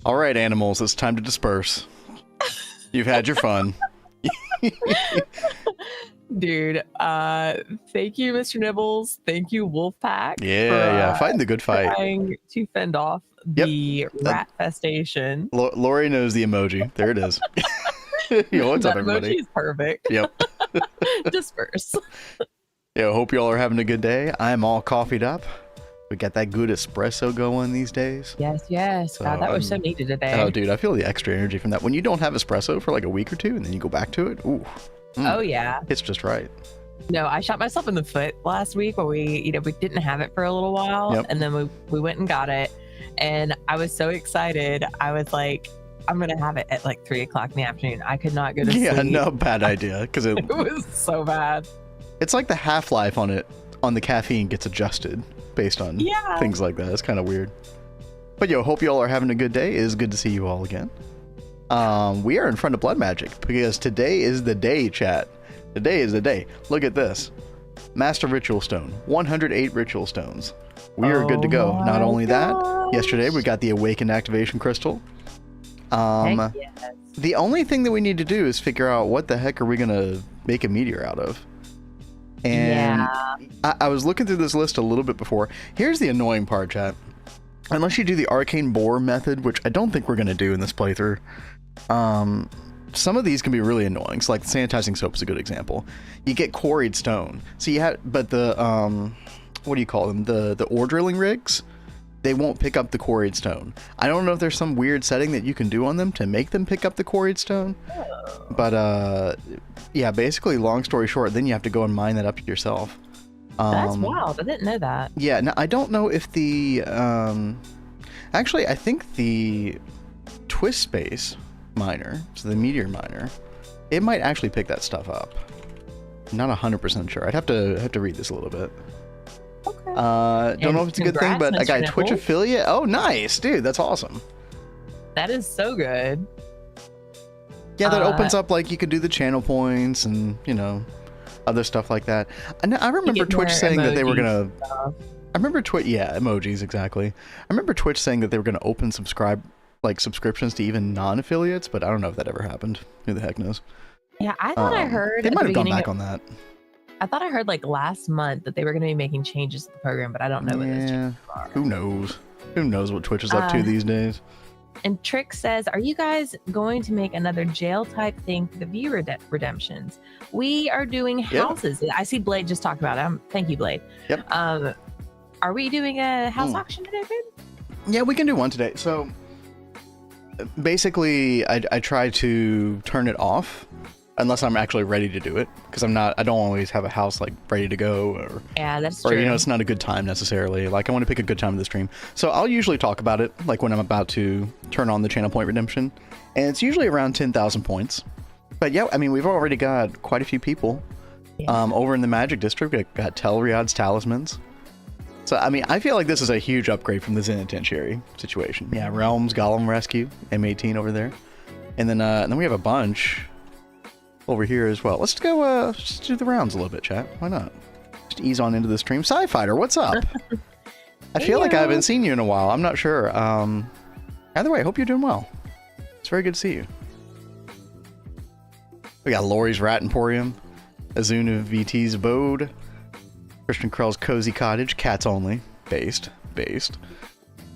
All right, animals, it's time to disperse. You've had your fun. Dude, thank you, Mr. Nibbles. Thank you, Wolfpack. Yeah, fighting the good fight. Trying to fend off the rat festation. Lori knows the emoji. There it is. Yo, what's up, everybody? Emoji is perfect. Yep. Disperse. Yo, hope you all are having a good day. I'm all coffeeed up. We got that good espresso going these days. Yes. So, God, that was so needed today. Oh, dude, I feel the extra energy from that. When you don't have espresso for like a week or two and then you go back to it, ooh. Oh, yeah. It's just right. No, I shot myself in the foot last week where we didn't have it for a little while. And then we went and got it. And I was so excited. I was like, I'm going to have it at like 3 o'clock in the afternoon. I could not go to sleep. Yeah, no, bad idea. Because it was so bad. It's like the half-life on the caffeine gets adjusted based on things like that. It's kind of weird. But yo, hope you all are having a good day. It is good to see you all again. We are in front of Blood Magic because today is the day, chat. Today is the day. Look at this. Master Ritual Stone. 108 Ritual Stones. We are good to go. Not only that, yesterday we got the Awakened Activation Crystal. The only thing that we need to do is figure out what the heck are we going to make a meteor out of. And I was looking through this list a little bit before. Here's the annoying part, chat. Unless you do the Arcane Boar method, which I don't think we're going to do in this playthrough, some of these can be really annoying. So like sanitizing soap is a good example. You get quarried stone. So you have, but the, what do you call them? The ore drilling rigs, they won't pick up the quarried stone. I don't know if there's some weird setting that you can do on them to make them pick up the quarried stone. But yeah, basically, long story short, then you have to go and mine that up yourself. That's wild. I didn't know that. Yeah, now I don't know if the actually I think the twist space miner, so the meteor miner, it might actually pick that stuff up. I'm not 100% sure. I'd have to read this a little bit. Okay. Don't know if it's a good thing, but I got a Twitch affiliate. Oh, nice, dude. That's awesome. That is so good. Yeah, that opens up, like, you could do the channel points and, you know, other stuff like that. And I remember Twitch saying that they were going to... I remember Twitch... Yeah, emojis, exactly. I remember Twitch saying that they were going to open subscriptions to even non-affiliates, but I don't know if that ever happened. Who the heck knows? Yeah, I thought I heard... They might have gone back on that. I thought I heard, like, last month that they were going to be making changes to the program, but I don't know what those changes are. Who knows? Who knows what Twitch is up to these days? And Trick says, are you guys going to make another jail type thing for the view redemptions? We are doing houses. I see Blade just talked about it. Thank you, Blade. Yep. Are we doing a house auction today, babe? Yeah, we can do one today. So basically, I try to turn it off unless I'm actually ready to do it, because I don't always have a house like ready to go, or that's true. Or you know, it's not a good time necessarily. Like, I want to pick a good time of the stream, so I'll usually talk about it like when I'm about to turn on the channel point redemption, and it's usually around 10,000 points. But yeah, I mean, we've already got quite a few people over in the Magic District. We got Telriad's talismans. So I mean, I feel like this is a huge upgrade from the Zenitentiary situation. Yeah, Realms, Golem Rescue, M18 over there, and then we have a bunch over here as well. Let's go just do the rounds a little bit, chat. Why not? Just ease on into the stream. Sci-Fighter, what's up? I feel like I haven't seen you in a while. I'm not sure. Either way, I hope you're doing well. It's very good to see you. We got Lori's Rat Emporium, Azuna VT's Abode, Christian Krell's Cozy Cottage, cats only, based.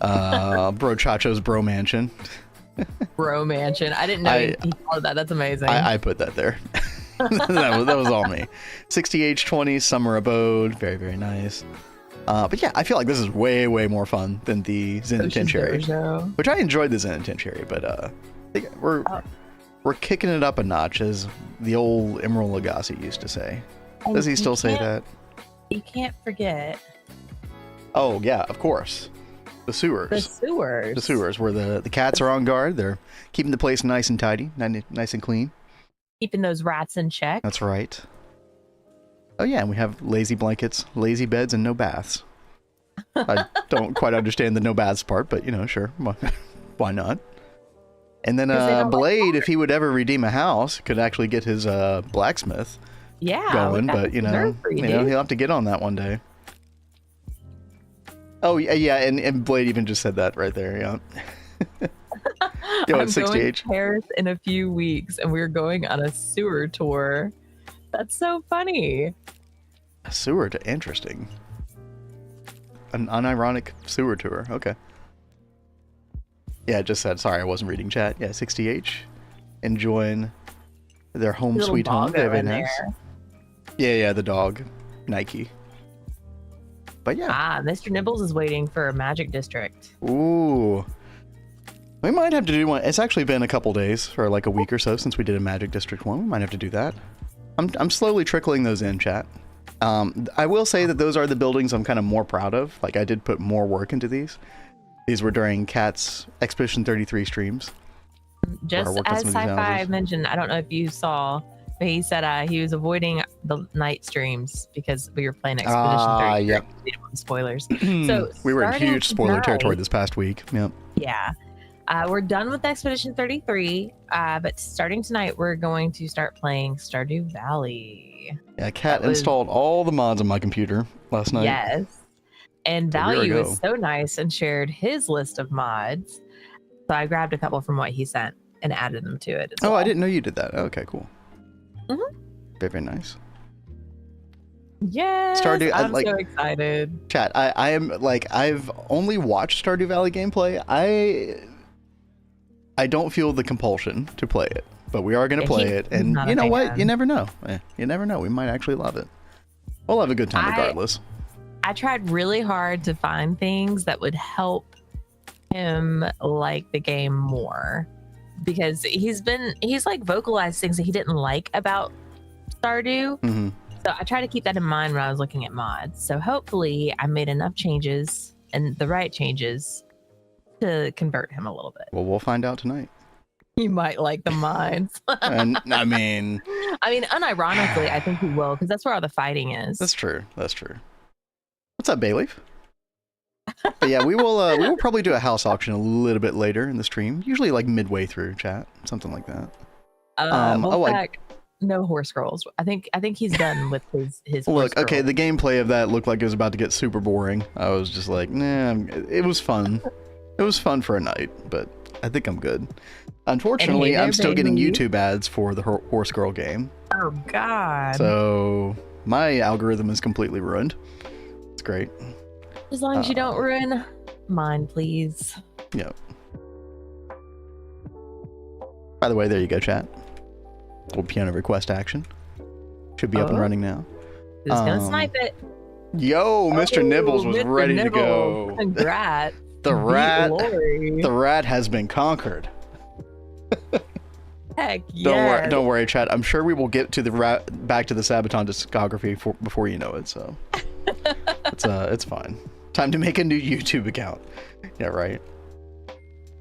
Bro Chacho's Bro Mansion. Bro Mansion. I didn't know he called that. That's amazing. I put that there. that was all me. 60H20 Summer Abode. Very, very nice. But yeah, I feel like this is way, way more fun than the Zenitentiary. Which I enjoyed the Zenitentiary, but I think we're kicking it up a notch, as the old Emerald Lagasse used to say. Does he still say that? You can't forget. Oh, yeah, of course. The sewers. The sewers, where the cats are on guard. They're keeping the place nice and tidy, nice and clean. Keeping those rats in check. That's right. Oh yeah, and we have lazy blankets, lazy beds, and no baths. I don't quite understand the no baths part, but you know, sure. Why not? And then Blade, if he would ever redeem a house, could actually get his blacksmith going, but you know, he'll have to get on that one day. Oh yeah, and Blade even just said that right there, yeah. Yo, I'm it's going 60H. to Paris in a few weeks, and we're going on a sewer tour. That's so funny. A sewer to interesting. An unironic sewer tour. Okay. Yeah, it just said, sorry, I wasn't reading chat. Yeah, 60H. Enjoying their home sweet home. Very nice. Yeah, the dog. Nike. But yeah. Mr. Nibbles is waiting for a Magic District. Ooh. We might have to do one. It's actually been a couple days, or like a week or so, since we did a Magic District one. We might have to do that. I'm slowly trickling those in, chat. I will say that those are the buildings I'm kind of more proud of. Like, I did put more work into these. These were during Cat's Expedition 33 streams. Just as Sci-Fi mentioned, I don't know if you saw, but he said he was avoiding the night streams because we were playing Expedition 33. Yep. Spoilers. So we were in huge spoiler territory this past week. Yep. Yeah. We're done with Expedition 33, but starting tonight, we're going to start playing Stardew Valley. Yeah, Cat installed all the mods on my computer last night. Yes. And Value was so nice and shared his list of mods. So I grabbed a couple from what he sent and added them to it. I didn't know you did that. Okay, cool. Mm-hmm. Very, very nice. Yes, Stardew, I'm so excited. Chat, I am like, I've only watched Stardew Valley gameplay. I don't feel the compulsion to play it, but we are going to play it. And you know what? You never know. You never know. We might actually love it. We'll have a good time regardless. I tried really hard to find things that would help him like the game more, because he's like vocalized things that he didn't like about Stardew. Mm-hmm. So I try to keep that in mind when I was looking at mods. So hopefully I made enough changes and the right changes to convert him a little bit. Well, we'll find out tonight. You might like the mods. And I mean, unironically, I think he will, because that's where all the fighting is. That's true. That's true. What's up, Bayleaf? But yeah, we will probably do a house auction a little bit later in the stream, usually like midway through, chat, something like that. No horse girls. I think he's done with his Look, okay, the gameplay of that looked like it was about to get super boring. I was just like, nah, it was fun. It was fun for a night, but I think I'm good. Unfortunately, I'm still getting YouTube ads for the horse girl game. Oh God. So my algorithm is completely ruined. It's great. As long as you don't ruin mine, please. Yep. By the way, there you go, chat. Little piano request action. Should be up and running now. Who's gonna snipe it? Yo, Mr. Nibbles was Mr. ready Nibbles. to go. Congrats. The rat has been conquered. Heck yeah. Don't worry, chat. I'm sure we will get to the back to the Sabaton discography before you know it. So it's fine. Time to make a new YouTube account. Yeah, right.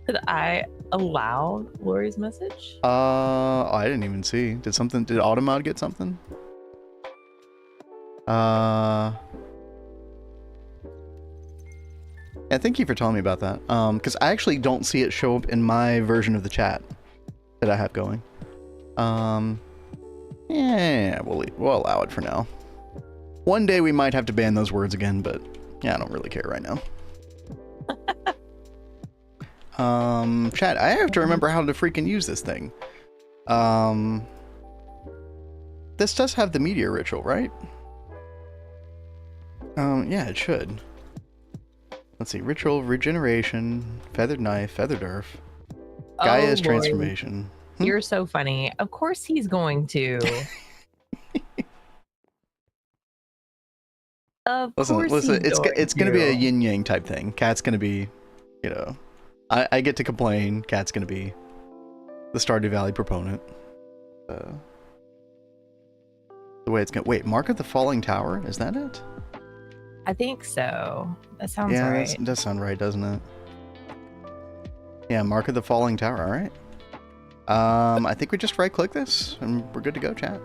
Did I allow Lori's message? I didn't even see. Did Automod get something? Yeah, thank you for telling me about that. Because I actually don't see it show up in my version of the chat that I have going. Yeah, we'll allow it for now. One day we might have to ban those words again, but yeah, I don't really care right now. Chat, I have to remember how to freaking use this thing. This does have the meteor ritual, right? Yeah, it should. Let's see, ritual, regeneration, feathered knife, feathered earth, Gaia's transformation. You're so funny. Of course he's going to. Listen, it's gonna be a yin yang type thing. Cat's gonna be, you know, I get to complain. Cat's gonna be the Stardew Valley proponent. The way it's gonna Mark of the Falling Tower, is that it? I think so. That sounds right. Yeah, that does sound right, doesn't it? Yeah, Mark of the Falling Tower. All right. I think we just right click this and we're good to go, chat.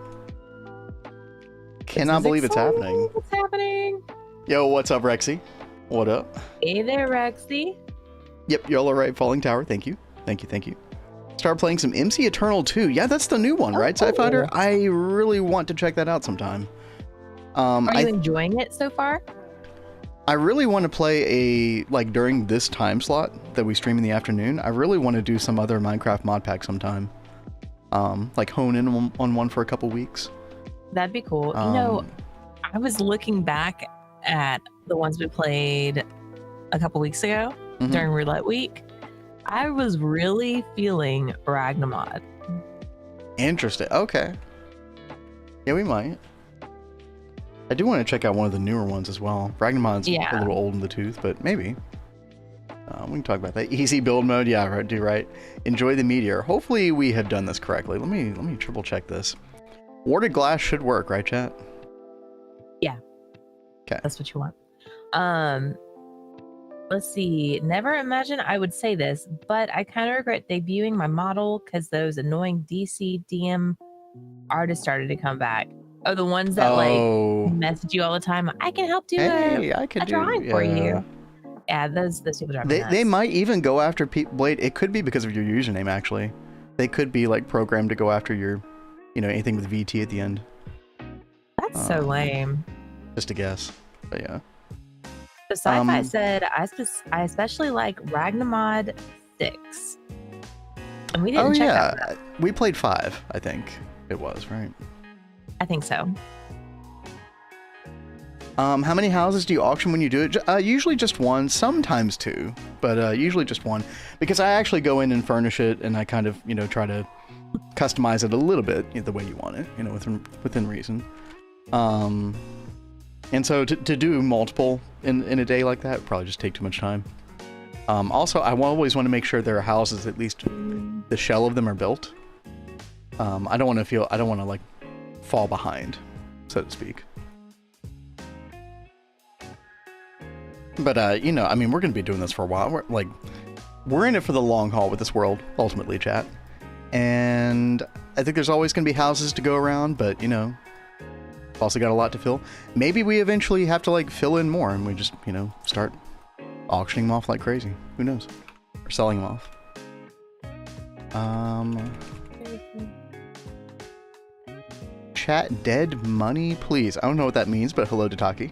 Cannot believe it's happening. What's happening? Yo, what's up, Rexy? What up? Hey there, Rexy. Yep, y'all are right. Falling Tower. Thank you. Thank you. Thank you. Start playing some MC Eternal 2. Yeah, that's the new one, right, Sci-Fighter? I really want to check that out sometime. Are you enjoying it so far? I really want to play like during this time slot that we stream in the afternoon. I really want to do some other Minecraft mod pack sometime. Like hone in on one for a couple weeks. That'd be cool. You know, I was looking back at the ones we played a couple weeks ago during Roulette Week. I was really feeling Ragnamod. Interesting. Okay. Yeah, we might. I do want to check out one of the newer ones as well. Ragnamod's a little old in the tooth, but maybe. We can talk about that. Easy build mode. Yeah, right. Do right. Enjoy the meteor. Hopefully we have done this correctly. Let me triple check this. Warded glass should work, right, chat? Yeah. Okay. That's what you want. Let's see. Never imagine I would say this, but I kind of regret debuting my model because those annoying DC DM artists started to come back. Oh, the ones that like message you all the time. I can help do a drawing for you. Yeah, those people drive me nuts. They might even go after Blade. It could be because of your username, actually. They could be like programmed to go after your, anything with VT at the end. That's so lame. Just a guess, but yeah. So Sci-Fi said, I especially like Ragnamod 6. And we didn't check out that. We played 5, I think it was, right? I think so. How many houses do you auction when you do it? Usually just one, sometimes two, but usually just one. Because I actually go in and furnish it, and I kind of, try to customize it a little bit the way you want it, within reason. And so to do multiple in a day like that would probably just take too much time. Also, I always want to make sure there are houses, at least the shell of them are built. I don't want to like fall behind, so to speak. But I mean, we're gonna be doing this for a while. We're in it for the long haul with this world, ultimately, chat. And I think there's always gonna be houses to go around, but we've also got a lot to fill. Maybe we eventually have to fill in more, and we just start auctioning them off like crazy. Who knows? Or selling them off. Chat dead money, please. I don't know what that means, but hello to Taki.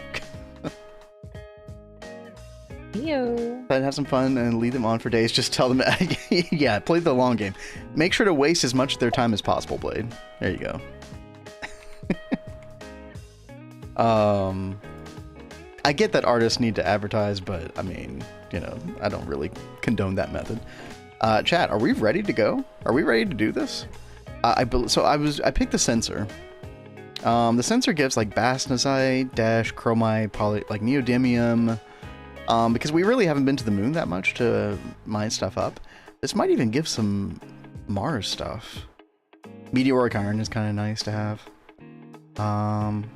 Ew. But have some fun and leave them on for days. Just tell them, yeah, play the long game. Make sure to waste as much of their time as possible, Blade. There you go. I get that artists need to advertise, but I mean, I don't really condone that method. Chat, are we ready to go? Are we ready to do this? I picked the sensor. The sensor gives bastnasite, dash, chromite, neodymium. Because we really haven't been to the moon that much to mine stuff up. This might even give some Mars stuff. Meteoric iron is kind of nice to have.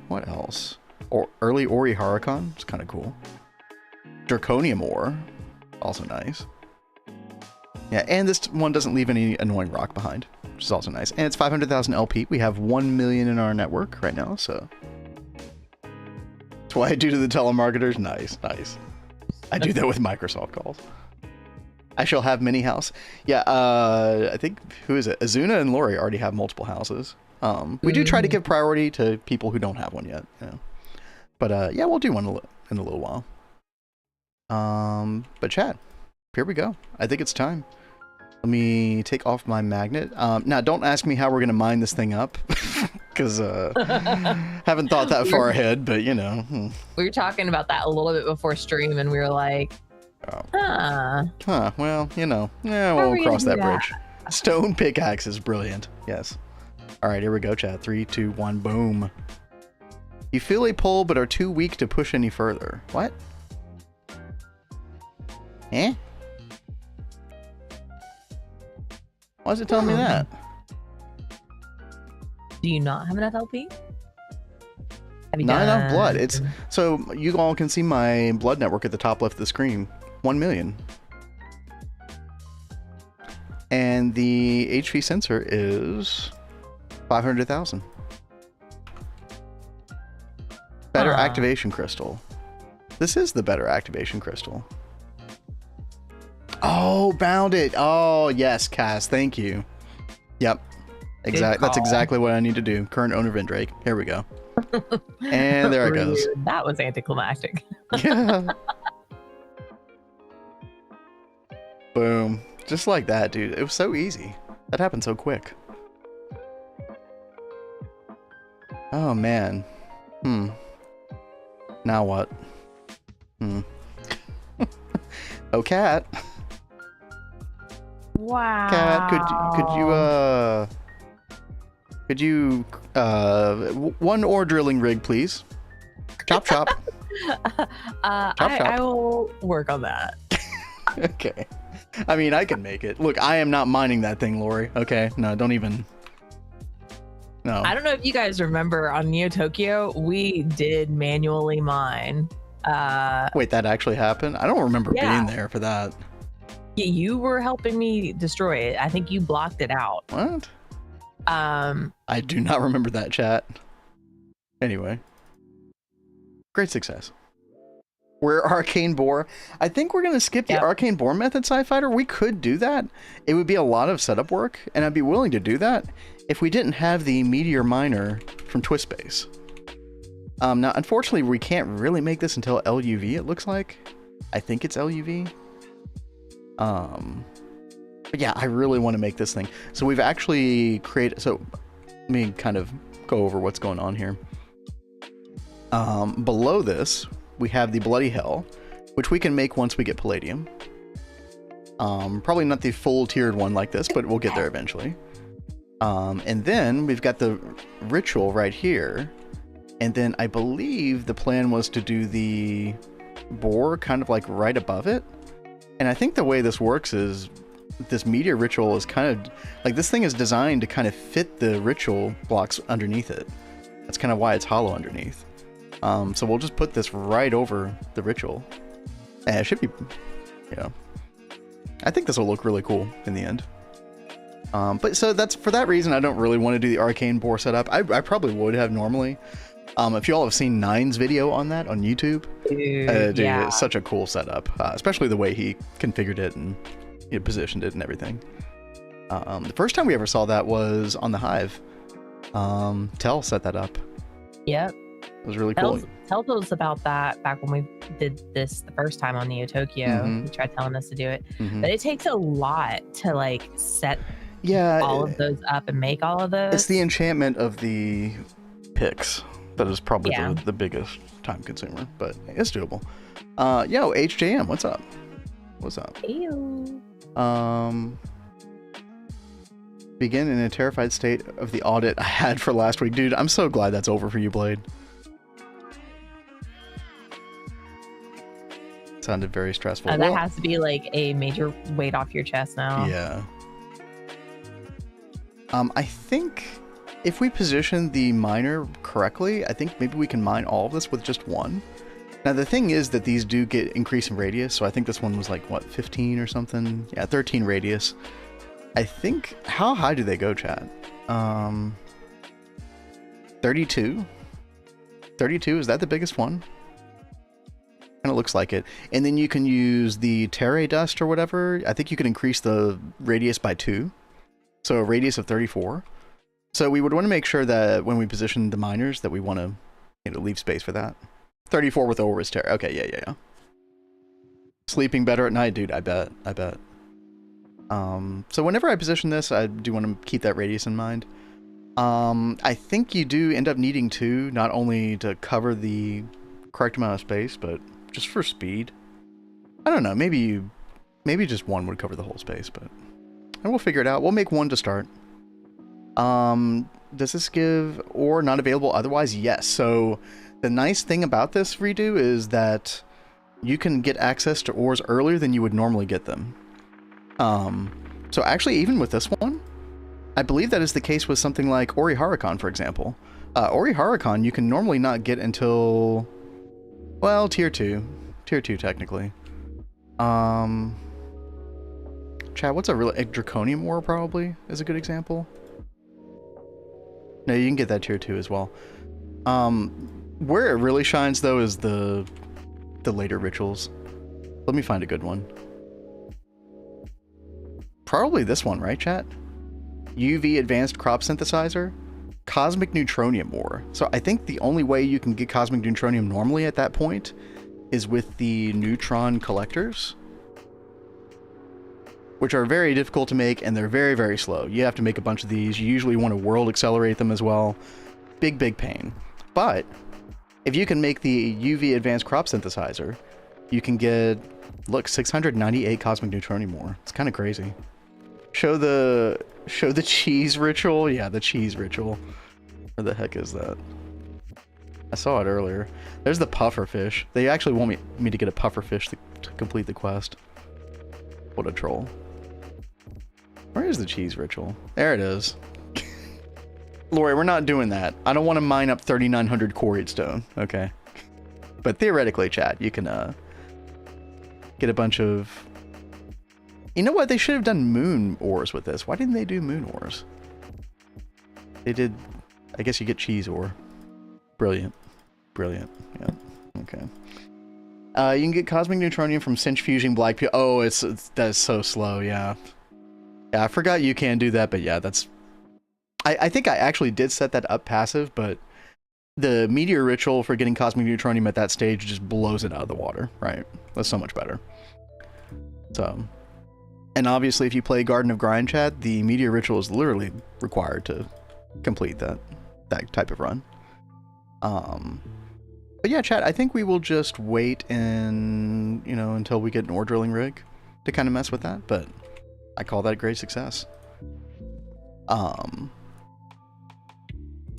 What else? Or early Ori Haricon, it's kind of cool. Draconium ore, also nice. Yeah, and this one doesn't leave any annoying rock behind, which is also nice. And it's 500,000 LP. We have 1 million in our network right now, so that's why I do to the telemarketers. Nice. I do that with Microsoft calls. I shall have many house. Yeah, I think, who is it? Azuna and Lori already have multiple houses. We do try to give priority to people who don't have one yet. But yeah, we'll do one in a little while. But chat, here we go. I think it's time. Let me take off my magnet. Now, don't ask me how we're going to mine this thing up. Because haven't thought that far ahead, but We were talking about that a little bit before stream, and we were like, well, yeah, we'll cross that bridge. Stone pickaxe is brilliant. Yes. All right, here we go, chat. 3, 2, 1, boom. You feel a pull, but are too weak to push any further. What? Eh? Why is it telling me that? Do you not have enough LP? Not enough blood. It's so you all can see my blood network at the top left of the screen. 1 million. And the HV sensor is 500,000. Better activation crystal. This is the better activation crystal. Oh, bound it. Oh, yes, Cass. Thank you. Yep. That's exactly what I need to do. Current owner Vindrake. Here we go. And there it goes. That was anticlimactic. Yeah. Boom. Just like that, dude. It was so easy. That happened so quick. Oh, man. Now what? Oh, Cat. Wow. Cat, could you one ore drilling rig, please? Chop, chop. I will work on that. Okay. I mean, I can make it. Look, I am not mining that thing, Lori. Okay? No, don't even. No. I don't know if you guys remember on Neo Tokyo, we did manually mine. Wait, that actually happened? I don't remember being there for that. Yeah, you were helping me destroy it. I think you blocked it out. What? I do not remember that, chat. Anyway. Great success. We're Arcane Boar. I think we're going to skip the Arcane Boar method, Sci-Fighter. We could do that. It would be a lot of setup work, and I'd be willing to do that if we didn't have the Meteor Miner from Twistbase. Now, unfortunately, we can't really make this until LUV, it looks like. I think it's LUV. But yeah, I really want to make this thing. So we've actually created... So, let me kind of go over what's going on here. Below this, we have the Bloody Hell, which we can make once we get Palladium. Probably not the full tiered one like this, but we'll get there eventually. And then we've got the Ritual right here. And then I believe the plan was to do the Boar kind of like right above it. And I think the way this works is this Meteor Ritual is kind of like, this thing is designed to kind of fit the Ritual blocks underneath it. That's kind of why it's hollow underneath. So we'll just put this right over the Ritual. And it should be, you know, I think this will look really cool in the end. But so that's for that reason, I don't really want to do the Arcane Boar setup. I probably would have normally. If you all have seen Nine's video on that on YouTube, dude, yeah. It's such a cool setup, especially the way he configured it and positioned it and everything. The first time we ever saw that was on the Hive. Tell set that up. Yep. It was really cool. Tell us about that back when we did this the first time on Neo Tokyo. He tried telling us to do it, but it takes a lot to like set all of those up and make all of those. It's the enchantment of the picks that is probably the biggest time consumer, but it's doable. Yo, HJM, what's up? What's up? Ew. Begin in a terrified state of the audit I had for last week. Dude, I'm so glad that's over for you, Blade. Sounded very stressful. That has to be like a major weight off your chest now. Yeah. I think if we position the miner correctly, I think maybe we can mine all of this with just one. Now the thing is that these do get increase in radius, so I think this one was like, what, 15 or something? Yeah, 13 radius. I think, how high do they go, chat? 32? 32, is that the biggest one? Kind of looks like it. And then you can use the Terre Dust or whatever. I think you can increase the radius by 2. So a radius of 34. So we would want to make sure that when we position the miners that we want to leave space for that. 34 with Oris Terre. Okay, yeah. Sleeping better at night, dude, I bet. So whenever I position this, I do want to keep that radius in mind. I think you do end up needing 2, not only to cover the correct amount of space, but just for speed. I don't know, maybe just 1 would cover the whole space, but and we'll figure it out. We'll make 1 to start. Does this give ore not available otherwise? Yes. So the nice thing about this redo is that you can get access to ores earlier than you would normally get them. So actually, even with this one, I believe that is the case with something like Ori Harakon, for example. Ori Harakon you can normally not get until, well, tier 2 technically. Chad, what's a real Draconium ore probably is a good example. No, you can get that tier 2 as well. Where it really shines though is the later rituals. Let me find a good one. Probably this one, right, chat? UV Advanced Crop Synthesizer, Cosmic Neutronium ore. So I think the only way you can get Cosmic Neutronium normally at that point is with the neutron collectors, which are very difficult to make, and they're very, very slow. You have to make a bunch of these. You usually want to world accelerate them as well. Big, big pain. But if you can make the UV advanced crop synthesizer, you can get, look, 698 cosmic neutroni more. It's kind of crazy. Show the cheese ritual. Yeah, the cheese ritual. Where the heck is that? I saw it earlier. There's the puffer fish. They actually want me to get a puffer fish to complete the quest. What a troll. Where is the cheese ritual? There it is. Lori, we're not doing that. I don't want to mine up 3,900 quarried stone. Okay. But theoretically, chat, you can get a bunch of... You know what? They should have done moon ores with this. Why didn't they do moon ores? They did... I guess you get cheese ore. Brilliant. Brilliant. Yeah. Okay. You can get cosmic neutronium from centrifuging black peel. Oh, that's so slow. Yeah. Yeah, I forgot you can do that, but yeah, that's... I think I actually did set that up passive, but the meteor ritual for getting cosmic neutronium at that stage just blows it out of the water, right? That's so much better. So, and obviously if you play Garden of Grind, chat, the meteor ritual is literally required to complete that type of run. But yeah, chat, I think we will just wait and, you know, until we get an ore drilling rig to kind of mess with that, but I call that a great success.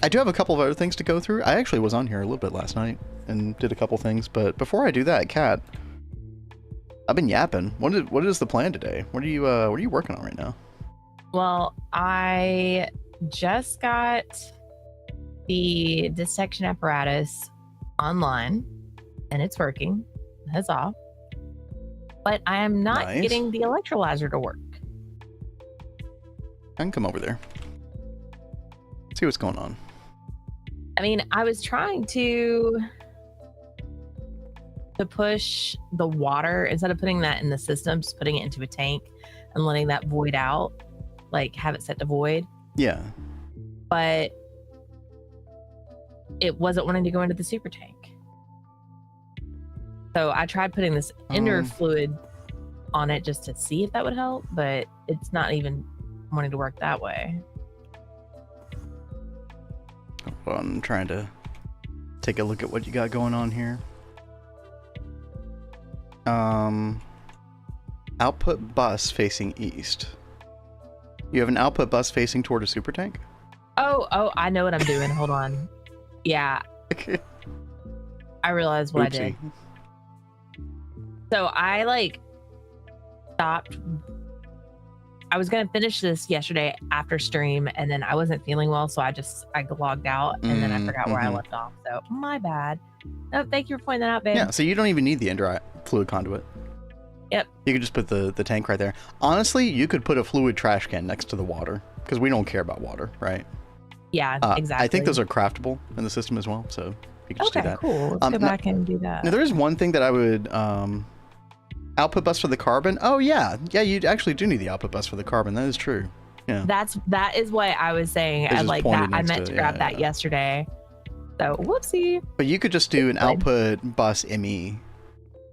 I do have a couple of other things to go through. I actually was on here a little bit last night and did a couple things, but before I do that, Kat, I've been yapping. What is the plan today? What are you working on right now? Well, I just got the dissection apparatus online and it's working. That's all. But I am not getting the electrolyzer to work. I can come over there. See what's going on. I mean, I was trying to push the water instead of putting that in the system, just putting it into a tank and letting that void out, like have it set to void. Yeah. But it wasn't wanting to go into the super tank. So I tried putting this inner fluid on it just to see if that would help, but it's not even wanting to work that way. Well, I'm trying to take a look at what you got going on here. Output bus facing east. You have an output bus facing toward a super tank? Oh, I know what I'm doing. Hold on. Yeah. I realized what I did. So I stopped. I was gonna finish this yesterday after stream, and then I wasn't feeling well, so I logged out, and then I forgot where I left off. So my bad. Oh, thank you for pointing that out, babe. Yeah. So you don't even need the indirect fluid conduit. Yep. You could just put the tank right there. Honestly, you could put a fluid trash can next to the water because we don't care about water, right? Yeah, exactly. I think those are craftable in the system as well, so you can just do that. Cool. Let's go back and do that. Now, there is one thing that I would output bus for the carbon. Oh yeah, you actually do need the output bus for the carbon. That is true. Yeah. That is what I was saying. I like that. I meant to grab that yesterday. So whoopsie. But you could just do an output bus ME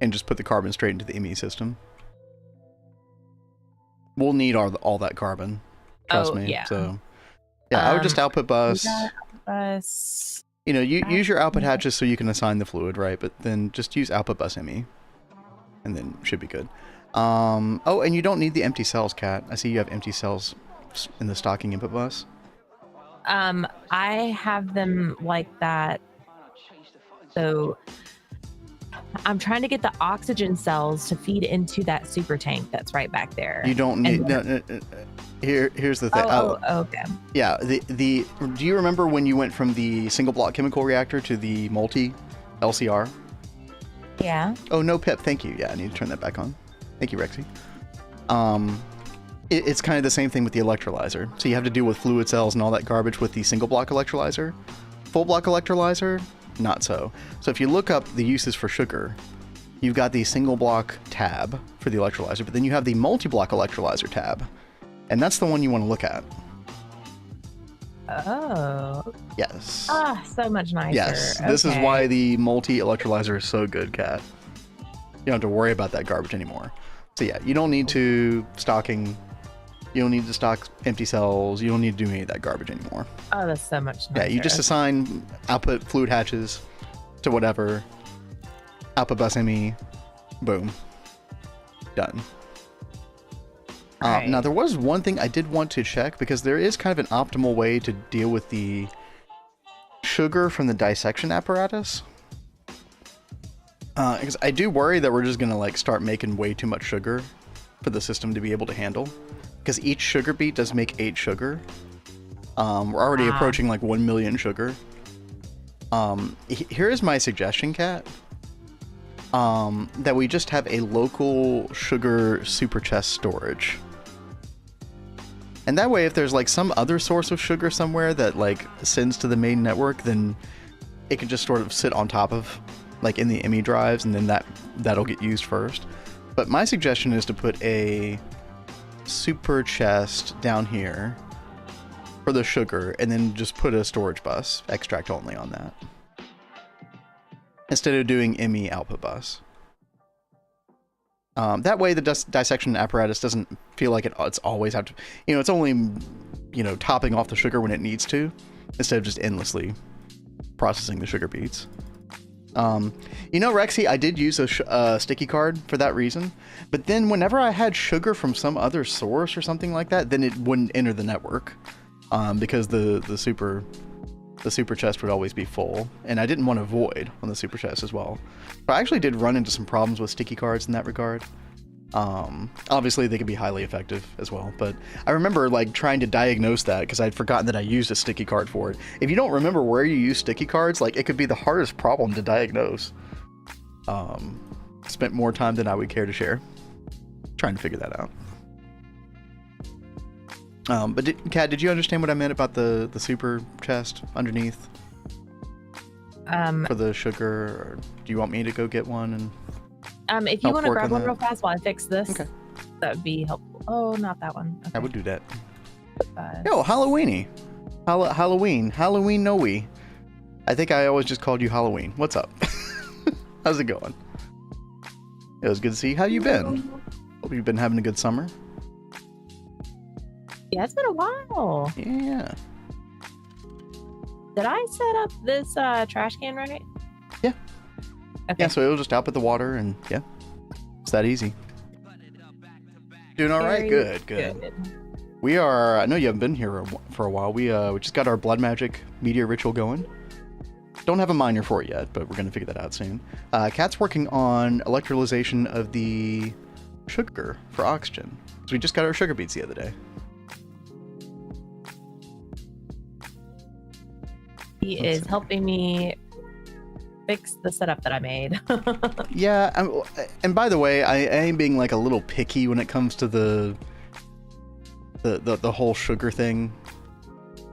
and just put the carbon straight into the ME system. We'll need all that carbon. Trust me. Yeah. So yeah, I would just output bus. You know, use your output hatches so you can assign the fluid, right? But then just use output bus ME. And then should be good. Oh, and you don't need the empty cells, Kat. I see you have empty cells in the stocking input bus. I have them like that. So I'm trying to get the oxygen cells to feed into that super tank that's right back there. You don't need. Here's the thing. Okay. Yeah. Do you remember when you went from the single block chemical reactor to the multi LCR? Yeah. Oh, no pip. Thank you. Yeah, I need to turn that back on. Thank you, Rexy. It's kind of the same thing with the electrolyzer. So you have to deal with fluid cells and all that garbage with the single block electrolyzer. Full block electrolyzer, not so. So if you look up the uses for sugar, you've got the single block tab for the electrolyzer, but then you have the multi-block electrolyzer tab. And that's the one you want to look at. Oh. Yes. So much nicer. Yes. This is why the multi electrolyzer is so good, Kat. You don't have to worry about that garbage anymore. So yeah, you don't need to stocking. You don't need to stock empty cells. You don't need to do any of that garbage anymore. Oh, that's so much nicer. Yeah, you just assign output fluid hatches to whatever. Output bus ME. Boom. Done. Right. Now, there was one thing I did want to check, because there is kind of an optimal way to deal with the sugar from the dissection apparatus. Because I do worry that we're just going to like start making way too much sugar for the system to be able to handle. Because each sugar beet does make 8 sugar. We're already approaching like 1 million sugar. Here is my suggestion, Kat. That we just have a local sugar super chest storage. And that way, if there's like some other source of sugar somewhere that like sends to the main network, then it can just sort of sit on top of, like in the ME drives, and then that'll get used first. But my suggestion is to put a super chest down here for the sugar, and then just put a storage bus, extract only, on that, instead of doing ME output bus. That way the dissection apparatus doesn't feel like it's always have to, it's only, topping off the sugar when it needs to, instead of just endlessly processing the sugar beets. Rexy, I did use a sticky card for that reason, but then whenever I had sugar from some other source or something like that, then it wouldn't enter the network, because the super chest would always be full, and I didn't want to void on the super chest as well. But I actually did run into some problems with sticky cards in that regard. Obviously they could be highly effective as well, but I remember like trying to diagnose that because I'd forgotten that I used a sticky card for it. If you don't remember where you use sticky cards, like it could be the hardest problem to diagnose. Spent more time than I would care to share trying to figure that out. But Kat, did you understand what I meant about the super chest underneath? For the sugar, or do you want me to go get one? And if you want to grab one real fast while I fix this, okay, that would be helpful. Oh, not that one. Okay. I would do that. Yo, Halloweeny. Halloween Noe. I think I always just called you Halloween. What's up? How's it going? It was good to see you. How you been? Hope you've been having a good summer. Yeah, it's been a while. Yeah. Did I set up this trash can right? Yeah. Okay. Yeah, so it'll just output the water, and yeah, it's that easy. Doing all right? Good. We are, I know you haven't been here for a while. We just got our blood magic meteor ritual going. Don't have a miner for it yet, but we're going to figure that out soon. Kat's working on electrolyzation of the sugar for oxygen. So we just got our sugar beets the other day. He is helping me fix the setup that I made. Yeah, and by the way, I am being like a little picky when it comes to the whole sugar thing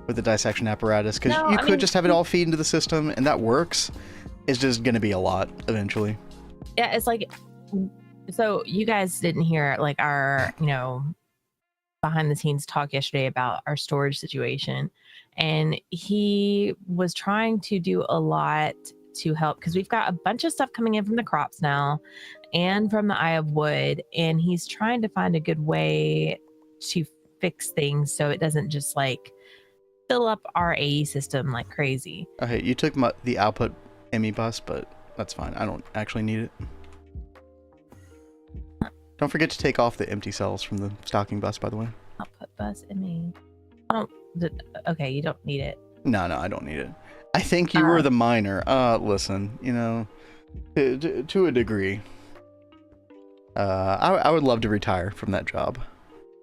with the dissection apparatus, because you could just have it all feed into the system, and that works. It's just going to be a lot eventually. Yeah, it's like, so you guys didn't hear like our, behind the scenes talk yesterday about our storage situation. And he was trying to do a lot to help, because we've got a bunch of stuff coming in from the crops now and from the Eye of Wood. And he's trying to find a good way to fix things so it doesn't just like fill up our AE system like crazy. Okay, you took the output ME bus, but that's fine. I don't actually need it. Don't forget to take off the empty cells from the stocking bus, by the way. Output bus ME. Okay, you don't need it. No, I don't need it. I think you were the miner. Listen, to a degree. I would love to retire from that job,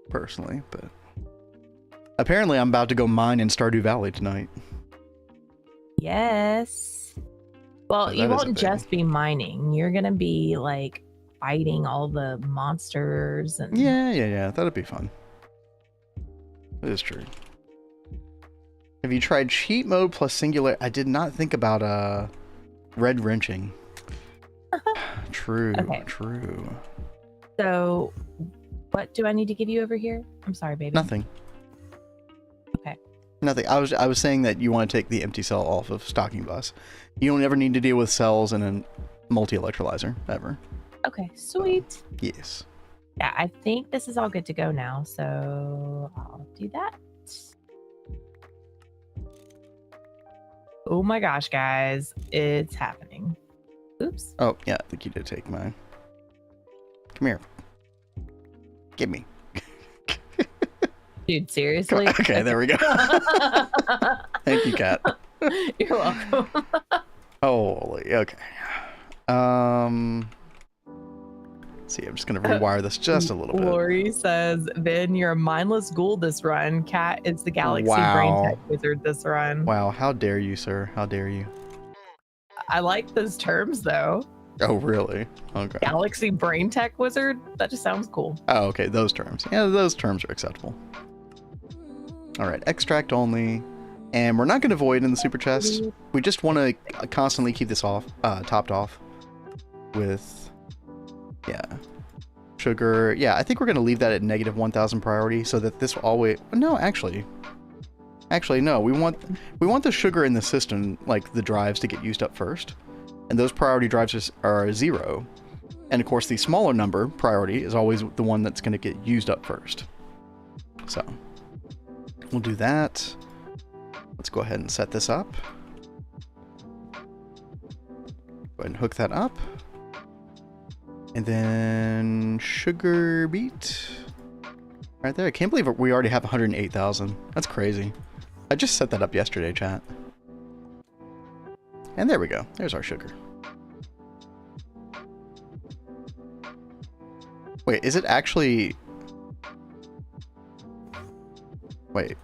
personally, but apparently I'm about to go mine in Stardew Valley tonight. Yes. Well, you won't just be mining. You're gonna be like fighting all the monsters and yeah. That'd be fun. It is true. Have you tried cheat mode plus singular? I did not think about red wrenching. True. Okay. True. So, what do I need to give you over here? I'm sorry, baby. Nothing. Okay. Nothing. I was saying that you want to take the empty cell off of stocking bus. You don't ever need to deal with cells in a multi-electrolyzer ever. Okay, sweet. Yes. Yeah, I think this is all good to go now, so I'll do that. Oh my gosh, guys, it's happening. Oops. Oh, yeah, I think you did take mine. Come here. Give me. Dude, seriously? Okay, there we go. Thank you, Kat. You're welcome. Holy, okay. See, I'm just gonna rewire this just a little bit. Lori says, Vin, you're a mindless ghoul this run. Cat is the Galaxy Wow. Brain Tech Wizard this run. Wow, how dare you, sir? How dare you? I like those terms, though. Oh, really? Okay. Galaxy Brain Tech Wizard? That just sounds cool. Oh, okay, those terms. Yeah, those terms are acceptable. All right, extract only. And we're not going to void in the super chest. We just want to constantly keep this off, topped off with, yeah, sugar. Yeah, I think we're going to leave that at negative 1,000 priority so that this will always, no, actually, no, we want the sugar in the system, like the drives, to get used up first. And those priority drives are 0. And of course, the smaller number priority is always the one that's going to get used up first. So we'll do that. Let's go ahead and set this up. Go ahead and hook that up. And then sugar beet. Right there. I can't believe we already have 108,000. That's crazy. I just set that up yesterday, chat. And there we go. There's our sugar. Wait, is it actually... Wait.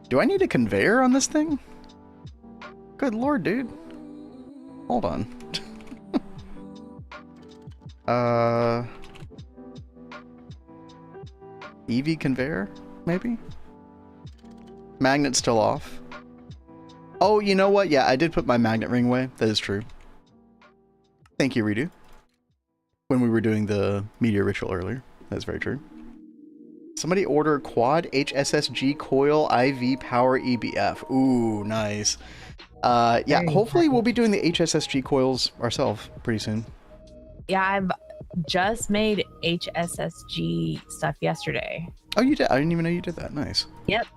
Do I need a conveyor on this thing? Good lord, dude. Hold on. EV conveyor, maybe? Magnet's still off. Oh, you know what? Yeah, I did put my magnet ring away. That is true. Thank you, Redo. When we were doing the meteor ritual earlier. That's very true. Somebody order quad HSSG coil IV power EBF. Ooh, nice. Yeah, hopefully we'll be doing the HSSG coils ourselves pretty soon. Yeah, I've just made HSSG stuff yesterday. Oh, you did? I didn't even know you did that. Nice. Yep.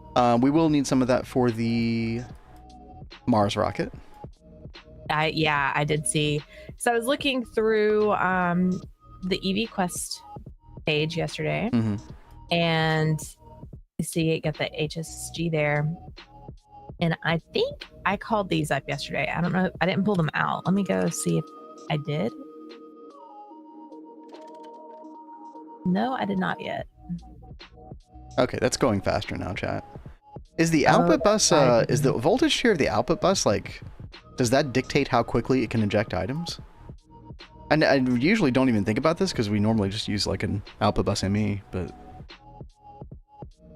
We will need some of that for the Mars rocket. Yeah, I did see. So I was looking through the EV Quest page yesterday. Mm-hmm. And you see it got the HSG there. And I think I called these up yesterday. I don't know. I didn't pull them out. Let me go see if I did. No, I did not yet. Okay, that's going faster now, chat. Is the output bus, is the voltage tier of the output bus, like, does that dictate how quickly it can inject items? And I usually don't even think about this because we normally just use like an output bus ME, but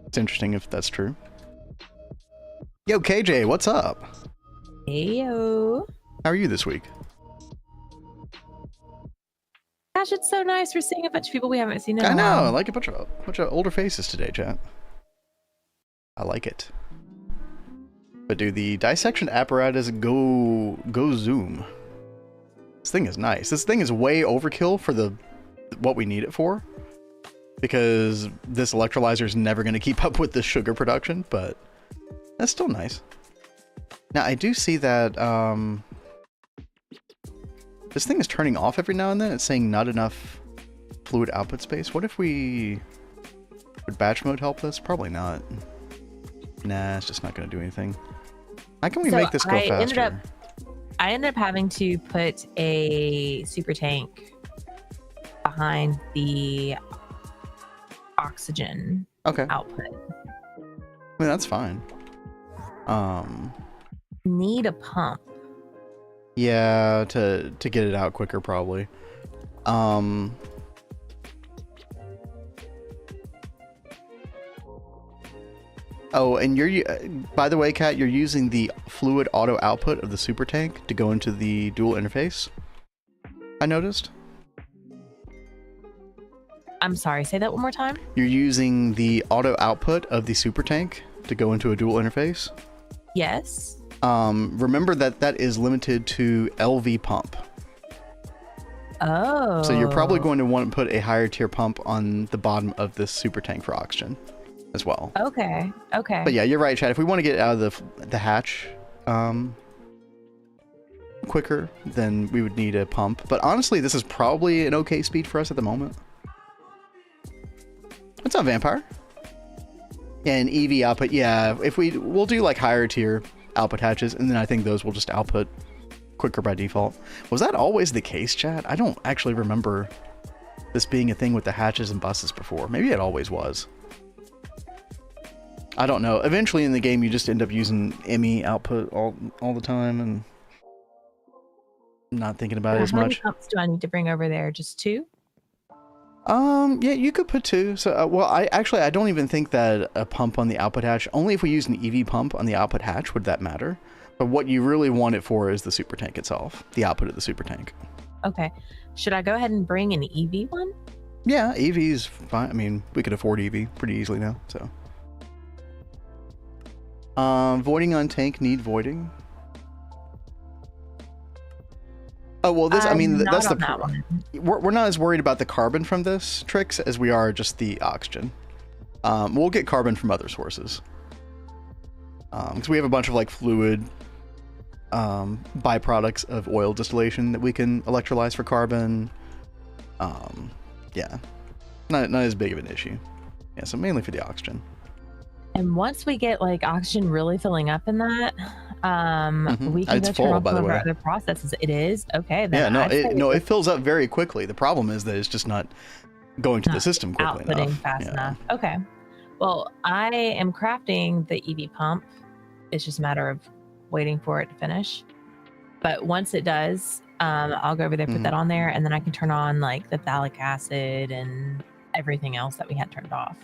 it's interesting if that's true. Yo, KJ, what's up? Heyo. How are you this week? Gosh, it's so nice. We're seeing a bunch of people we haven't seen in a I know. while. I like a bunch of older faces today, chat. I like it. But dude, the dissection apparatus go zoom. This thing is nice. This thing is way overkill for what we need it for. Because this electrolyzer is never going to keep up with the sugar production, but that's still nice. Now, I do see that this thing is turning off every now and then. It's saying not enough fluid output space. What if would batch mode help this? Probably not. Nah, it's just not going to do anything. How can we make this go faster? I ended up having to put a super tank behind the oxygen output. I mean, that's fine. Need a pump. Yeah, to get it out quicker, probably. Oh, and by the way, Kat, you're using the fluid auto output of the super tank to go into the dual interface. I noticed. I'm sorry, say that one more time. You're using the auto output of the super tank to go into a dual interface. Yes. Remember that is limited to LV pump. Oh. So you're probably going to want to put a higher tier pump on the bottom of this super tank for oxygen as well. Okay. Okay. But yeah, you're right, Chad. If we want to get out of the hatch quicker, then we would need a pump. But honestly, this is probably an okay speed for us at the moment. What's up, Vampire? Yeah, and EV output. Yeah, if we'll do like higher tier output hatches, and then I think those will just output quicker by default. Was that always the case, chat? I don't actually remember this being a thing with the hatches and buses before. Maybe it always was. I don't know. Eventually in the game, you just end up using ME output all the time and not thinking about it as much. How many pumps do I need to bring over there? Just 2? Yeah, you could put 2. So, well, I don't even think that a pump on the output hatch, only if we use an EV pump on the output hatch would that matter. But what you really want it for is the super tank itself, the output of the super tank. Okay. Should I go ahead and bring an EV one? Yeah, EV is fine. I mean, we could afford EV pretty easily now, so. Voiding on tank, need voiding. Oh, well, this, I mean, that's the, we're not as worried about the carbon from this tricks as we are just the oxygen. We'll get carbon from other sources. Because we have a bunch of like fluid byproducts of oil distillation that we can electrolyze for carbon. Yeah, not as big of an issue. Yeah, so mainly for the oxygen. And once we get like oxygen really filling up in that, we can it's go full, turn off by the way. Other processes. It is okay. Then Yeah, it fills up very quickly. The problem is that it's just not going to the system quickly outputting enough. fast enough. Okay. Well, I am crafting the EV pump. It's just a matter of waiting for it to finish. But once it does, I'll go over there, put that on there, and then I can turn on like the phthalic acid and everything else that we had turned off.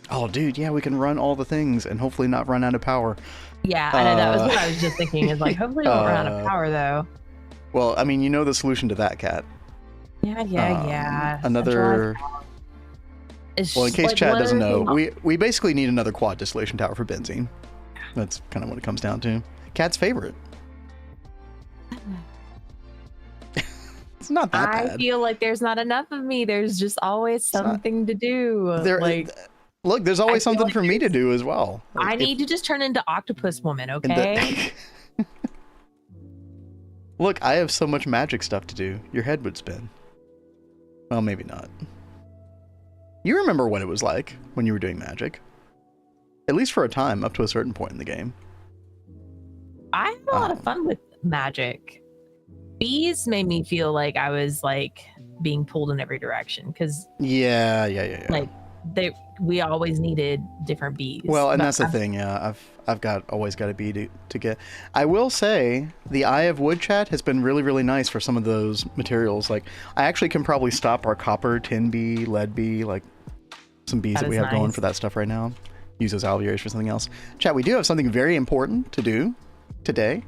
Oh, dude, yeah, we can run all the things and hopefully not run out of power. Yeah, I know, that was what I was just thinking, is like, hopefully we won't run out of power, though. Well, I mean, you know the solution to that, Cat. Yeah. Another... Well, in case Chad doesn't know, we basically need another quad distillation tower for benzene. That's kind of what it comes down to. Cat's favorite. It's not that bad. I feel like there's not enough of me. There's just always something to do. Look, there's always something for me to do as well. I need to just turn into Octopus Woman, okay? Look, I have so much magic stuff to do. Your head would spin. Well, maybe not. You remember what it was like when you were doing magic. At least for a time, up to a certain point in the game. I had a lot of fun with magic. Bees made me feel like I was like being pulled in every direction, because yeah. Like we always needed different bees. Well, and that's the thing. Yeah, I've always got a bee to get. I will say the Eye of Wood chat has been really, really nice for some of those materials. Like I actually can probably stop our copper, tin bee, lead bee, like some bees that we have going for that stuff right now. Use those alveoles for something else. Chat, we do have something very important to do today.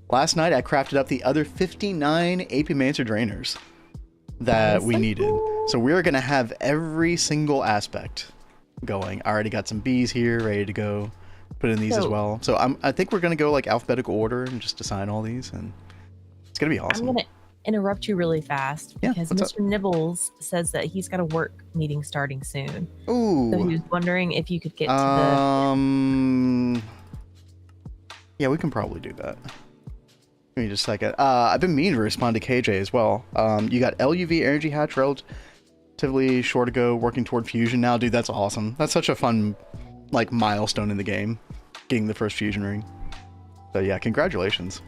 Last night I crafted up the other 59 Apimancer drainers that we needed. So we're gonna have every single aspect going. I already got some bees here ready to go. Put in these as well. So I think we're gonna go like alphabetical order and just assign all these, and it's gonna be awesome. I'm gonna interrupt you really fast because Mr. Nibbles says that he's got a work meeting starting soon. Ooh. So he was wondering if you could get to the... Yeah, we can probably do that. Give me just a second. I've been meaning to respond to KJ as well. You got LUV energy hatch relatively short ago, working toward fusion now. Dude, that's awesome. That's such a fun like milestone in the game, getting the first fusion ring. So yeah, congratulations.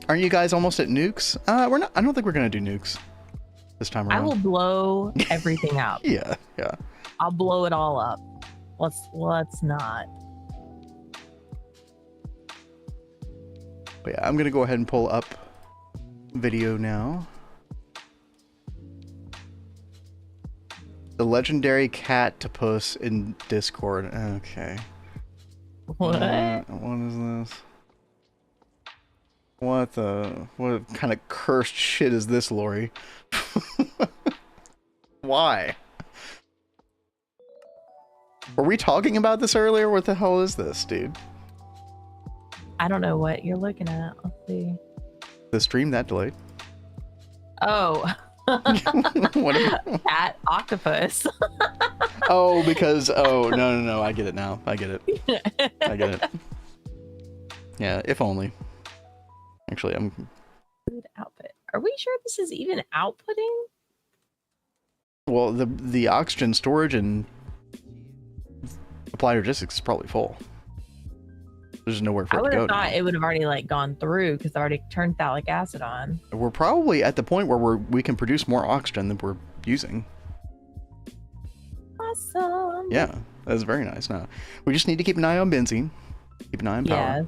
Aren't you guys almost at nukes? We're not. I don't think we're gonna do nukes this time around. I will blow everything up. Yeah. I'll blow it all up. Let's not. But yeah, I'm gonna go ahead and pull up video now. The legendary catopus in Discord. Okay. What? What is this? What kind of cursed shit is this, Lori? Why? Were we talking about this earlier? What the hell is this, dude? I don't know what you're looking at. Let's see. The stream that delayed. Oh. Whatever. Cat octopus. Oh, because no, I get it now. I get it. I get it. Yeah, if only. Actually, I'm. Food output. Are we sure this is even outputting? Well, the oxygen storage and applied logistics is probably full. There's nowhere for it to go. I would have thought now. it would have already like gone through because I already turned phthalic acid on. We're probably at the point where we can produce more oxygen than we're using. Awesome. Yeah, that's very nice. Now we just need to keep an eye on benzene, keep an eye on power. Yes.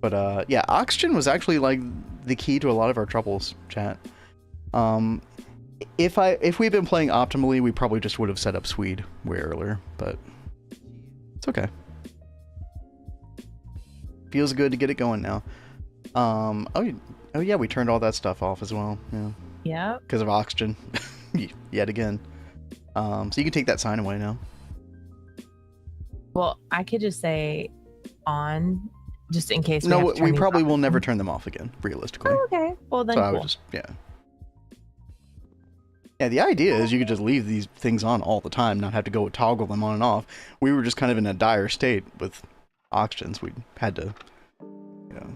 But yeah, oxygen was actually like the key to a lot of our troubles, chat. If we'd been playing optimally, we probably just would have set up Swede way earlier, but it's okay. Feels good to get it going now. Oh yeah, we turned all that stuff off as well. Yeah. Yeah. Because of oxygen, yet again. So you can take that sign away now. Well, I could just say on, just in case. No, we probably will never turn them off again, realistically. Oh, okay. Well then, so cool. I would just, yeah. Yeah, the idea is you could just leave these things on all the time, not have to go toggle them on and off. We were just kind of in a dire state with oxygens. We had to, you know.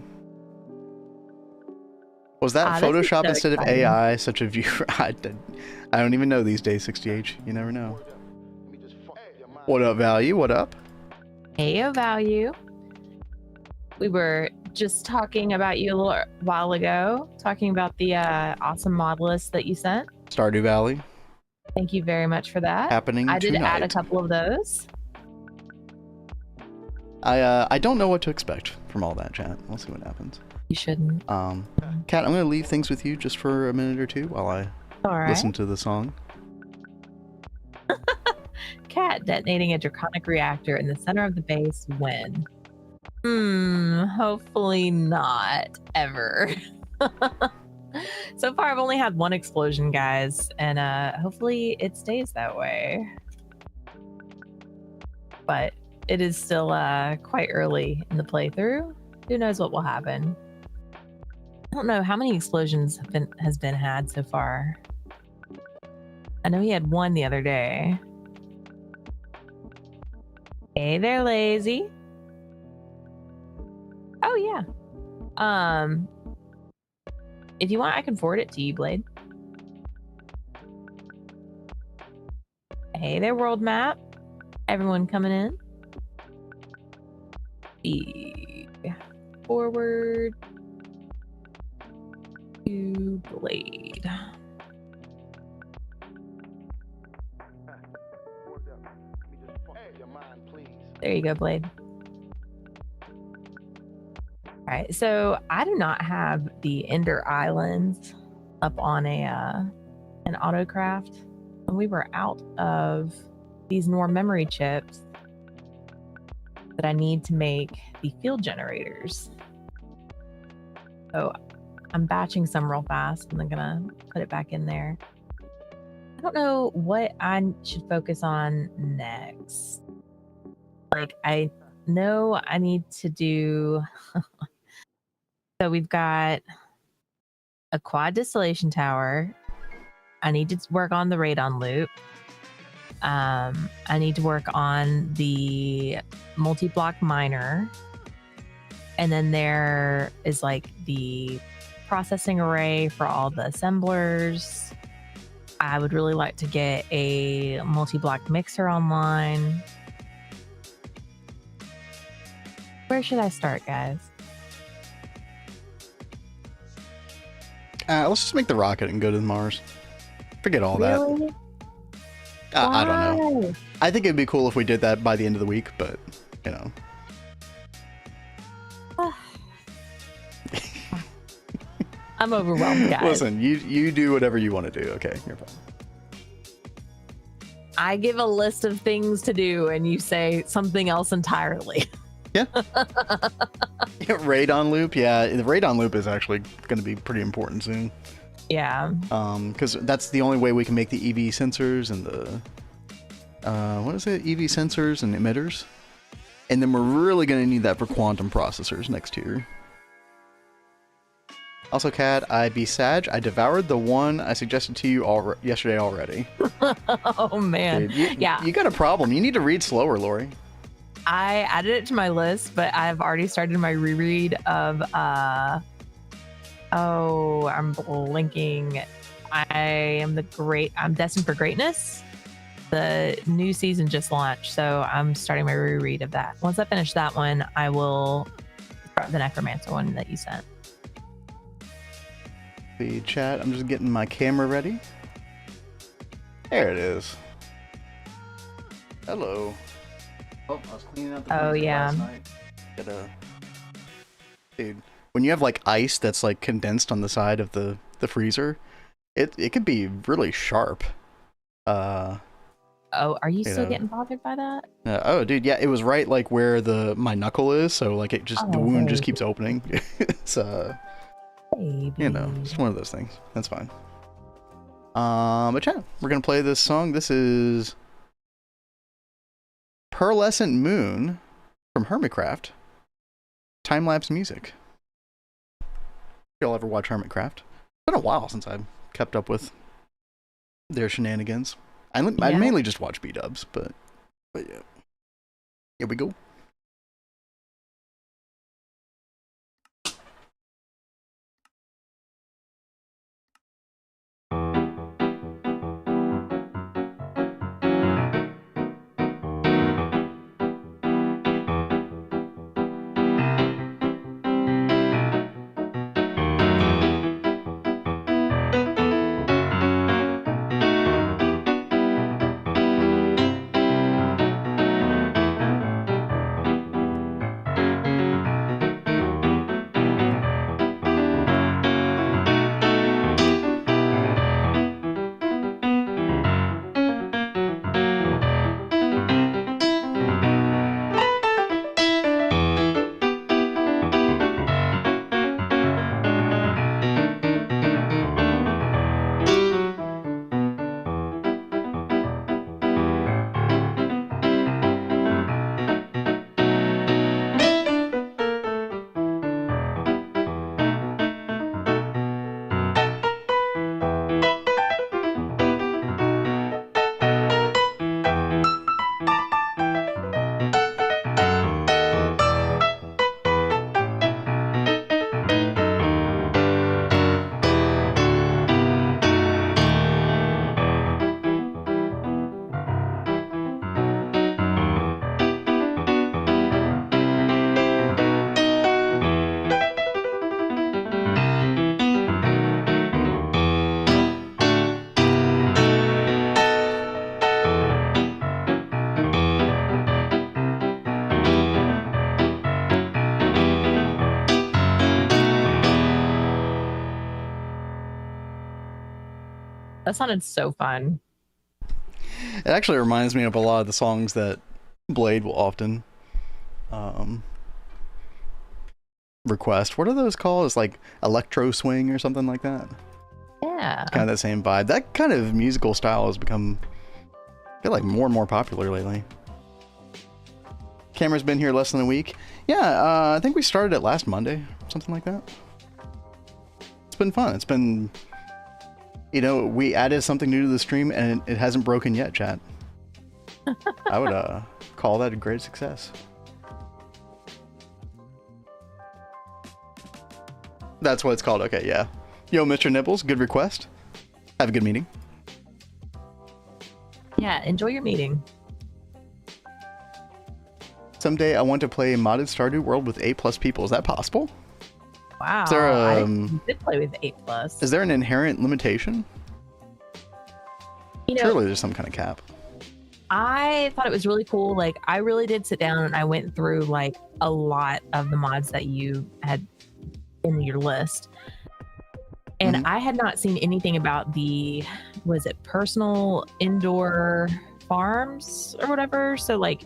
Was that Photoshop instead of AI such a viewer? I don't even know these days, 60H. You never know. What up, Value? What up? Heyo, Value. We were just talking about you a little while ago, talking about the awesome mod list that you sent. Stardew Valley. Thank you very much for that. Happening I did tonight. add a couple of those. I don't know what to expect from all that, chat. We'll see what happens. You shouldn't. Kat, I'm gonna leave things with you just for a minute or two while I listen to the song. Cat detonating a draconic reactor in the center of the base when? Hopefully not ever. So far I've only had one explosion, guys, and hopefully it stays that way. But it is still quite early in the playthrough. Who knows what will happen? I don't know how many explosions has been had so far. I know he had one the other day. Hey there, Lazy. Oh yeah. If you want, I can forward it to you, Blade. Hey there, world map. Everyone coming in. Forward to Blade. There you go, Blade. All right, so I do not have the Ender Islands up on an autocraft, and we were out of these NOR memory chips that I need to make the field generators. So I'm batching some real fast, and I'm gonna put it back in there. I don't know what I should focus on next. Like, I know I need to do. So we've got a quad distillation tower. I need to work on the radon loop. I need to work on the multi-block miner. And then there is like the processing array for all the assemblers. I would really like to get a multi-block mixer online. Where should I start, guys? Let's just make the rocket and go to Mars. Forget all that. I don't know. I think it'd be cool if we did that by the end of the week, but, you know. I'm overwhelmed, guys. Listen, you do whatever you want to do, okay? You're fine. I give a list of things to do, and you say something else entirely. Yeah. Radon loop, yeah. The radon loop is actually going to be pretty important soon. Yeah. Because that's the only way we can make the EV sensors and the what is it? EV sensors and emitters. And then we're really going to need that for quantum processors next year. Also, Cat, I be Sag. I devoured the one I suggested to you yesterday already. Oh man, Dude, yeah. You got a problem. You need to read slower, Lori. I added it to my list, but I've already started my reread of I'm blinking. I'm Destined for Greatness. The new season just launched, so I'm starting my reread of that. Once I finish that one, I will start the Necromancer one that you sent. The chat, I'm just getting my camera ready. There it is. Hello. Oh, I was cleaning out the last night. Dude, when you have like ice that's like condensed on the side of the freezer, it could be really sharp. Oh, are you still getting bothered by that? Oh, dude, yeah, it was right like where my knuckle is, so like the wound just keeps opening. It's Baby. you know, it's one of those things. That's fine. But yeah, we're gonna play this song. This is Pearlescent Moon from Hermitcraft. Time-lapse music. Y'all ever watch Hermitcraft? It's been a while since I've kept up with their shenanigans. I mainly just watch B-dubs, but yeah. Here we go. That sounded so fun. It actually reminds me of a lot of the songs that Blade will often request. What are those called? It's like electro swing or something like that. Yeah. It's kind of that same vibe. That kind of musical style has become, I feel like, more and more popular lately. Camera's been here less than a week. Yeah, I think we started it last Monday, something like that. It's been fun. It's been, you know, we added something new to the stream and it hasn't broken yet, chat. I would call that a great success. That's what it's called. Okay, yeah. Yo, Mr. Nibbles, good request. Have a good meeting. Yeah, enjoy your meeting. Someday I want to play modded Stardew World with 8+ people. Is that possible? Wow. Is there I did play with 8+. Is there an inherent limitation? You know, surely there's some kind of cap. I thought it was really cool. Like, I really did sit down and I went through like a lot of the mods that you had in your list. And I had not seen anything about the, was it personal indoor farms or whatever? So like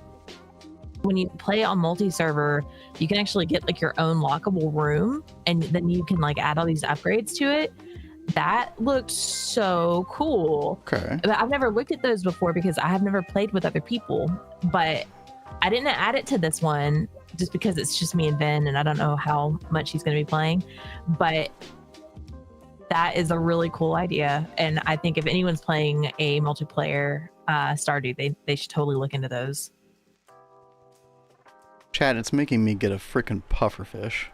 when you play on multi-server, you can actually get like your own lockable room and then you can like add all these upgrades to it. That looked so cool. Okay. But I've never looked at those before because I have never played with other people. But I didn't add it to this one just because it's just me and Ben and I don't know how much he's going to be playing. But That is a really cool idea. And I think if anyone's playing a multiplayer Stardew, they should totally look into those. Chat, it's making me get a freaking pufferfish.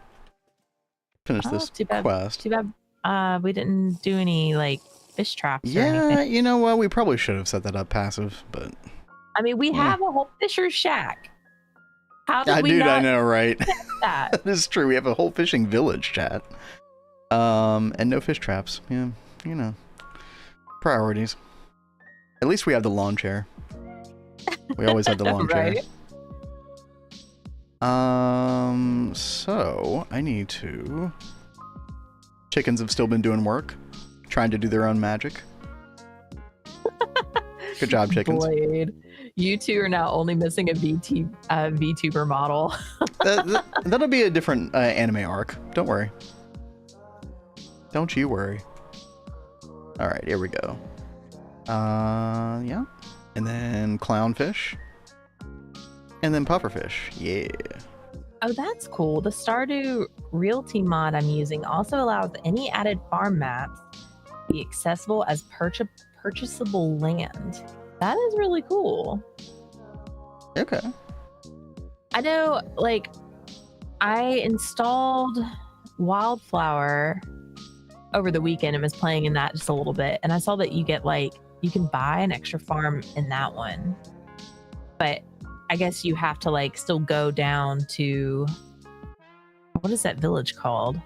Finish this quest. Too bad we didn't do any like fish traps. Yeah, you know what? We probably should have set that up passive, but I mean, we have a whole fisher's shack. How did we dude, not I know, right? That? That is true. We have a whole fishing village, chat. And no fish traps. Yeah, you know. Priorities. At least we have the lawn chair. We always have the lawn chair. So I need to... Chickens have still been doing work, trying to do their own magic. Good job, chickens. Blade. You two are now only missing a VTuber model. That'll be a different anime arc. Don't worry. Don't you worry. All right, here we go. Yeah. And then clownfish. And then pufferfish. Yeah. Oh, that's cool. The Stardew Realty mod I'm using also allows any added farm maps to be accessible as purchasable land. That is really cool. Okay. I know, like, I installed Wildflower over the weekend and was playing in that just a little bit. And I saw that you get, like, you can buy an extra farm in that one. But I guess you have to, like, still go down to, what is that village called?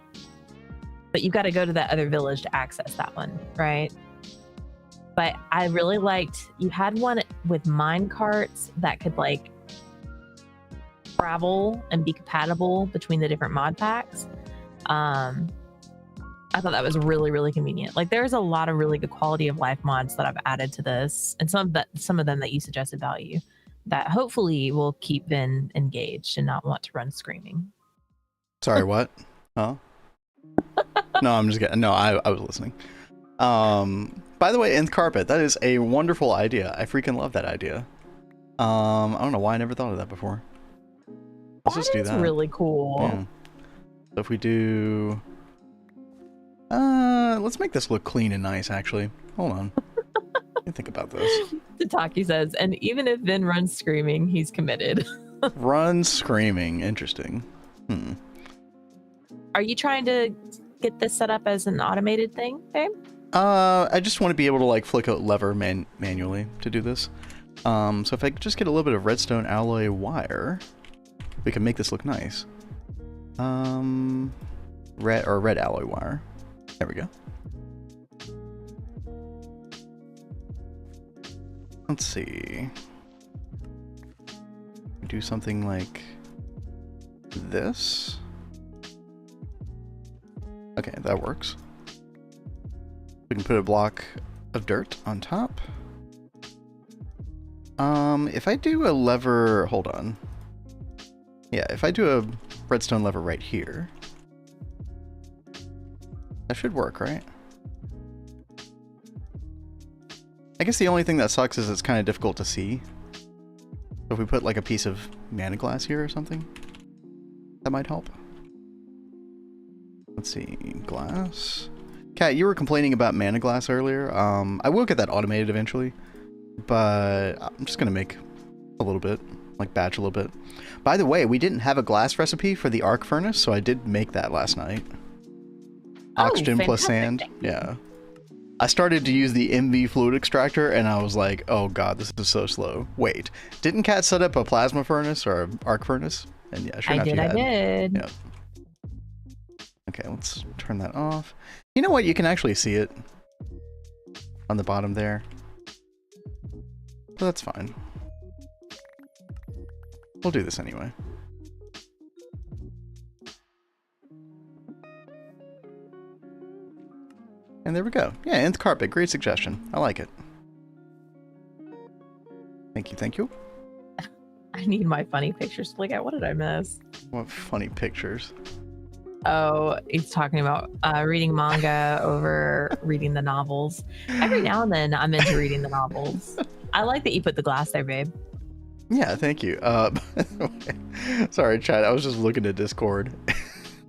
But you've got to go to that other village to access that one, right? But I really liked, you had one with mine carts that could, like, travel and be compatible between the different mod packs. I thought that was really, really convenient. Like, there's a lot of really good quality of life mods that I've added to this, and some of them that you suggested value that hopefully will keep Vin engaged and not want to run screaming. Sorry, what? Huh? No, I'm just kidding. No, I was listening. By the way, Nth Carpet, that is a wonderful idea. I freaking love that idea. I don't know why I never thought of that before. Let's just do that. That's really cool. Yeah. So if we do... let's make this look clean and nice, actually. Hold on. Let me think about this. Tataki says, and even if Vin runs screaming, he's committed. Run screaming. Interesting. Are you trying to get this set up as an automated thing, babe? I just want to be able to, like, flick a lever manually to do this. So if I could just get a little bit of redstone alloy wire, we can make this look nice. Red alloy wire. There we go. Let's see. Do something like this. Okay, that works. We can put a block of dirt on top. If I do a lever, hold on. Yeah, if I do a redstone lever right here, that should work, right? I guess the only thing that sucks is it's kind of difficult to see. So if we put like a piece of mana glass here or something, that might help. Let's see, glass. Kat, you were complaining about mana glass earlier. I will get that automated eventually, but I'm just gonna make a little bit, like batch a little bit. By the way, we didn't have a glass recipe for the arc furnace, so I did make that last night. Oxygen plus sand. Yeah. I started to use the MV fluid extractor and I was like, oh god, this is so slow. Wait, didn't Kat set up a plasma furnace or an arc furnace? And yeah, sure enough, you had. I did. Yep. Okay, let's turn that off. You know what? You can actually see it on the bottom there. But that's fine. We'll do this anyway. And there we go. Yeah, Nth Carpet. Great suggestion. I like it. Thank you, thank you. I need my funny pictures to look at. What did I miss? What funny pictures? Oh, he's talking about reading manga over reading the novels. Every now and then I'm into reading the novels. I like that you put the glass there, babe. Yeah, thank you. Sorry, chat. I was just looking at Discord.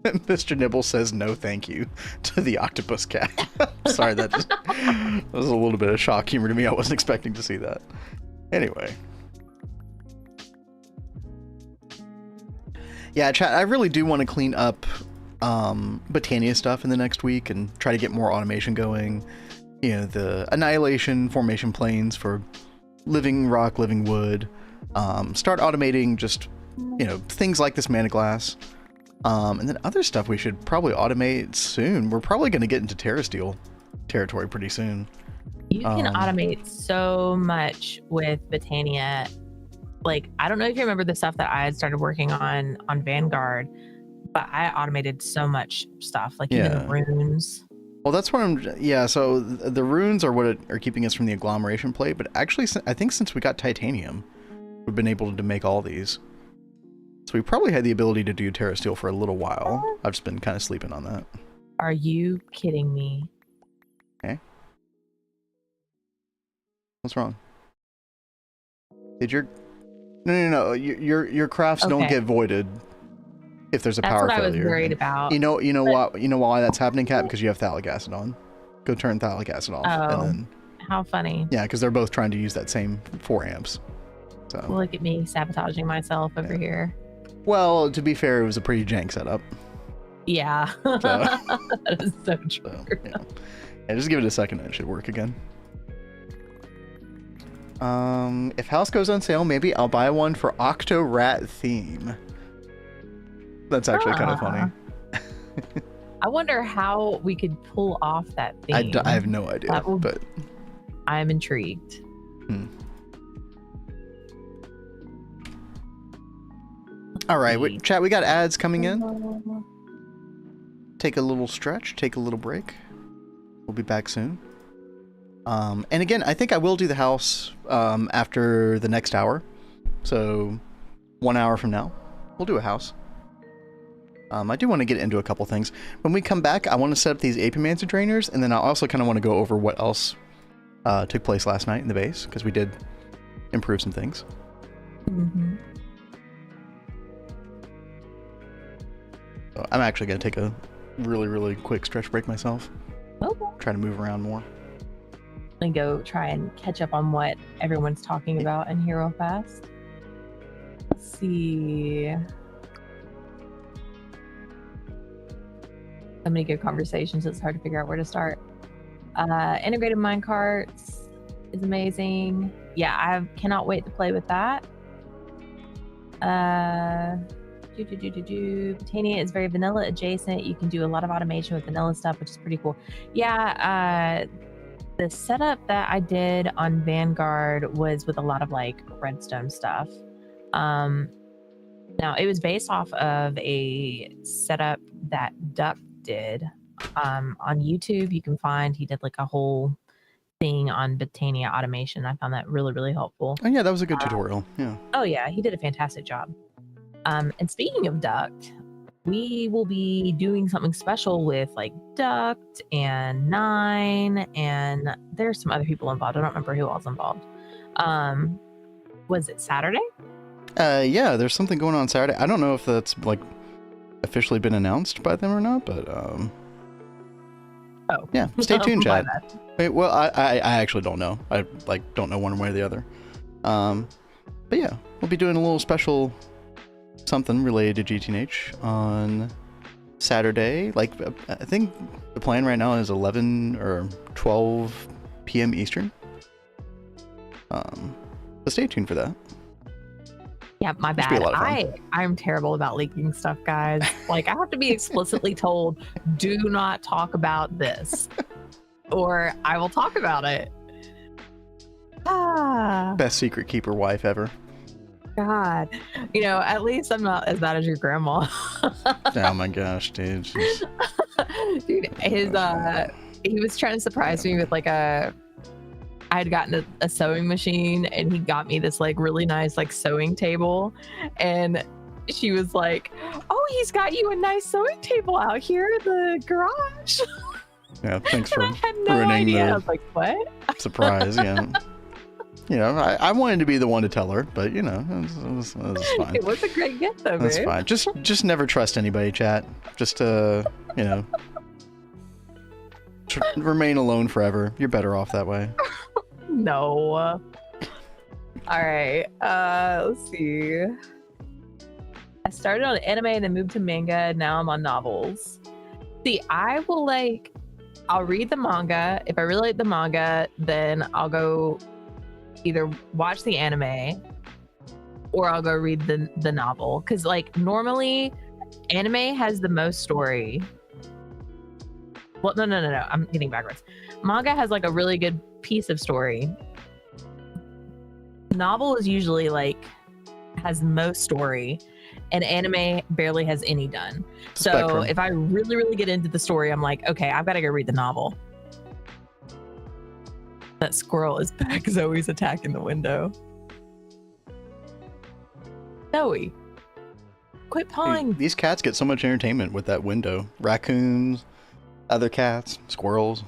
Mr. Nibble says no thank you to the octopus cat. Sorry, that was a little bit of shock humor to me. I wasn't expecting to see that. Anyway. Yeah, chat, I really do want to clean up Botania stuff in the next week and try to get more automation going. You know, the annihilation formation planes for living rock, living wood. Start automating just, you know, things like this mana glass. And then other stuff we should probably automate soon. We're probably going to get into TerraSteel territory pretty soon. You can automate so much with Botania. Like, I don't know if you remember the stuff that I had started working on Vanguard, but I automated so much stuff, like even the runes. Well, that's what so the runes are what are keeping us from the agglomeration plate, but actually I think since we got titanium, we've been able to make all these. So we probably had the ability to do TerraSteel for a little while. I've just been kind of sleeping on that. Are you kidding me? Okay. What's wrong? Did your... No. Your crafts don't get voided if there's a power failure. That's what I was worried about. You know why that's happening, Kat? Because you have phthalic acid on. Go turn phthalic acid off. Oh, and then, how funny. Yeah, because they're both trying to use that same 4 amps. So look at me sabotaging myself over here. Well, to be fair, it was a pretty jank setup. Yeah. So, that is so true. So, yeah, just give it a second and it should work again. If house goes on sale, maybe I'll buy one for Octo Rat theme. That's actually kind of funny. I wonder how we could pull off that theme. I have no idea, but I'm intrigued. All right, chat, we got ads coming in. Take a little stretch, take a little break. We'll be back soon. And again, I think I will do the house after the next hour. So 1 hour from now, we'll do a house. I do want to get into a couple things. When we come back, I want to set up these Apimancer drainers, and then I also kind of want to go over what else took place last night in the base, because we did improve some things. Mm-hmm. So I'm actually going to take a really, really quick stretch break myself. Okay. Try to move around more. And go try and catch up on what everyone's talking about in here real fast. Let's see. So many good conversations, it's hard to figure out where to start. Integrated minecarts is amazing. Yeah, I cannot wait to play with that. Botania is very vanilla adjacent. You can do a lot of automation with vanilla stuff, which is pretty cool. Yeah, the setup that I did on Vanguard was with a lot of like redstone stuff. Now it was based off of a setup that Duck did on YouTube. You can find he did like a whole thing on Botania automation. I found that really, really helpful. Oh yeah, that was a good tutorial. Yeah. Oh yeah, he did a fantastic job. And speaking of Duct, we will be doing something special with like Duct and Nine, and there's some other people involved. I don't remember who else involved. Was it Saturday? Yeah, there's something going on Saturday. I don't know if that's like officially been announced by them or not, but yeah, stay tuned, chat. Wait, well, I actually don't know. I like don't know one way or the other. But yeah, we'll be doing a little special something related to GTNH on Saturday. Like, I think the plan right now is 11 or 12 p.m. Eastern. So stay tuned for that. Yeah, my bad. I'm terrible about leaking stuff, guys. Like, I have to be explicitly told, do not talk about this, or I will talk about it. Best secret keeper wife ever. God, you know, at least I'm not as bad as your grandma. Oh my gosh, dude. Dude, he was trying to surprise me with like I had gotten a sewing machine, and he got me this like really nice like sewing table, and she was like, "Oh, he's got you a nice sewing table out here in the garage." Yeah, thanks for I had no idea. I was like, "What?" Surprise, yeah. You know, I wanted to be the one to tell her, but you know, it was fine. It was a great gift, though. That's fine. Just never trust anybody, chat. Just you know, remain alone forever. You're better off that way. No. All right. Let's see. I started on anime and then moved to manga, and now I'm on novels. See, I'll read the manga. If I really like the manga, then I'll go either watch the anime or I'll go read the novel. Because like normally anime has the most story. Well, no. I'm getting backwards. Manga has like a really good piece of story. Novel is usually like has most story, and anime barely has any done. So if I really, really get into the story, I'm like, okay, I've got to go read the novel. That squirrel is back. Zoe's attacking the window. Zoe, quit pawing. These cats get so much entertainment with that window. Raccoons, other cats, squirrels.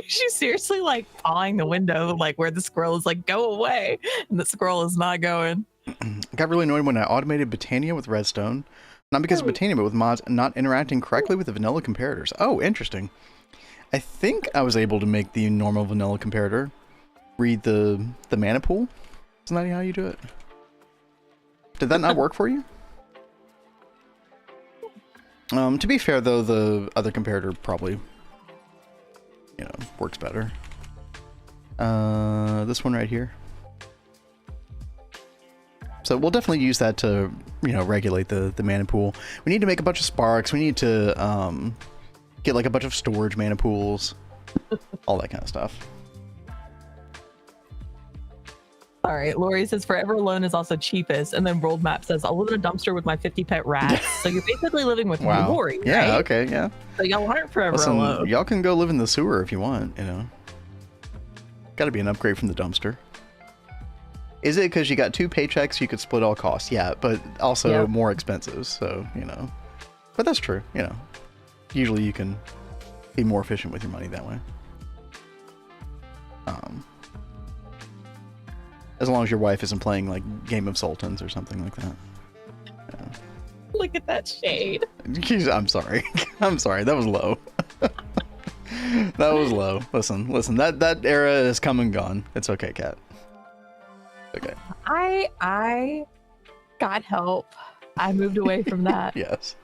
She's seriously like pawing the window, like where the squirrel is like, go away. And the squirrel is not going. I got really annoyed when I automated Botania with Redstone. Not because of Botania, but with mods not interacting correctly with the vanilla comparators. Oh, interesting. I think I was able to make the normal vanilla comparator read the mana pool. Isn't that how you do it? Did that not work for you? To be fair, though, the other comparator probably, you know, works better. This one right here. So we'll definitely use that to, you know, regulate the mana pool. We need to make a bunch of sparks. We need to get like a bunch of storage mana pools, all that kind of stuff. All right, Lori says Forever Alone is also cheapest, and then World Map says I'll live in a dumpster with my 50 pet rats. So you're basically living with Lori, right? Yeah, okay, yeah. So y'all aren't Forever Alone. Y'all can go live in the sewer if you want, you know. Got to be an upgrade from the dumpster. Is it because you got 2 paychecks, you could split all costs? Yeah, but also more expensive, so, you know. But that's true, you know. Usually you can be more efficient with your money that way. As long as your wife isn't playing, like, Game of Sultans or something like that. Yeah. Look at that shade. I'm sorry. I'm sorry, that was low. That was low. Listen, that era is come and gone. It's okay, Kat. Okay. I God help. I moved away from that. Yes.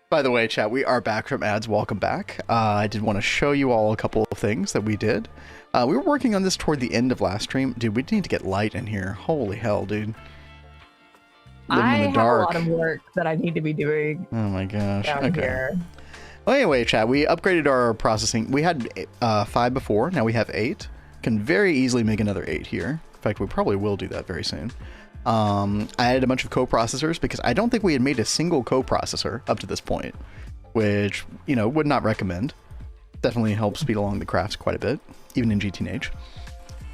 By the way, chat, we are back from ads. Welcome back. I did want to show you all a couple of things that we did. We were working on this toward the end of last stream. Dude, we need to get light in here. Holy hell, dude. I have a lot of work that I need to be doing. Oh my gosh. Down here. Well, anyway, chat, we upgraded our processing. We had 5 before. Now we have 8. Can very easily make another 8 here. In fact, we probably will do that very soon. I added a bunch of coprocessors because I don't think we had made a single coprocessor up to this point, which, you know, would not recommend. Definitely helps speed along the crafts quite a bit, even in GTNH.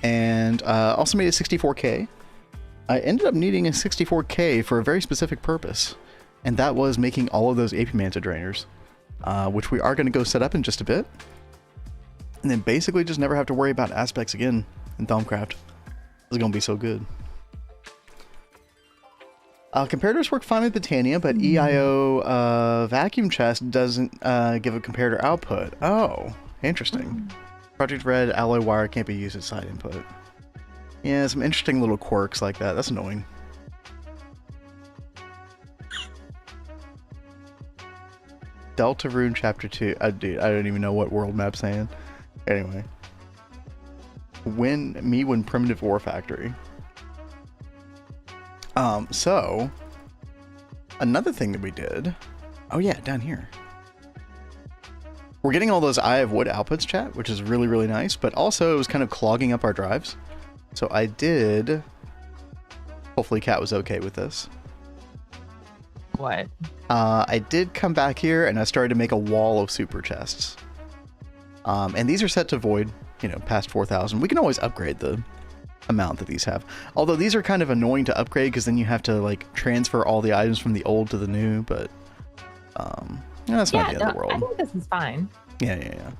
And also made a 64K. I ended up needing a 64K for a very specific purpose, and that was making all of those AP Manta drainers, which we are going to go set up in just a bit. And then basically just never have to worry about aspects again in Thaumcraft. This is going to be so good. Comparators work fine with Botania, but EIO vacuum chest doesn't give a comparator output. Oh, interesting. Project Red alloy wire can't be used as side input. Yeah, some interesting little quirks like that. That's annoying. Delta Rune Chapter 2. Dude, I don't even know what world map's saying. Anyway. When Primitive Ore Factory. So another thing that we did, oh yeah, down here. We're getting all those Eye of Wood outputs, chat, which is really, really nice, but also it was kind of clogging up our drives. So I did, hopefully Kat was okay with this. What? I did come back here and I started to make a wall of super chests. And these are set to void, you know, past 4,000. We can always upgrade the amount that these have, although these are kind of annoying to upgrade because then you have to like transfer all the items from the old to the new, but that's not the end of the world. I think this is fine. Yeah.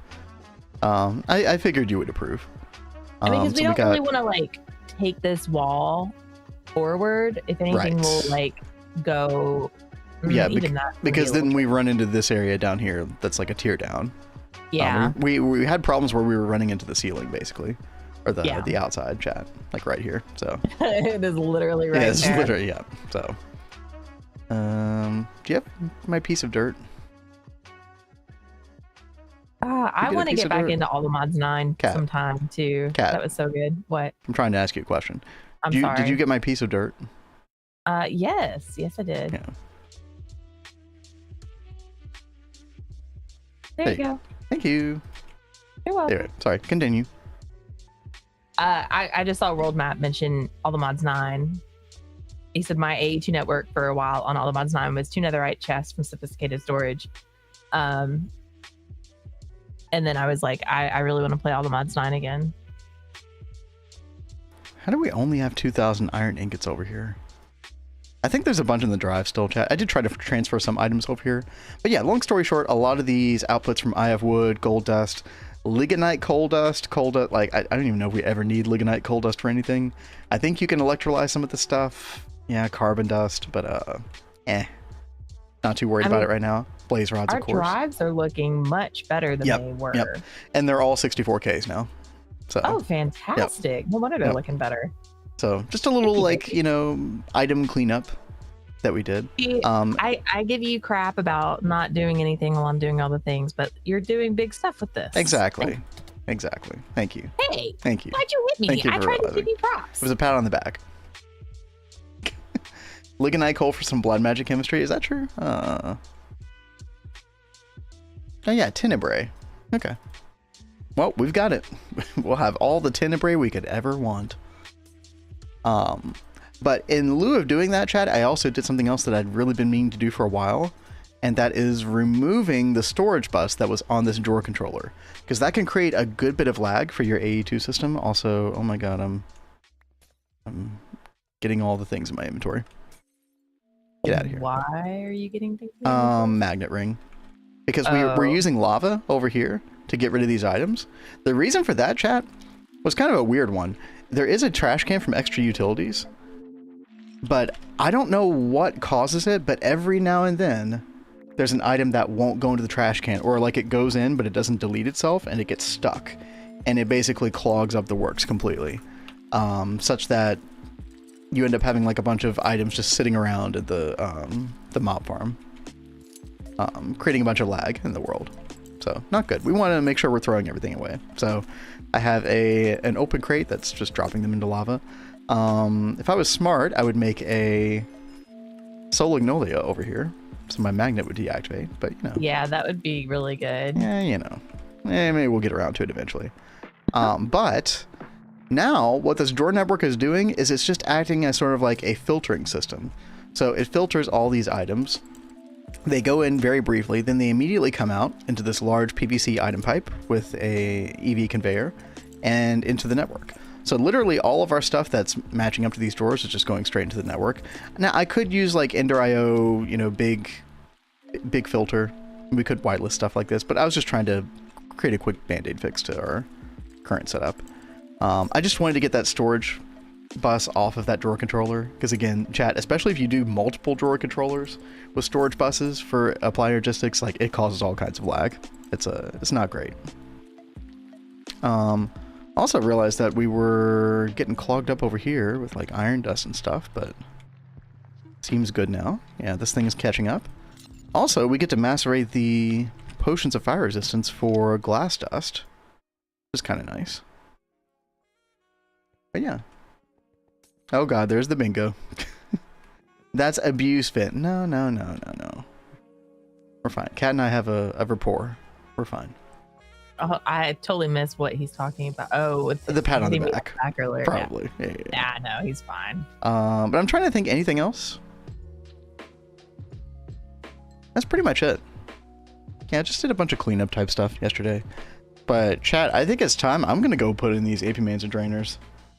I figured you would approve. I mean, because we don't really want to like take this wall forward. If anything, we'll like go. Yeah, because then we run into this area down here that's like a tear down. Yeah. We had problems where we were running into the ceiling basically, or the outside chat, like right here. So it is literally right. Yeah, it's literally So, do you have my piece of dirt? I want to get back into All the Mods 9 sometime too. That was so good. What? I'm trying to ask you a question. Sorry. Did you get my piece of dirt? Yes, I did. Yeah. There you go. Thank you. You're welcome. Anyway, sorry, continue. I just saw World Map mention All the Mods 9. He said my AE2 network for a while on All the Mods 9 was 2 netherite chests from sophisticated storage. And then I was like, I really want to play All the Mods 9 again. How do we only have 2,000 iron ingots over here? I think there's a bunch in the drive still, chat. I did try to transfer some items over here. But yeah, long story short, a lot of these outputs from Eye of Wood, gold dust, ligonite coal dust, like, I don't even know if we ever need ligonite coal dust for anything. I think you can electrolyze some of the stuff. Yeah, carbon dust, but not too worried about it right now. Blaze rods, of course. Our drives are looking much better than they were. Yep. And they're all 64Ks now. So, oh, fantastic. No wonder they're looking better. So just a little like, item cleanup that we did. I give you crap about not doing anything while I'm doing all the things, but you're doing big stuff with this. Exactly. Thank you. Hey, thank you. Why'd you hit me? Thank you I tried to give you props. It was a pat on the back. Ligonite coal for some blood magic chemistry. Is that true? Oh yeah, tenebrae. Okay. Well, we've got it. We'll have all the tenebrae we could ever want. But in lieu of doing that, chat, I also did something else that I'd really been meaning to do for a while, and that is removing the storage bus that was on this drawer controller, because that can create a good bit of lag for your AE2 system. Also, oh my god, I'm getting all the things in my inventory. Get out of here. Why are you getting things? Magnet ring. Because we're using lava over here to get rid of these items. The reason for that, chat, was kind of a weird one. There is a trash can from Extra Utilities, but I don't know what causes it, but every now and then there's an item that won't go into the trash can, or like it goes in but it doesn't delete itself and it gets stuck, and it basically clogs up the works completely, such that you end up having like a bunch of items just sitting around at the mob farm, creating a bunch of lag in the world. So not good. We want to make sure we're throwing everything away. So I have an open crate that's just dropping them into lava. If I was smart, I would make a Solagnolia over here, so my magnet would deactivate. But yeah, that would be really good. Yeah, maybe we'll get around to it eventually. But now what this drawer network is doing is it's just acting as sort of like a filtering system. So it filters all these items. They go in very briefly, then they immediately come out into this large PVC item pipe with a EV conveyor and into the network. So literally all of our stuff that's matching up to these drawers is just going straight into the network. Now I could use like Ender.io, big filter. We could whitelist stuff like this, but I was just trying to create a quick band-aid fix to our current setup. I just wanted to get that storage bus off of that drawer controller, because again, chat, especially if you do multiple drawer controllers with storage buses for applied logistics, like it causes all kinds of lag. It's not great. Also realized that we were getting clogged up over here with like iron dust and stuff, but seems good now. Yeah, this thing is catching up. Also, we get to macerate the potions of fire resistance for glass dust, which is kind of nice. But yeah. Oh god, there's the bingo. That's abuse fit. No. We're fine. Kat and I have a rapport. We're fine. Oh, I totally missed what he's talking about. Oh, it's the pat on the back. Earlier. Probably. Yeah, no, he's fine. But I'm trying to think anything else. That's pretty much it. Yeah, I just did a bunch of cleanup type stuff yesterday. But chat, I think it's time. I'm gonna go put in these AP mains and drainers.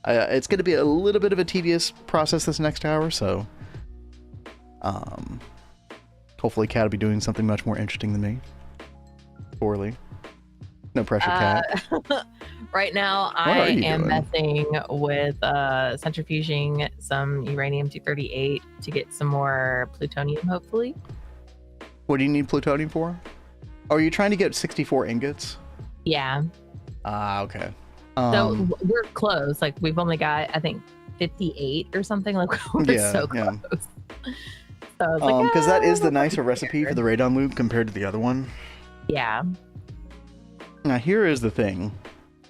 It's going to be a little bit of a tedious process this next hour, so hopefully Kat will be doing something much more interesting than me. Poorly. No pressure, Cat. Right now, I am messing with centrifuging some uranium-238 to get some more plutonium, hopefully. What do you need plutonium for? Oh, are you trying to get 64 ingots? Yeah. Okay. So we're close. Like, we've only got, I think, 58 or something. Like, we're so close. Yeah. So I was like, because that is the nicer recipe for the radon loop compared to the other one. Yeah. Now, here is the thing,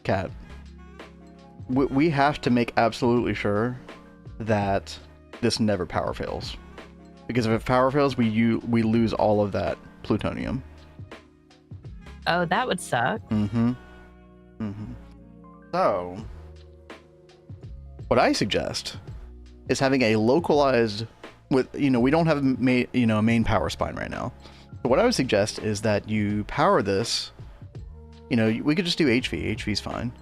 Kat. We have to make absolutely sure that this never power fails. Because if it power fails, we lose all of that plutonium. Oh, that would suck. Mm-hmm. Mm-hmm. So, what I suggest is having a localized, with, we don't have a main power spine right now. So what I would suggest is that you power this, we could just do HV. HV's fine.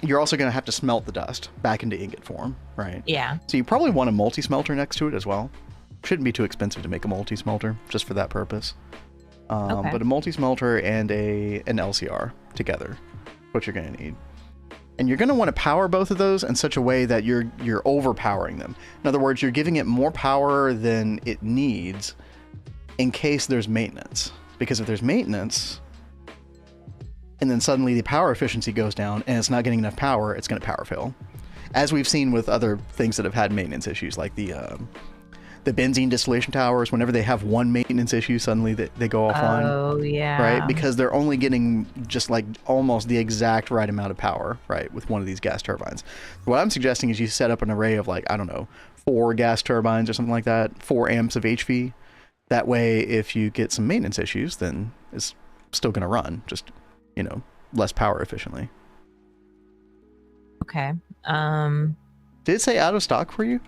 You're also going to have to smelt the dust back into ingot form, right? Yeah. So you probably want a multi-smelter next to it as well. Shouldn't be too expensive to make a multi-smelter just for that purpose. Okay. But a multi-smelter and an LCR together, what you're going to need. And you're going to want to power both of those in such a way that you're overpowering them. In other words, you're giving it more power than it needs in case there's maintenance. Because if there's maintenance, and then suddenly the power efficiency goes down and it's not getting enough power, it's going to power fail. As we've seen with other things that have had maintenance issues, like the benzene distillation towers, whenever they have one maintenance issue, suddenly they go offline. Oh, yeah. Right? Because they're only getting just like almost the exact right amount of power, right, with one of these gas turbines. What I'm suggesting is you set up an array of, like, I don't know, 4 gas turbines or something like that, 4 amps of HV. That way, if you get some maintenance issues, then it's still going to run, just, less power efficiently. Okay. Did it say out of stock for you?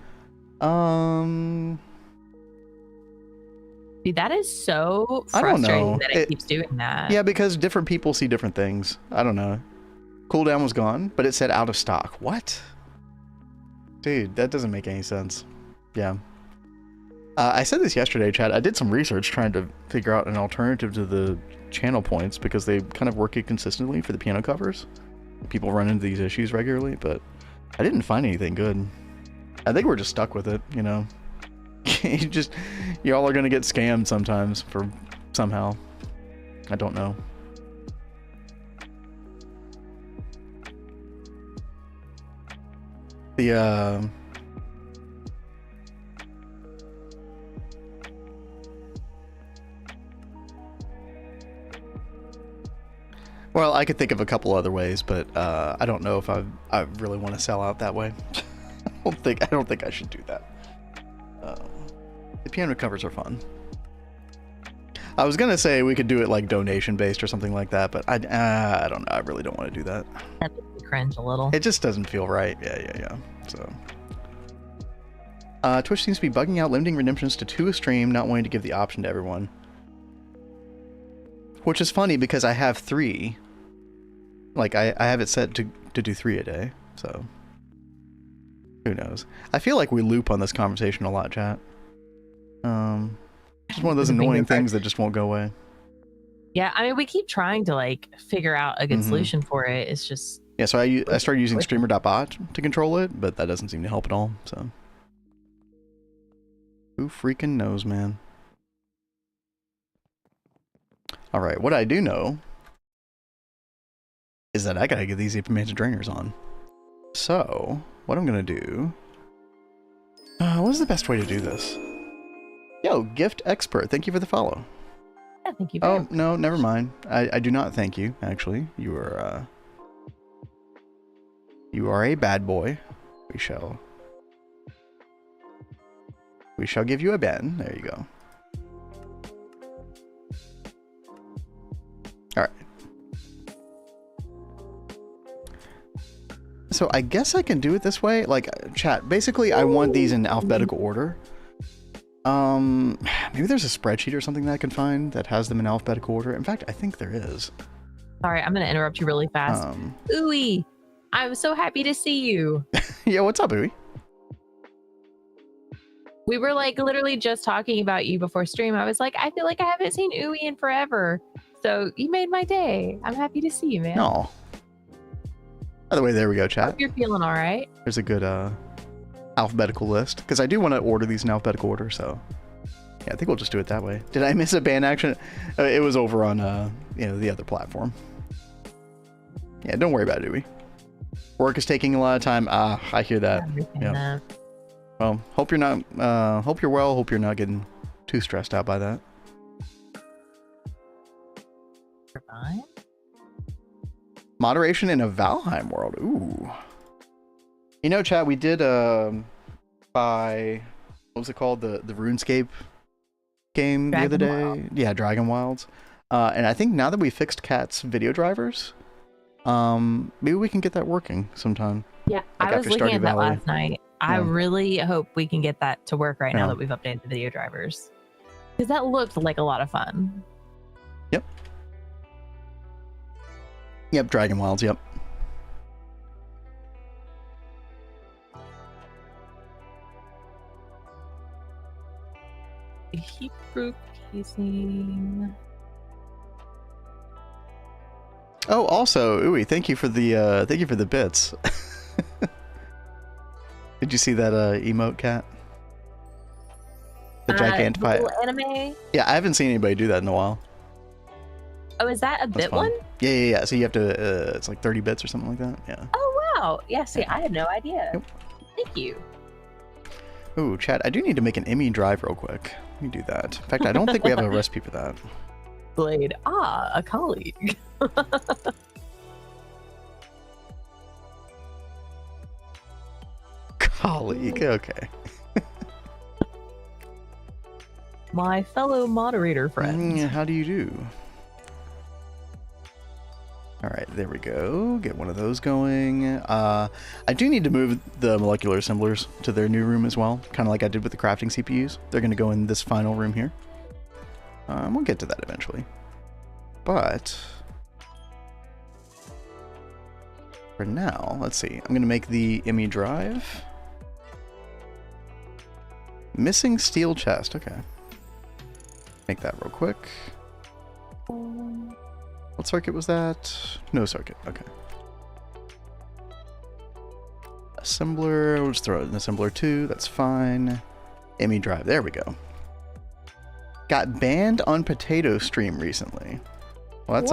Dude, that is so frustrating that it keeps doing that. Yeah, because different people see different things. I don't know. Cooldown was gone, but it said out of stock. What? Dude, that doesn't make any sense. Yeah. I said this yesterday, Chad. I did some research trying to figure out an alternative to the channel points because they kind of work inconsistently for the piano covers. People run into these issues regularly, but I didn't find anything good. I think we're just stuck with it, y'all are gonna get scammed sometimes somehow. I don't know. Well, I could think of a couple other ways, but I don't know if I really want to sell out that way. I don't think I should do that. The piano covers are fun. I was gonna say we could do it like donation based or something like that, but I don't know. I really don't want to do that. That makes me cringe a little. It just doesn't feel right. Yeah. So, Twitch seems to be bugging out, limiting redemptions to 2 a stream, not wanting to give the option to everyone. Which is funny because I have 3. Like I have it set to do 3 a day. So. Who knows? I feel like we loop on this conversation a lot, chat. It's one of those annoying things that just won't go away. Yeah, I mean, we keep trying to like figure out a good solution for it. It's just so I started using streamer.bot to control it, but that doesn't seem to help at all. So who freaking knows, man? All right, what I do know is that I gotta get these Mansion Drainers on. So what I'm gonna do, what is the best way to do this? Yo, Gift Expert, thank you for the follow. Yeah, thank you. Oh, no, never mind. I do not thank you, actually. You are a bad boy. We shall give you a Ben. There you go. All right. So I guess I can do it this way. Like, chat, basically I want these in alphabetical order. Maybe there's a spreadsheet or something that I can find that has them in alphabetical order. In fact, I think there is. Sorry, I'm going to interrupt you really fast. Ooey, I'm so happy to see you. Yeah, what's up, Ooey? We were like literally just talking about you before stream. I was like, I feel like I haven't seen Ooey in forever. So you made my day. I'm happy to see you, man. No. By the way, there we go, chat. Hope you're feeling all right. There's a good alphabetical list, because I do want to order these in alphabetical order, so yeah, I think we'll just do it that way. Did I miss a ban action? It was over on the other platform. Yeah, don't worry about it, Dewey. Work is taking a lot of time. I hear that. Yeah. Well, hope you're not. Hope you're well. Hope you're not getting too stressed out by that. Fine. Moderation in a Valheim world. Ooh. You know, chat, we did buy, what was it called? The RuneScape game the other day. Yeah, Dragon Wilds. And I think now that we fixed Cat's video drivers, maybe we can get that working sometime. Yeah, like I was looking at that Valley. last night. I really hope we can get that to work right now that we've updated the video drivers. Because that looked like a lot of fun. Yep. Yep, Dragon Wilds, yep. Hebrew casing. Oh, also, Ooey, thank you for the bits. Did you see that emote, Cat? The gigantify anime. Yeah, I haven't seen anybody do that in a while. Oh, is that a bit one? Yeah. So you have to, it's like 30 bits or something like that. Yeah. Oh, wow. Yeah, see, I had no idea. Yep. Thank you. Ooh, chat, I do need to make an Emmy drive real quick. Let me do that. In fact, I don't think we have a recipe for that. Blade. A colleague. Colleague, okay. My fellow moderator friend. How do you do? All right, there we go. Get one of those going. I do need to move the molecular assemblers to their new room as well, kind of like I did with the crafting CPUs. They're going to go in this final room here. We'll get to that eventually. But for now, let's see. I'm going to make the Emmy drive. Missing steel chest. Okay. Make that real quick. What circuit was that? No circuit. Okay. Assembler. We'll just throw it in assembler 2. That's fine. Emmy drive. There we go. Got banned on Potato Stream recently. Well, that's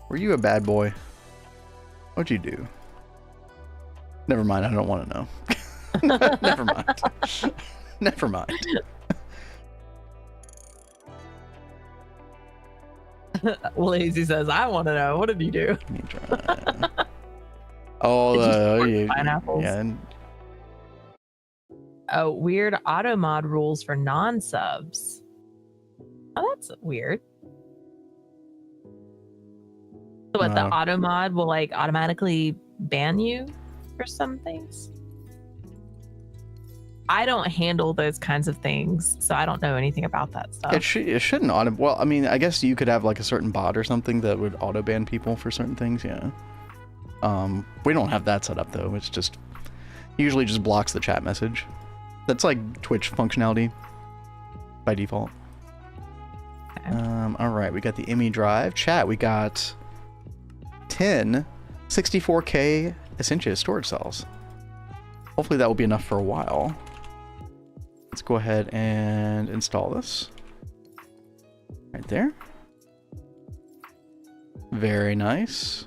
were you a bad boy? What'd you do? Never mind. I don't want to know. Never mind. Never mind. Lazy says, I want to know. What did you do? Oh, pineapples. Yeah. Oh, weird auto mod rules for non-subs. Oh, that's weird. So what, the auto mod will like automatically ban you for some things? I don't handle those kinds of things, so I don't know anything about that stuff. It shouldn't auto. Well, I mean, I guess you could have like a certain bot or something that would auto ban people for certain things. Yeah. We don't have that set up though. It's just usually just blocks the chat message. That's like Twitch functionality by default. Okay. All right, we got the Emmy drive. Chat, we got 10 64K Essentia storage cells. Hopefully that will be enough for a while. Let's go ahead and install this. Right there. Very nice.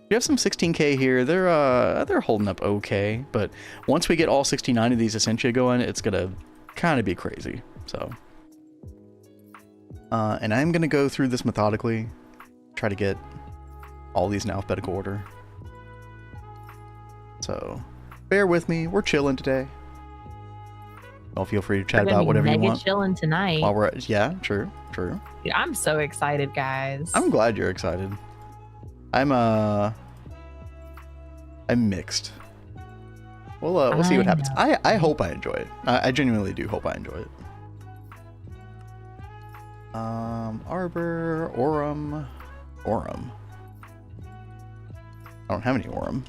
We have some 16K here. They're holding up okay, but once we get all 69 of these Essentia going, it's gonna kind of be crazy. So, and I'm gonna go through this methodically, try to get all these in alphabetical order. So, bear with me. We're chilling today. Well, feel free to chat about whatever you want. Chilling tonight. While we're yeah, true. Dude, I'm so excited, guys. I'm glad you're excited. I'm mixed. We'll see what happens. I hope I enjoy it. I genuinely do hope I enjoy it. Arbor, Aurum. I don't have any Aurum.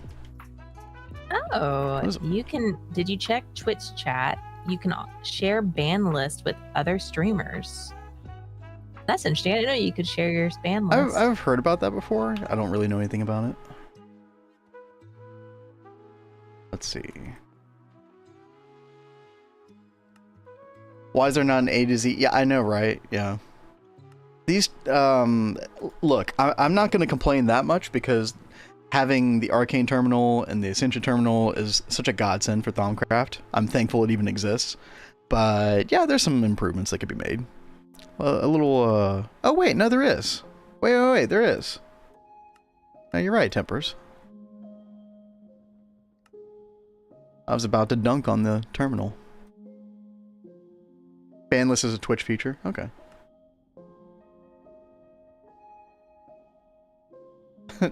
Oh, you can. Did you check Twitch chat? You can share ban list with other streamers. That's interesting. I didn't know you could share your spam list. I've heard about that before. I don't really know anything about it. Let's see. Why is there not an A to Z? Yeah, I know, right? Yeah. These, look, I'm not going to complain that much because having the Arcane Terminal and the Ascension Terminal is such a godsend for Thaumcraft. I'm thankful it even exists. But yeah, there's some improvements that could be made. A little, oh wait, no, there is. Wait, there is. No, you're right, Tempers. I was about to dunk on the terminal. Banlist is a Twitch feature. Okay.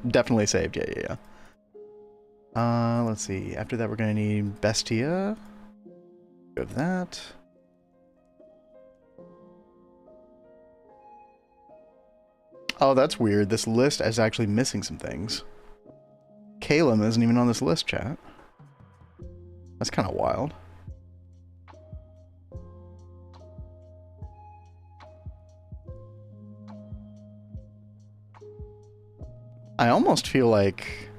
Definitely saved. Yeah. Let's see. After that, we're gonna need Bestia. Go to that. Oh, that's weird. This list is actually missing some things. Calum isn't even on this list, chat. That's kind of wild. I almost feel like...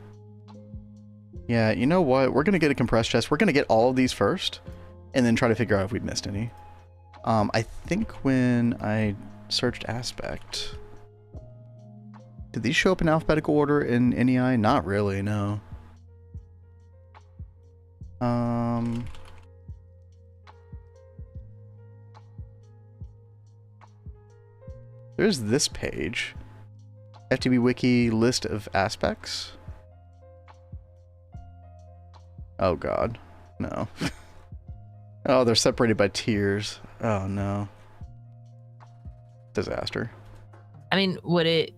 Yeah, you know what? We're going to get a compressed chest. We're going to get all of these first, and then try to figure out if we've missed any. I think when I searched Aspect... Did these show up in alphabetical order in NEI? Not really, no. There's this page. FTB Wiki list of aspects. Oh god. No. Oh, they're separated by tiers. Oh no. Disaster. I mean, would it...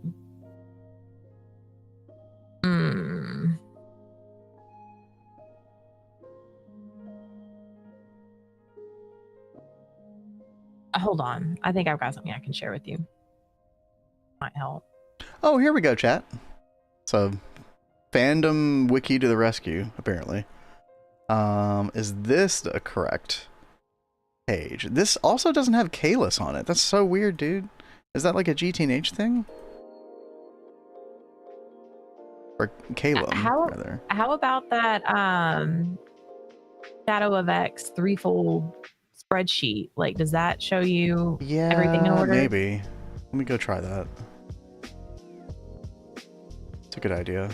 Hold on. I think I've got something I can share with you. Might help. Oh, here we go, chat. So, fandom wiki to the rescue, apparently. Is this the correct page? This also doesn't have Kalis on it. That's so weird, dude. Is that like a GTNH thing? Or Calum, rather. How about that Shadow of X threefold spreadsheet? Like, does that show you everything in order? Maybe. Let me go try that. It's a good idea.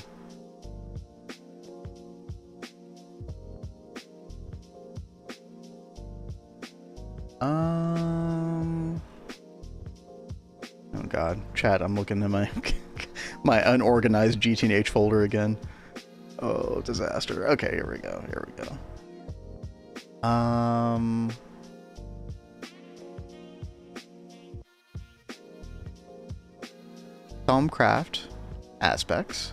Oh god, chat, I'm looking at my my unorganized GTNH folder again. Oh, disaster. Okay, here we go. Thaumcraft aspects.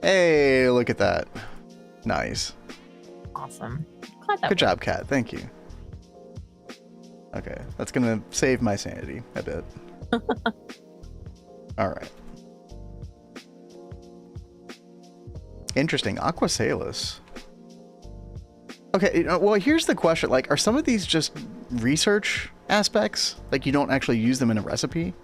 Hey, look at that. Nice. Awesome. Good job, Kat. Thank you. Okay, that's gonna save my sanity a bit. Alright. Interesting. Aquasalis. Okay, well, here's the question. Like, are some of these just research aspects? Like, you don't actually use them in a recipe?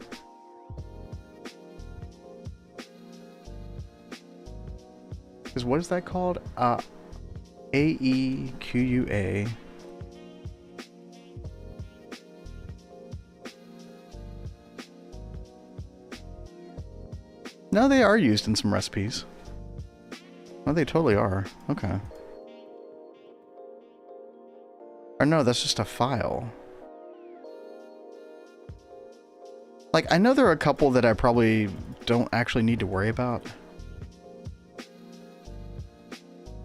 Because what is that called? AEQUA. No, they are used in some recipes. Oh, they totally are. Okay. Or no, that's just a file. Like, I know there are a couple that I probably don't actually need to worry about.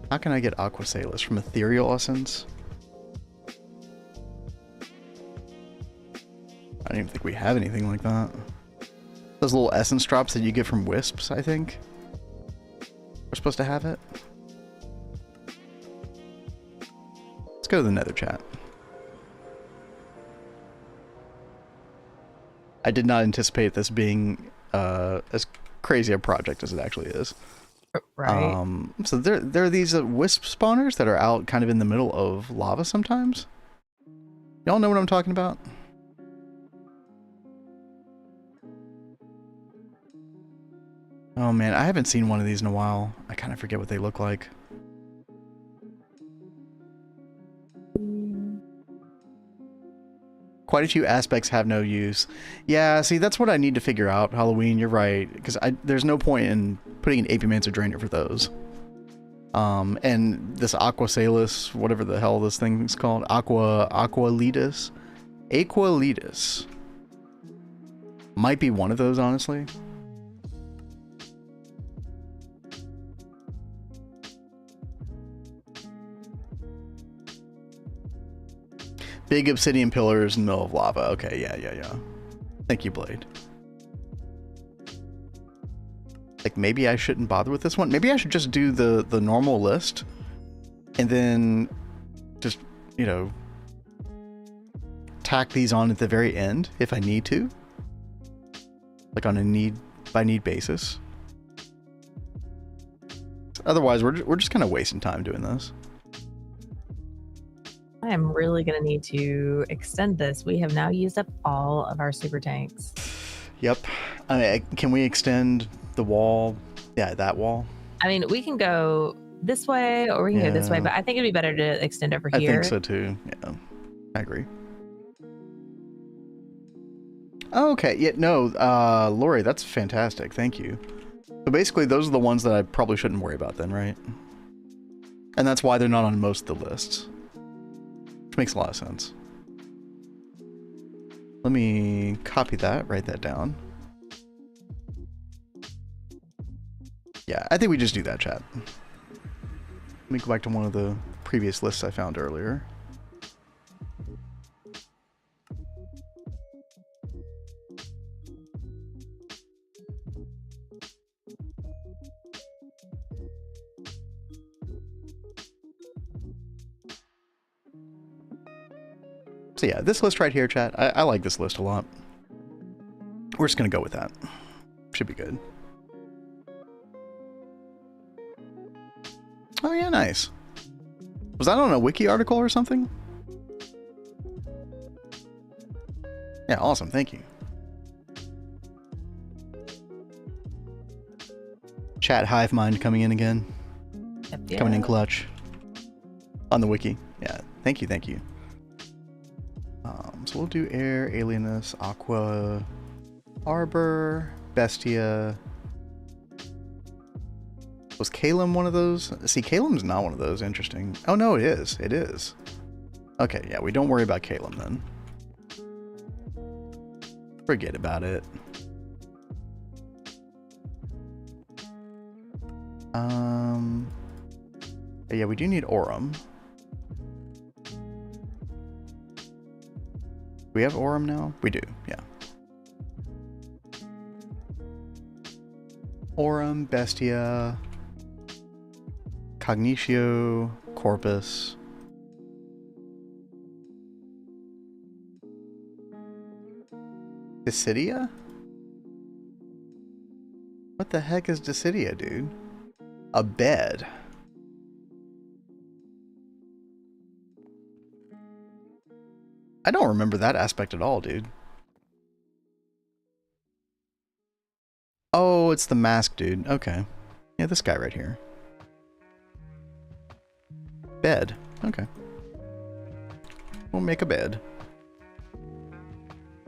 How can I get Aquasalis from Ethereal Essence? I don't even think we have anything like that. Those little essence drops that you get from Wisps, I think. We're supposed to have it. Let's go to the Nether chat. I did not anticipate this being as crazy a project as it actually is. Right. So there are these wisp spawners that are out kind of in the middle of lava sometimes. Y'all know what I'm talking about? Oh man, I haven't seen one of these in a while. I kind of forget what they look like. Quite a few aspects have no use. Yeah, see, that's what I need to figure out, Halloween, you're right. Because there's no point in putting an Apimancer Drainer for those. And this Aquasalis, whatever the hell this thing's called, Aqualitas might be one of those, honestly. Big obsidian pillars in the middle of lava. Okay, yeah. Thank you, Blade. Like, maybe I shouldn't bother with this one. Maybe I should just do the normal list. And then just, you know, tack these on at the very end if I need to. Like on a need-by-need basis. Otherwise, we're just kind of wasting time doing this. I am really going to need to extend this. We have now used up all of our super tanks. Yep. I mean, can we extend the wall? Yeah, that wall. I mean, we can go this way or we can go this way, but I think it'd be better to extend over here. I think so too. Yeah, I agree. Okay. Yeah. No, Lori, that's fantastic. Thank you. So basically, those are the ones that I probably shouldn't worry about then, right? And that's why they're not on most of the lists. Which makes a lot of sense. Let me copy that, write that down. Yeah, I think we just do that, chat. Let me go back to one of the previous lists I found earlier. So yeah, this list right here, chat, I like this list a lot. We're just gonna go with that. Should be good. Oh yeah, nice. Was that on a wiki article or something? Yeah, awesome, thank you. Chat Hive Mind coming in again. Yeah. Coming in clutch. On the wiki. Yeah, thank you, thank you. So we'll do Air, Alienus, Aqua, Arbor, Bestia. Was Calum one of those? See, Calum's not one of those. Interesting. Oh no, it is. It is. Okay, yeah, we don't worry about Calum then. Forget about it. Yeah, we do need Aurum. We have Aurum now? We do, yeah. Aurum, Bestia, Cognitio, Corpus. Dissidia? What the heck is Dissidia, dude? A bed. I don't remember that aspect at all, dude. Oh, it's the mask, dude. Okay. Yeah, this guy right here. Bed. Okay. We'll make a bed.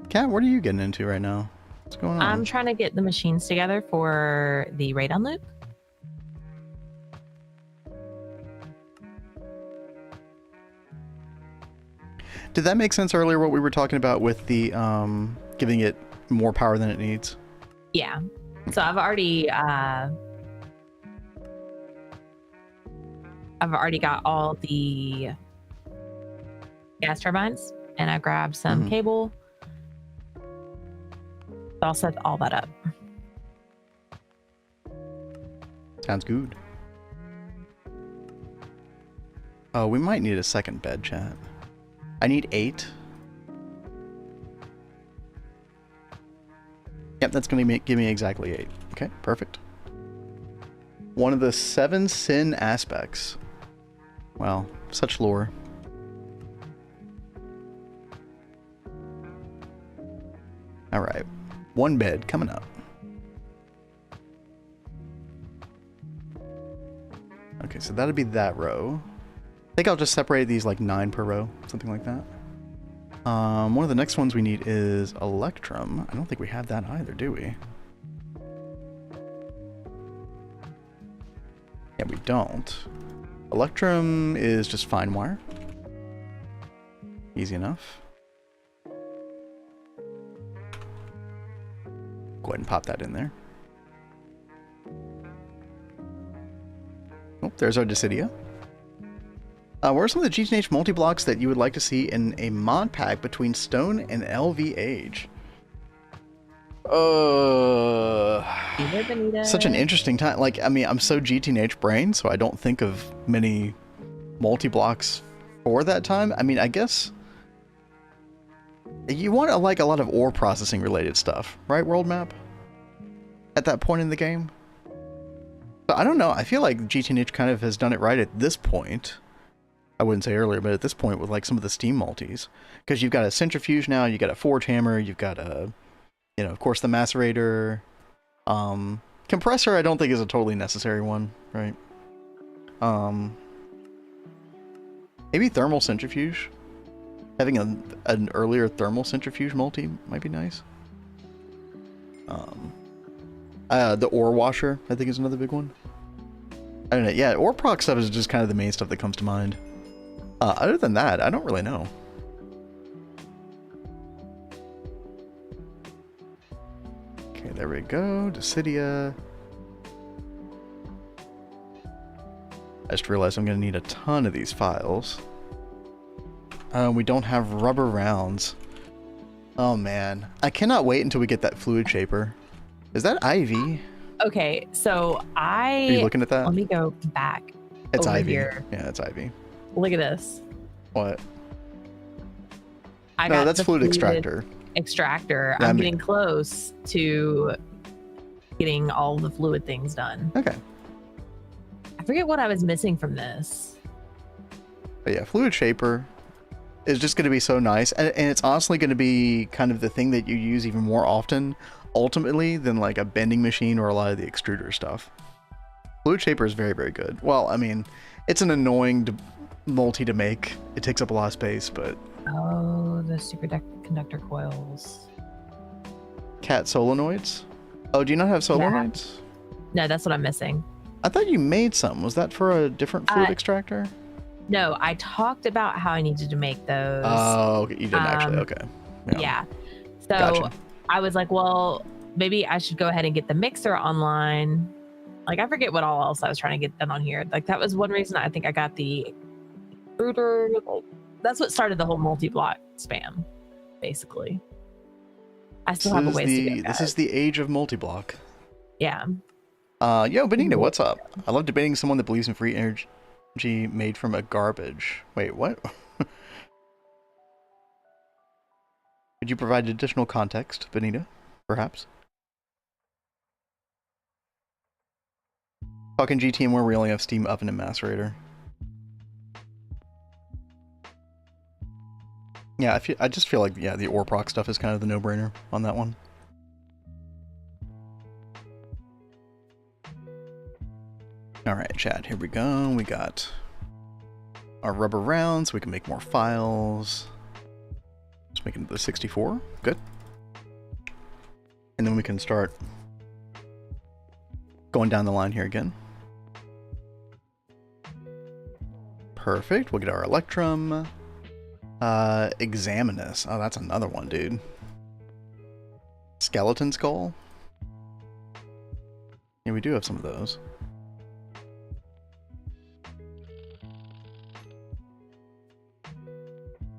Kat, what are you getting into right now? What's going on? I'm trying to get the machines together for the Radon loop. Did that make sense earlier, what we were talking about with the giving it more power than it needs? Yeah. So I've already got all the gas turbines, and I grabbed some cable. So I'll set all that up. Sounds good. Oh, we might need a second bed, chat. I need 8. Yep, that's going to give me exactly 8. Okay, perfect. One of the 7 sin aspects. Wow, such lore. Alright, 1 bed coming up. Okay, so that'd be that row. I think I'll just separate these like 9 per row, something like that. One of the next ones we need is Electrum. I don't think we have that either, do we? Yeah, we don't. Electrum is just fine wire. Easy enough. Go ahead and pop that in there. Oh, there's our Dissidia. What are some of the GTNH multi-blocks that you would like to see in a mod pack between Stone and LVH? Such an interesting time. Like, I mean, I'm so GTNH brain, so I don't think of many multi-blocks for that time. I mean, I guess you want like a lot of ore processing related stuff, right? World map at that point in the game. But I don't know. I feel like GTNH kind of has done it right at this point. I wouldn't say earlier, but at this point with like some of the Steam multis, because you've got a centrifuge now, you got a forge hammer, you've got a, you know, of course the macerator. Compressor I don't think is a totally necessary one, right? Maybe thermal centrifuge. Having an earlier thermal centrifuge multi might be nice. The ore washer I think is another big one. I don't know. Yeah, ore proc stuff is just kind of the main stuff that comes to mind. Other than that, I don't really know. Okay, there we go. Dissidia. I just realized I'm going to need a ton of these files. We don't have rubber rounds. Oh man. I cannot wait until we get that fluid shaper. Is that Ivy? Okay, so Are you looking at that? let me go back. It's over Ivy. Here. Yeah, it's Ivy. Look at this. What? I No, got that's the fluid extractor. Extractor. Yeah, I'm getting close to getting all the fluid things done. Okay. I forget what I was missing from this. But yeah, fluid shaper is just going to be so nice, and it's honestly going to be kind of the thing that you use even more often ultimately than like a bending machine or a lot of the extruder stuff. Fluid shaper is very, very good. Well, I mean, it's an annoying multi to make. It takes up a lot of space, but Oh, the superconductor coils. cat solenoids. Oh, do you not have solenoids? No, that's what I'm missing. I thought you made some. Was that for a different fluid extractor? No, I talked about how I needed to make those. Oh, okay. You didn't actually. Okay. Yeah. So Gotcha. I was like, well, maybe I should go ahead and get the mixer online. Like, I forget what all else I was trying to get done on here. Like, that was one reason I think I got the extruder. That's what started the whole multi-block spam, basically. I still have a ways to go. This is the age of multi-block. Yeah. Yo, Benita, what's up? I love debating someone that believes in free energy made from a garbage. Wait, what? Could you provide additional context, Benita, perhaps? Talking GTM where we only have steam oven and macerator. Yeah, I just feel like, yeah, the ore proc stuff is kind of the no-brainer on that one. Alright, chat, here we go. We got our rubber rounds. We can make more files. Let's make it the 64. Good. And then we can start going down the line here again. Perfect. We'll get our Electrum. Examinus. Oh, that's another one, dude. Skeleton skull. Yeah, we do have some of those.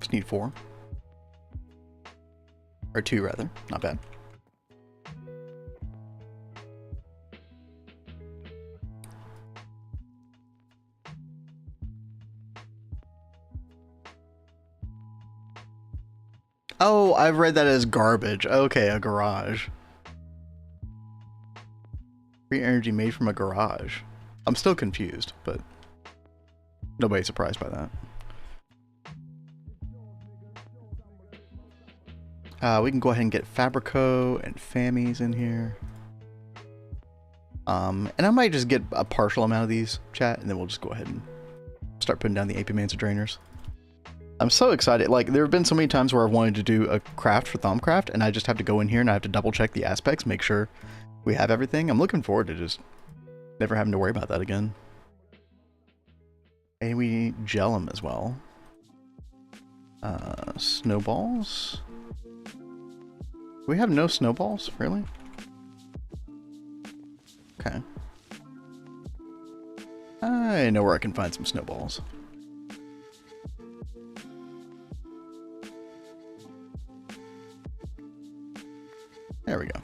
Just need 4. Or 2, rather. Not bad. Oh, I've read that as garbage. Okay, a garage. Free energy made from a garage. I'm still confused, but nobody's surprised by that. We can go ahead and get Fabrico and Fammies in here. And I might just get a partial amount of these, chat, and then we'll just go ahead and start putting down the Apimancer drainers. I'm so excited. Like, there have been so many times where I've wanted to do a craft for Thumbcraft, and I just have to go in here and I have to double check the aspects, make sure we have everything. I'm looking forward to just never having to worry about that again. And we gel them as well. Snowballs. We have no snowballs, really? Okay. I know where I can find some snowballs. There we go.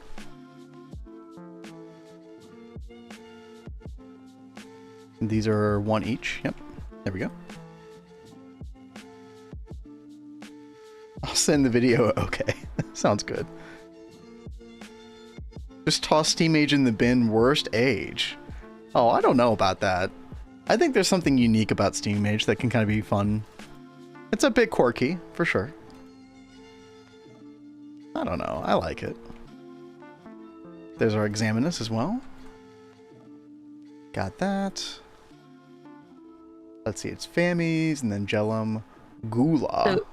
And these are 1 each. Yep. There we go. I'll send the video. Okay. Sounds good. Just toss Steam Age in the bin. Worst age. Oh, I don't know about that. I think there's something unique about Steam Age that can kind of be fun. It's a bit quirky, for sure. I don't know. I like it. There's our Examinus as well. Got that. Let's see. It's Fammies and then Gellum. Gula. So,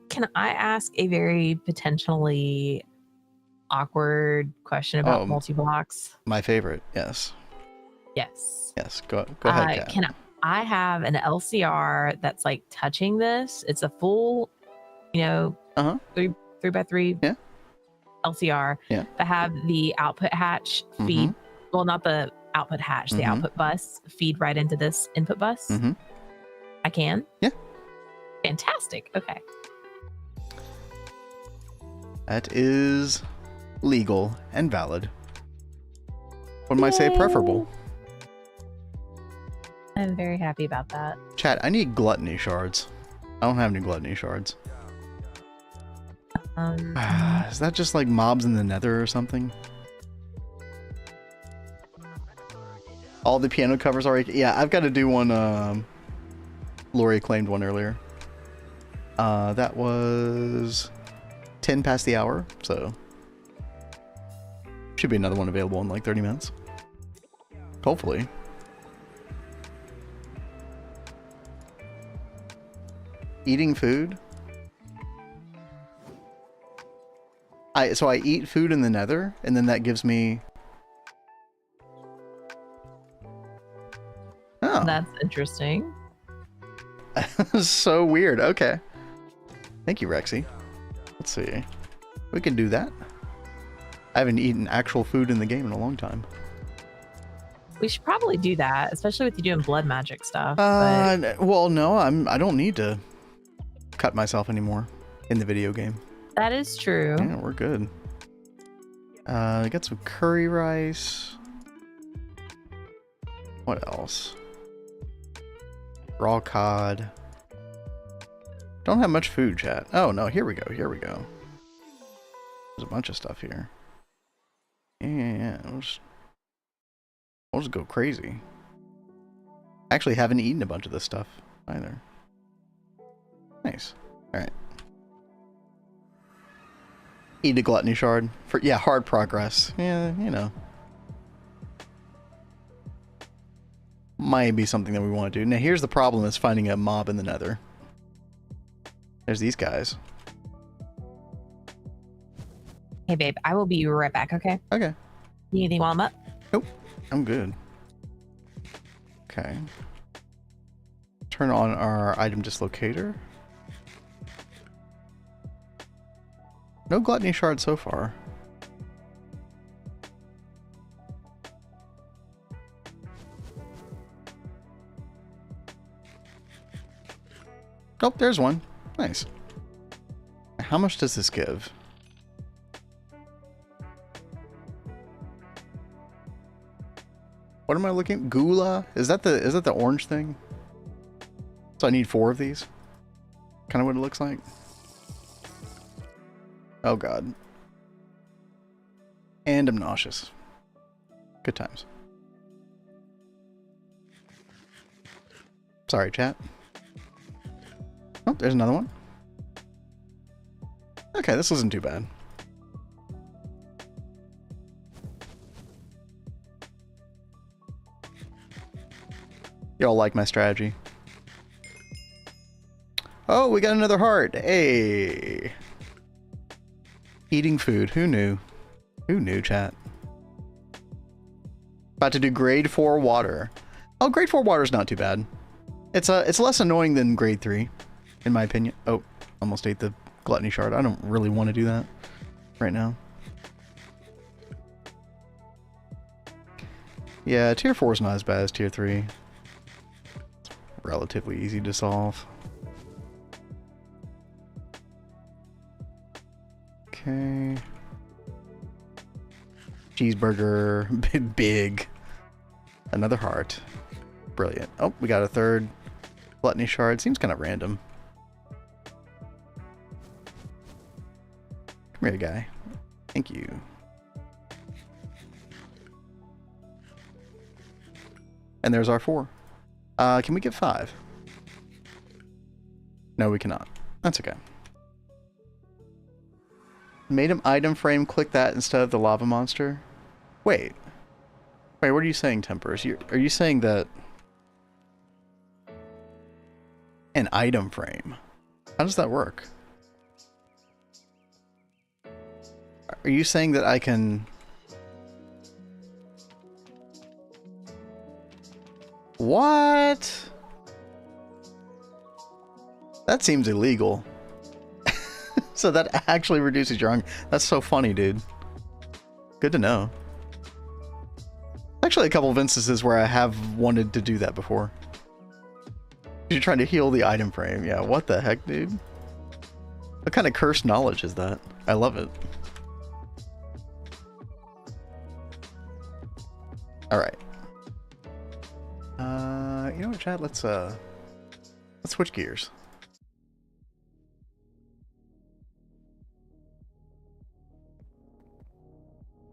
can I ask a very potentially awkward question about multi-blocks? My favorite. Yes. Yes. Yes. Go ahead, Kat. Can I have an LCR that's like touching this? It's a full, you know, 3x3 yeah. LCR. Yeah. That have the output hatch feed. Well, not the output hatch, the output bus feed right into this input bus. I can? Yeah. Fantastic. Okay. That is legal and valid. One might say preferable. I'm very happy about that. Chat, I need gluttony shards. I don't have any gluttony shards. Is that just like mobs in the nether or something? All the piano covers are... Yeah, I've got to do one... Lori claimed one earlier. That was 10 past the hour, so should be another one available in like 30 minutes. Hopefully. Eating food? So I eat food in the nether, and then that gives me... Oh. That's interesting. So weird. Okay. Thank you, Rexy. Let's see. We can do that. I haven't eaten actual food in the game in a long time. We should probably do that, especially with you doing blood magic stuff. Well, no, I don't need to cut myself anymore in the video game. That is true. Yeah, we're good. I got some curry rice. What else? Raw cod. Don't have much food, chat. Oh, no, here we go. Here we go. There's a bunch of stuff here. Yeah. We'll just go crazy. Actually, haven't eaten a bunch of this stuff either. Nice. Alright. Eat a gluttony shard. Yeah, hard progress. Yeah, you know. Might be something that we want to do. Now, here's the problem, is finding a mob in the nether. There's these guys. Hey, babe, I will be right back, okay? Okay. Need anything while I'm up? Nope. I'm good. Okay. Turn on our item dislocator. No gluttony shard so far. Oh, there's one. Nice. How much does this give? What am I looking? Gula? Is that the orange thing? So I need 4 of these? Kind of what it looks like. Oh god. And I'm nauseous. Good times. Sorry, chat. Oh, there's another one. Okay, this isn't too bad. Y'all like my strategy. Oh, we got another heart. Hey. Eating food. Who knew? Who knew, chat? About to do grade 4 water. Oh, grade 4 water is not too bad. It's less annoying than grade 3, in my opinion. Oh, almost ate the gluttony shard. I don't really want to do that right now. Yeah, tier 4 is not as bad as tier 3. It's relatively easy to solve. Okay. Cheeseburger. Big. Another heart. Brilliant. Oh, we got a third gluttony shard. Seems kind of random. Come here, guy. Thank you. And there's our 4. Can we get 5? No, we cannot. That's okay. Made him item frame, click that instead of the lava monster. Wait, what are you saying, Tempers? Are you saying that an item frame? How does that work? Are you saying that I can... What? That seems illegal. So that actually reduces your hunger. That's so funny, dude. Good to know. Actually, a couple of instances where I have wanted to do that before. You're trying to heal the item frame. Yeah, what the heck, dude? What kind of cursed knowledge is that? I love it. Alright. You know what, chat? Let's switch gears.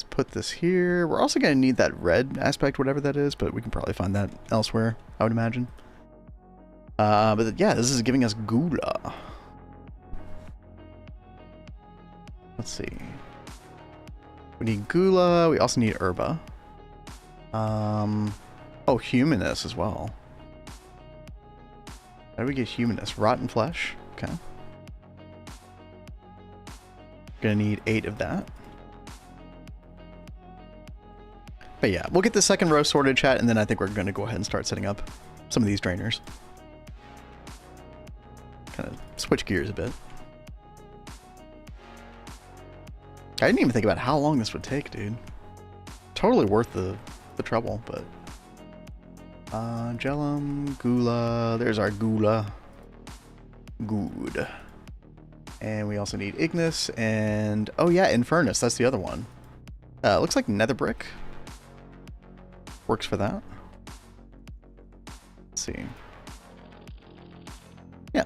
Put this here. We're also going to need that red aspect, whatever that is, but we can probably find that elsewhere, I would imagine. But yeah, this is giving us gula. Let's see. We need gula. We also need herba. Oh, humanist as well. How do we get humanist? Rotten flesh. Okay. Gonna need 8 of that. But yeah, we'll get the second row sorted, chat, and then I think we're going to go ahead and start setting up some of these drainers. Kind of switch gears a bit. I didn't even think about how long this would take, dude. Totally worth the trouble, but... Gelum, gula, there's our gula. Good. And we also need ignis, and... Oh yeah, infernus, that's the other one. Looks like nether brick. Works for that. Let's see. Yeah.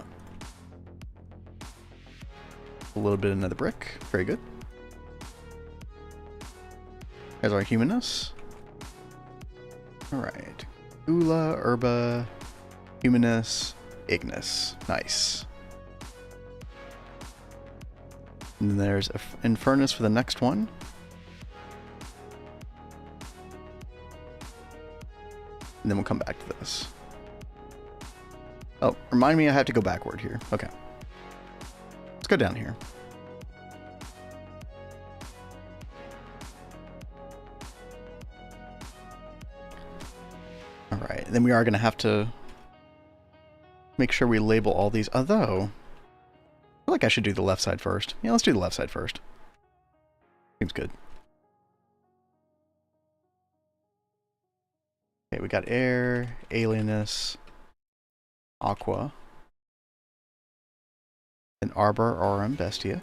A little bit of nether brick. Very good. There's our humanus. Alright. Gula, herba, humanus, ignis. Nice. And then there's infernus for the next one. And then we'll come back to this. Oh, remind me I have to go backward here. Okay. Let's go down here. Alright, then we are going to have to make sure we label all these. Although, I feel like I should do the left side first. Yeah, let's do the left side first. Seems good. Okay, we got air, alienus, aqua, then arbor, aurum, bestia.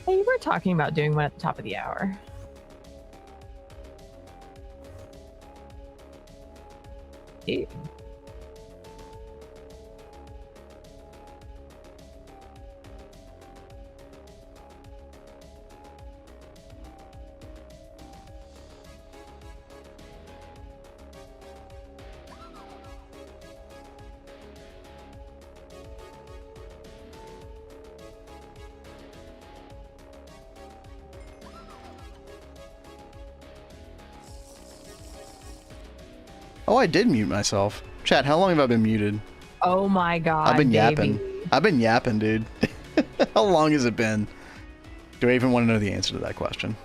Hey, you were talking about doing one at the top of the hour. Dude. Oh, I did mute myself. Chat, how long have I been muted? Oh my god, I've been yapping. baby. I've been yapping, dude. How long has it been? Do I even want to know the answer to that question?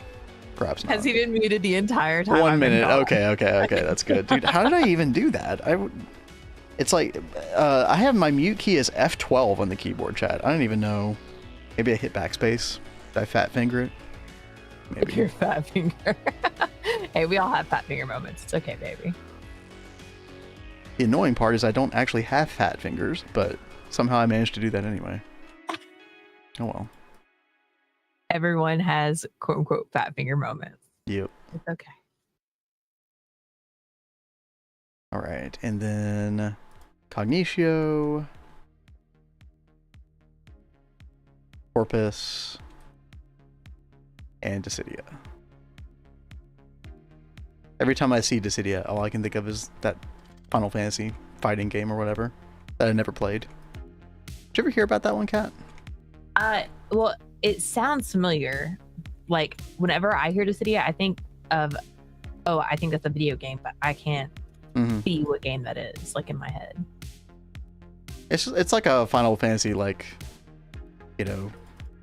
Perhaps not. Has he been muted the entire time? 1 minute. Okay, that's good. Dude, how did I even do that? It's like, I have my mute key as F12 on the keyboard, chat. I don't even know. Maybe I hit backspace. Did I fat finger it? Maybe. Your fat finger. Hey, we all have fat finger moments. It's okay, baby. The annoying part is I don't actually have fat fingers, but somehow I managed to do that anyway. Oh well. Everyone has quote unquote fat finger moments. Yep. It's okay. All right, and then Cognitio, Corpus, and Dissidia. Every time I see Dissidia, all I can think of is that Final Fantasy fighting game or whatever that I never played. Did you ever hear about that one, Kat? Well, it sounds familiar. Like whenever I hear Dissidia, I think of, oh, I think that's a video game, but I can't see what game that is, like in my head. It's like a Final Fantasy, like, you know,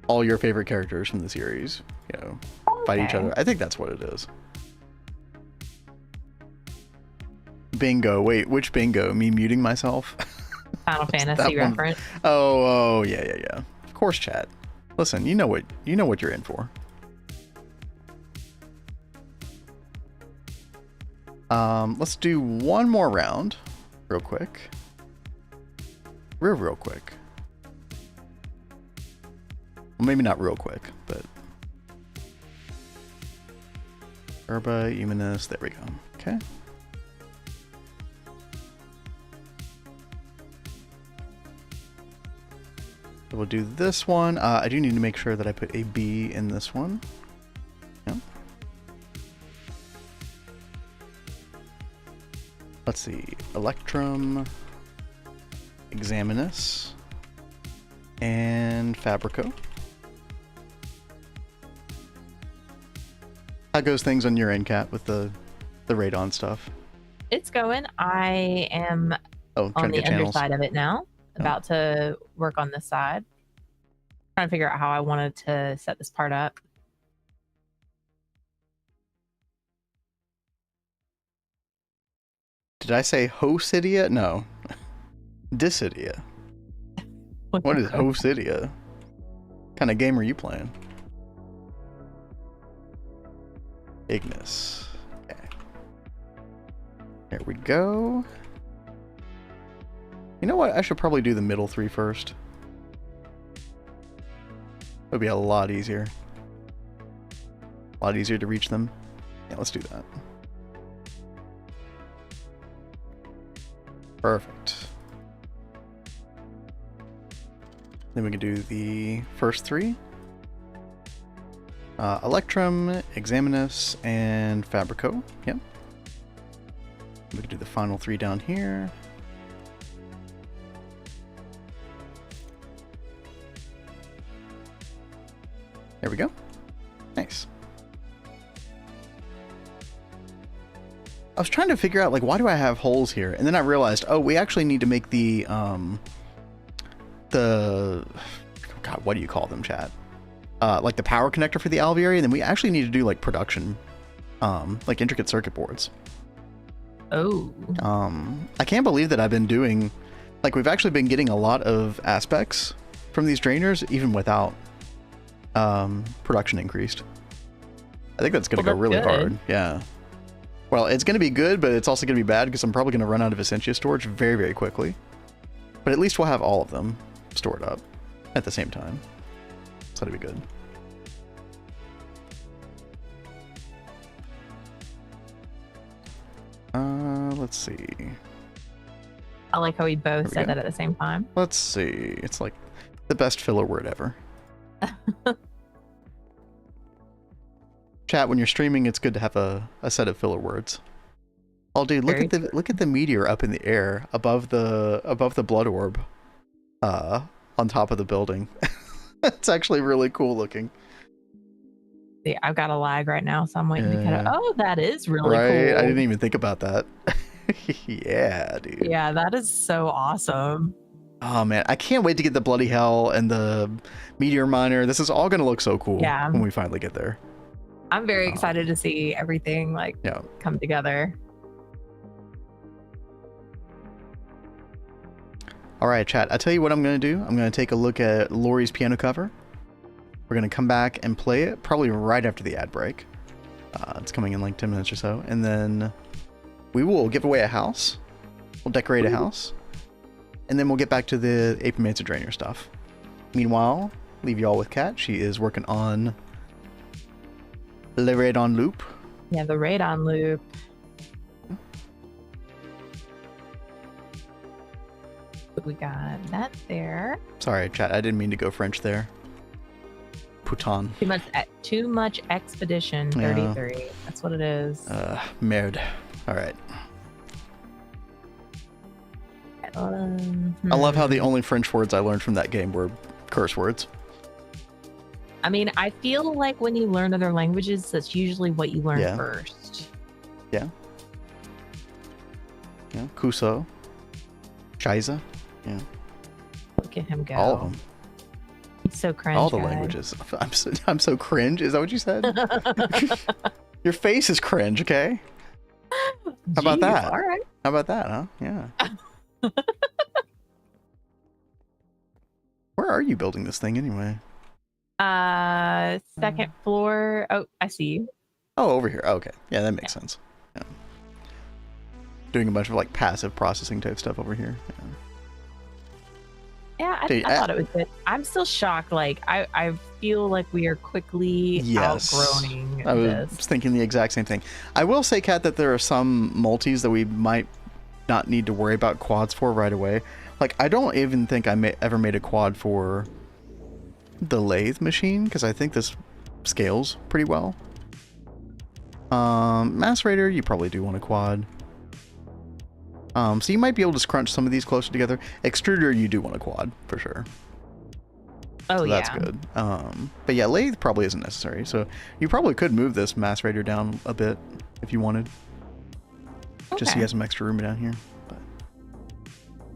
all your favorite characters from the series, you know, fight each other. I think that's what it is. Bingo. Wait, which bingo? Me muting myself? Final Fantasy reference. Oh, yeah. Of course, chat. Listen, you know what you're in for. Let's do one more round, real quick. Real quick. Well, maybe not real quick, but Herba, Eminus, there we go. Okay. So we'll do this one. I do need to make sure that I put a B in this one. Yep. Let's see. Electrum, Examinus, and Fabrico. How goes things on your end, Kat, with the radon stuff? It's going. I am on the underside of it now. About to work on this side. Trying to figure out how I wanted to set this part up. Did I say Hosidia? No. Dissidia. What is Hosidia? What kind of game are you playing? Ignis. Okay. There we go. You know what? I should probably do the middle three first. It would be a lot easier. A lot easier to reach them. Yeah, let's do that. Perfect. Then we can do the first three. Electrum, Examinus, and Fabrico. Yep. We can do the final three down here. There we go. Nice. I was trying to figure out, like, why do I have holes here? And then I realized, oh, we actually need to make the God, what do you call them, chat? Like the power connector for the alveary, and then we actually need to do, like, production, like intricate circuit boards. Oh. I can't believe that I've been doing, like, we've actually been getting a lot of aspects from these drainers, even without production increased. I think that's going to go really hard. Yeah. Well, it's going to be good, but it's also going to be bad because I'm probably going to run out of Essentia storage very, very quickly. But at least we'll have all of them stored up at the same time. So that'll be good. let's see. I like how we both said that at the same time. Let's see. It's like the best filler word ever. Chat, when you're streaming, it's good to have a set of filler words. Oh, dude, look at the meteor up in the air above the blood orb, on top of the building. It's actually really cool looking. See, I've got a lag right now, so I'm waiting to kind of. Oh, that is really cool. I didn't even think about that. Yeah, dude. Yeah, that is so awesome. Oh man, I can't wait to get the bloody hell and the meteor miner. This is all gonna look so cool when we finally get there. I'm very excited to see everything come together. All right, chat. I tell you what I'm gonna do. I'm gonna take a look at Lori's piano cover. We're gonna come back and play it probably right after the ad break. It's coming in like 10 minutes or so, and then we will give away a house. We'll decorate a house, and then we'll get back to the Apimancer Drainer stuff. Meanwhile, leave you all with Kat. She is working on Le Radon Loop. Yeah, the Radon Loop. We got that there. Sorry, chat. I didn't mean to go French there. Putain. Too much expedition. 33. Yeah. That's what it is. Merde. All right. I love how the only French words I learned from that game were curse words. I mean, I feel like when you learn other languages, that's usually what you learn first. Yeah. Yeah. Kuso. Scheiße. Yeah. Look at him go. All of them. He's so cringe. All the languages. I'm so cringe. Is that what you said? Your face is cringe, okay? How about that? All right. How about that, huh? Yeah. Where are you building this thing anyway? Second floor. Oh, I see you. Oh, over here. Okay. Yeah, that makes sense. Yeah. Doing a bunch of like passive processing type stuff over here. Yeah, I thought it was good. I'm still shocked. Like, I feel like we are quickly outgrowing this. I was thinking the exact same thing. I will say, Kat, that there are some multis that we might not need to worry about quads for right away. Like, I don't even think I ever made a quad for the lathe machine, because I think this scales pretty well. Macerator, you probably do want a quad. So you might be able to scrunch some of these closer together. Extruder, you do want a quad for sure. Oh, so that's good. But yeah, lathe probably isn't necessary. So you probably could move this macerator down a bit if you wanted. Okay. Just so you have some extra room down here. But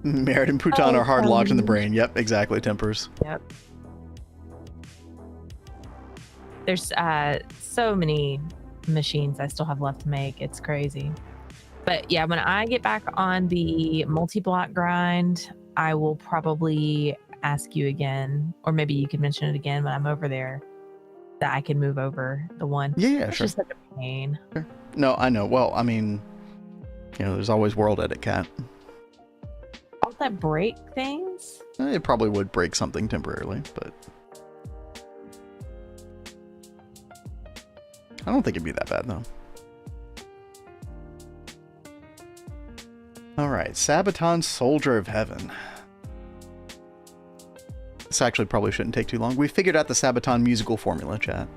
Merit and Putain are hard locked in the brain. Yep, exactly. Tempers. Yep. There's so many machines I still have left to make. It's crazy. But yeah, when I get back on the multi-block grind, I will probably ask you again, or maybe you can mention it again when I'm over there, that I can move over the one. Yeah, it's sure. Just such a pain. Sure. No, I know. Well, I mean, you know, there's always world edit, Kat. All that break things? It probably would break something temporarily, but I don't think it'd be that bad though. All right, Sabaton, Soldier of Heaven. This actually probably shouldn't take too long. We figured out the Sabaton musical formula, chat.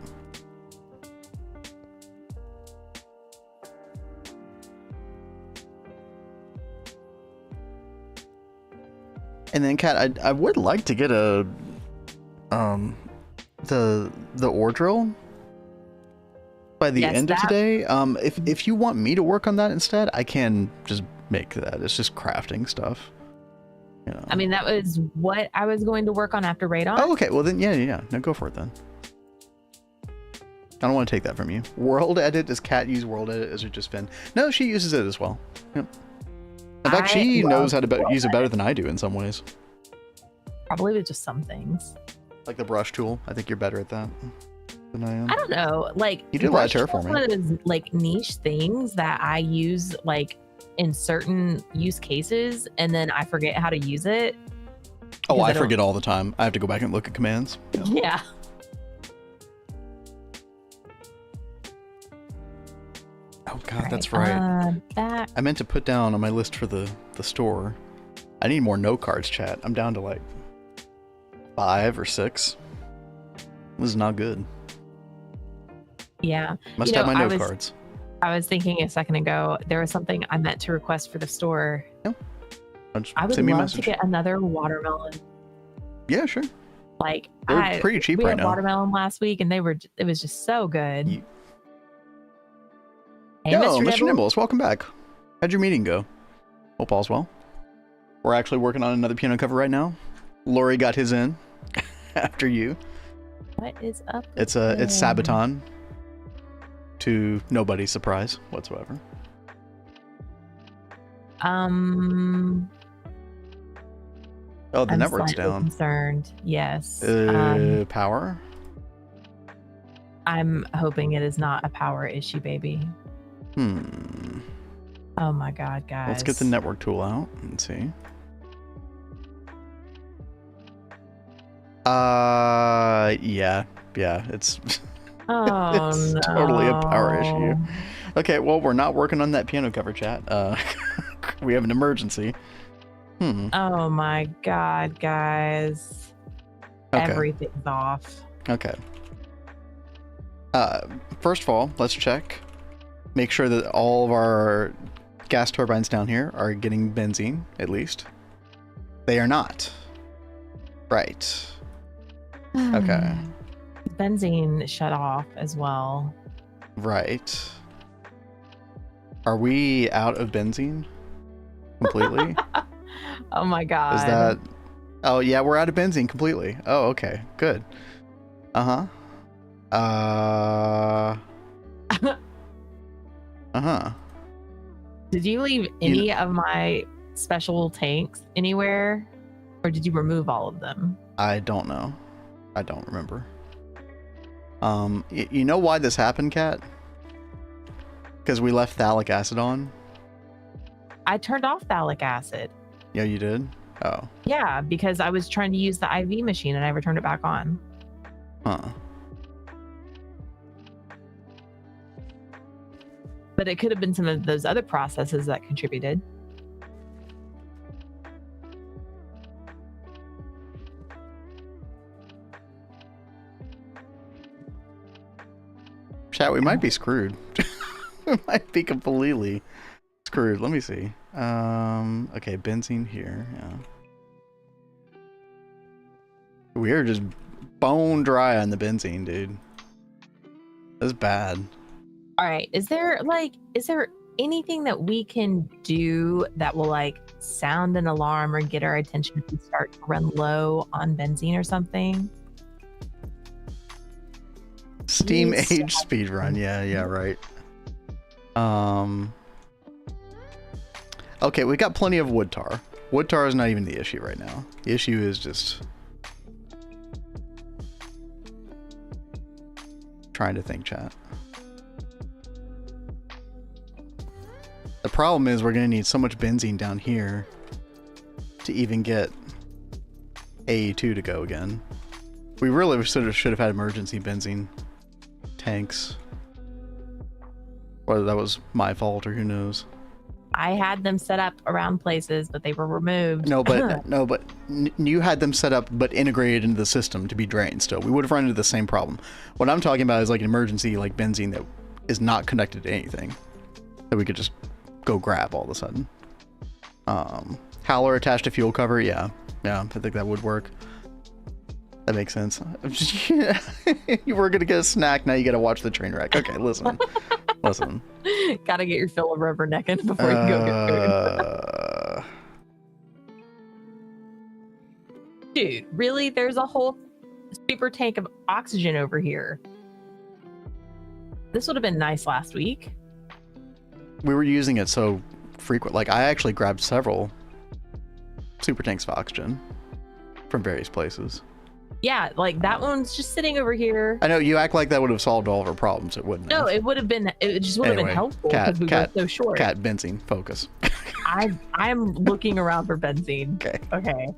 And then, Kat, I would like to get a the ore drill by the end of today. If you want me to work on that instead, I can just make that. It's just crafting stuff. You know. I mean, that was what I was going to work on after Radon. Oh, okay. Well, then, yeah. No, go for it then. I don't want to take that from you. World edit. Does Kat use world edit as her just spin? No, she uses it as well. Yep. In fact, she knows how to use it better than I do in some ways. Probably with just some things. Like the brush tool. I think you're better at that than I am. I don't know. Like, you do a lot of terraforming. One of those like niche things that I use like in certain use cases, and then I forget how to use it. Oh, I forget all the time. I have to go back and look at commands. Yeah. Oh god, that's right. Back. I meant to put down on my list for the store. I need more note cards, chat. I'm down to like 5 or 6. This is not good. Yeah. Must have my note cards. I was thinking a second ago, there was something I meant to request for the store. No. I would love to get another watermelon. Yeah, sure. Like, they're pretty cheap right now. We had watermelon last week, and it was just so good. Hey, Mr. Nibbles, welcome back. How'd your meeting go? Hope all's well. We're actually working on another piano cover right now. Lori got his in after you. What is up? It's Sabaton, to nobody's surprise whatsoever. Oh, the network's down. Concerned. Yes. Power? I'm hoping it is not a power issue, baby. Oh my god, guys. Let's get the network tool out and see. Yeah, it's it's totally a power issue. Okay, well, we're not working on that piano cover, chat. We have an emergency. Oh my god, guys. Okay. Everything's off. Okay. First of all, let's check. Make sure that all of our gas turbines down here are getting benzene, at least. They are not. Right. Okay. Benzene shut off as well. Right. Are we out of benzene completely? Oh my god. Is that... Oh, yeah, we're out of benzene completely. Oh, okay. Good. Uh-huh. Did you leave any of my special tanks anywhere? Or did you remove all of them? I don't know. I don't remember. You know why this happened, Kat? Because we left phthalic acid on. I turned off phthalic acid. Yeah, you did? Oh. Yeah, because I was trying to use the IV machine and I never turned it back on. Huh. But it could have been some of those other processes that contributed. Chat, we might be screwed. We might be completely screwed. Let me see. Okay, benzene here. Yeah. We are just bone dry on the benzene, dude. That's bad. All right. Is there anything that we can do that will like sound an alarm or get our attention if we start to run low on benzene or something? Steam age speed run. Yeah, right. Okay, we got plenty of wood tar. Wood tar is not even the issue right now. The issue is just trying to think, chat. The problem is we're going to need so much benzene down here to even get AE2 to go again. We really should have had emergency benzene tanks. Whether that was my fault or who knows. I had them set up around places, but they were removed. No, but you had them set up but integrated into the system to be drained still. We would have run into the same problem. What I'm talking about is like an emergency like benzene that is not connected to anything that we could just go grab all of a sudden. Howler attached to fuel cover, yeah, I think that would work. That makes sense. You were gonna get a snack, now you gotta watch the train wreck. Okay, listen. Gotta get your fill of rubbernecking before you go get food. Dude, really? There's a whole super tank of oxygen over here. This would have been nice last week. We were using it so frequent. Like, I actually grabbed several super tanks of oxygen from various places. Yeah, like that one's just sitting over here. I know you act like that would have solved all of our problems. It wouldn't. No, it would have been. It just would have been helpful because we were so short. Cat, benzene, focus. I'm looking around for benzene. Okay.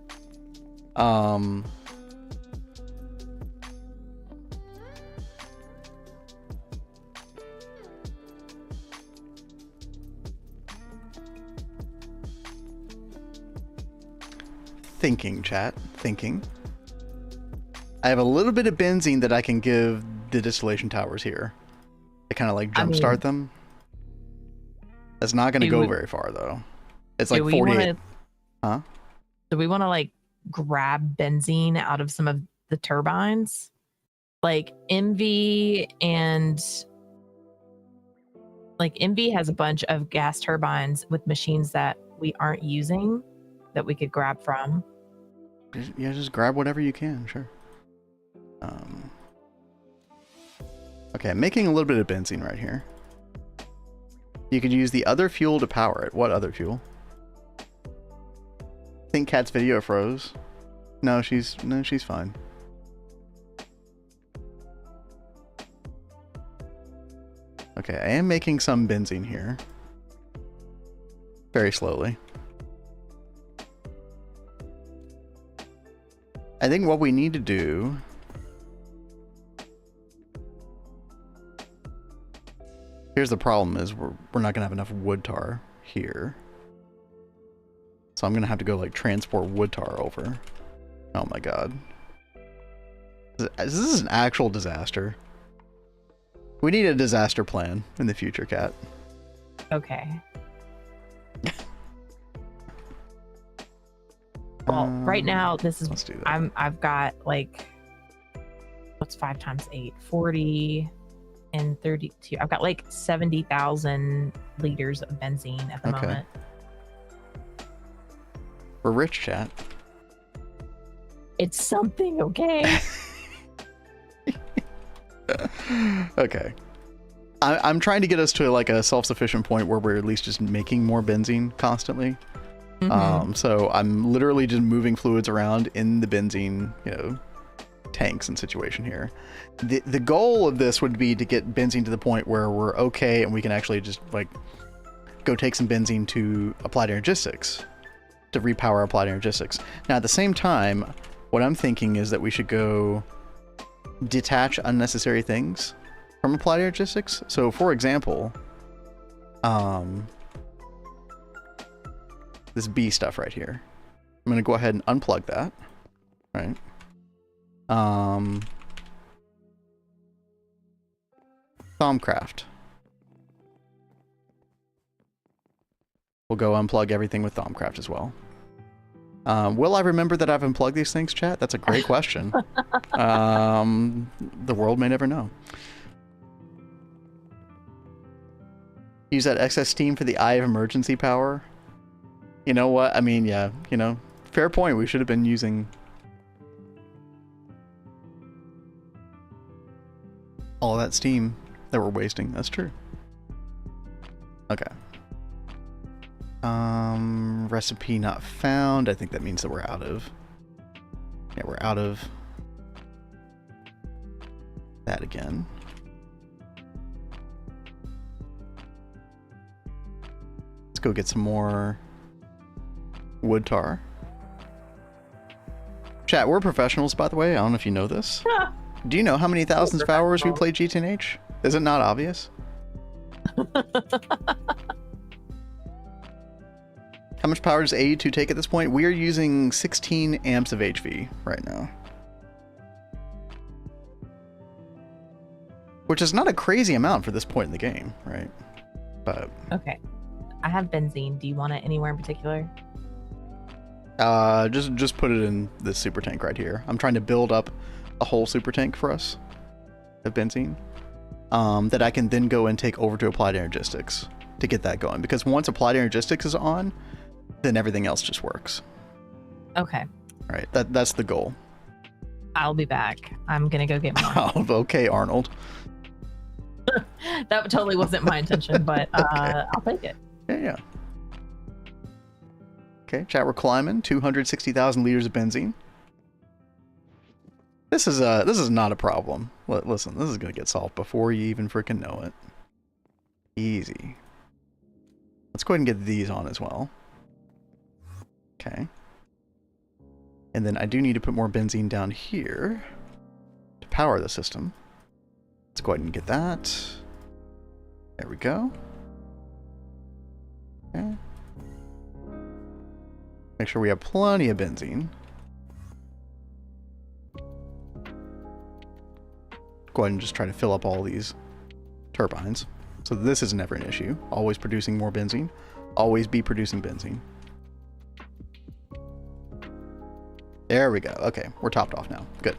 thinking, chat. Thinking. I have a little bit of benzene that I can give the distillation towers here. To kind of like jumpstart them. That's not going to go very far though. It's like 48. Huh? Do we want to like grab benzene out of some of the turbines? Like Envy and like Envy has a bunch of gas turbines with machines that we aren't using that we could grab from. Yeah, just grab whatever you can, sure. Okay, I'm making a little bit of benzene right here. You could use the other fuel to power it. What other fuel? I think Cat's video froze. No, she's fine. Okay, I am making some benzene here. Very slowly. I think what we need to do... Here's the problem is we're not going to have enough wood tar here. So I'm going to have to go like transport wood tar over. Oh my god. This is an actual disaster. We need a disaster plan in the future, Cat. Okay. Well, right now this is I've got like what's 5 times 8? 40 and 32. I've got like 70,000 liters of benzene at the moment. We're rich, chat. It's something, okay? Okay. I'm trying to get us to like a self-sufficient point where we're at least just making more benzene constantly. So I'm literally just moving fluids around in the benzene, you know, tanks and situation here. The goal of this would be to get benzene to the point where we're okay and we can actually just like go take some benzene to applied energistics to repower applied energistics. Now at the same time, what I'm thinking is that we should go detach unnecessary things from applied energistics. So for example, this B stuff right here. I'm going to go ahead and unplug that, right? Thaumcraft. We'll go unplug everything with Thaumcraft as well. Will I remember that I've unplugged these things, chat? That's a great question. The world may never know. Use that excess steam for the Eye of Emergency power. You know what? I mean, yeah, you know, fair point. We should have been using all that steam that we're wasting. That's true. Okay. Recipe not found. I think that means that we're out of... Yeah, we're out of that again. Let's go get some more wood tar. Chat, we're professionals, by the way. I don't know if you know this. Do you know how many thousands of hours we play GTNH? Is it not obvious? How much power does AE2 take at this point? We are using 16 amps of HV right now. Which is not a crazy amount for this point in the game, right? But okay. I have benzene. Do you want it anywhere in particular? Just put it in this super tank right here. I'm trying to build up a whole super tank for us of benzene that I can then go and take over to applied energistics to get that going. Because once applied energistics is on, then everything else just works. Okay. All right, that's the goal. I'll be back. I'm gonna go get more. Oh, okay, Arnold. That totally wasn't my intention, but Okay. I'll take it. Yeah. Okay, chat, we're climbing 260,000 liters of benzene. This is not a problem. Listen, this is gonna get solved before you even freaking know it. Easy. Let's go ahead and get these on as well. Okay. And then I do need to put more benzene down here to power the system. Let's go ahead and get that. There we go. Okay. Make sure we have plenty of benzene. Go ahead and just try to fill up all these turbines. So this is never an issue. Always producing more benzene. Always be producing benzene. There we go. Okay, we're topped off now. Good.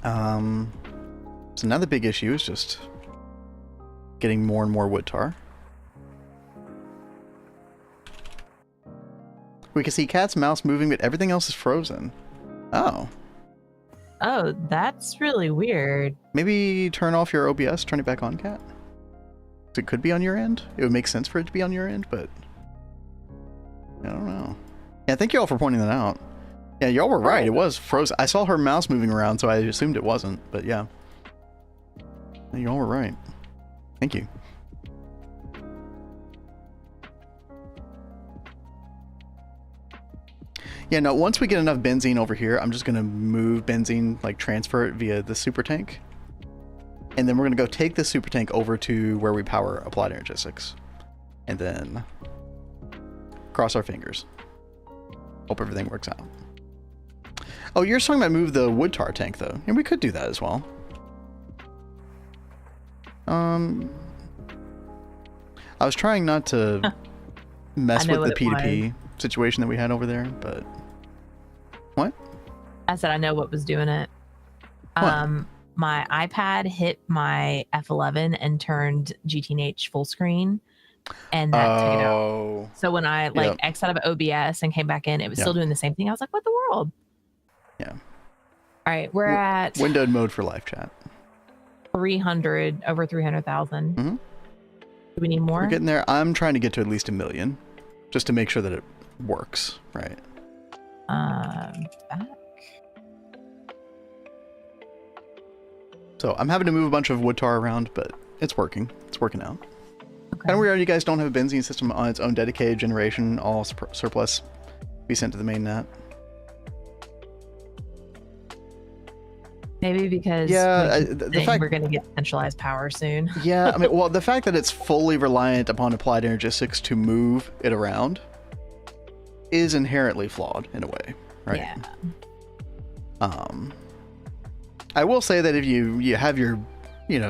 So now the big issue is just getting more and more wood tar. We can see cat's mouse moving, but everything else is frozen. Oh. Oh, that's really weird. Maybe turn off your OBS, turn it back on, Cat. It could be on your end. It would make sense for it to be on your end, but I don't know. Yeah, thank you all for pointing that out. Yeah, y'all were right. It was frozen. I saw her mouse moving around, so I assumed it wasn't, but yeah. Y'all were right. Thank you. Yeah, no, once we get enough benzene over here, I'm just going to move benzene, like transfer it via the super tank. And then we're going to go take the super tank over to where we power applied energistics. And then cross our fingers. Hope everything works out. Oh, you're talking about move the wood tar tank, though. And we could do that as well. I was trying not to mess with the P2P situation that we had over there, but... What? I said I know what was doing it. What? My iPad hit my F11 and turned GTNH full screen, and that took it out. So when I X out of OBS and came back in, it was still doing the same thing. I was like, what the world? Yeah. All right, we're at windowed mode for live chat. 300, over 300,000. Mm-hmm. Do we need more? We're getting there. I'm trying to get to at least 1 million, just to make sure that it works, right? Back. So I'm having to move a bunch of wood tar around, but it's working. It's working out. Okay. And we already, you guys don't have a benzene system on its own dedicated generation. All surplus be sent to the main net. Maybe because the fact we're going to get centralized power soon. Yeah, I mean, well, the fact that it's fully reliant upon applied energistics to move it around is inherently flawed in a way, right? Yeah. I will say that if you have your,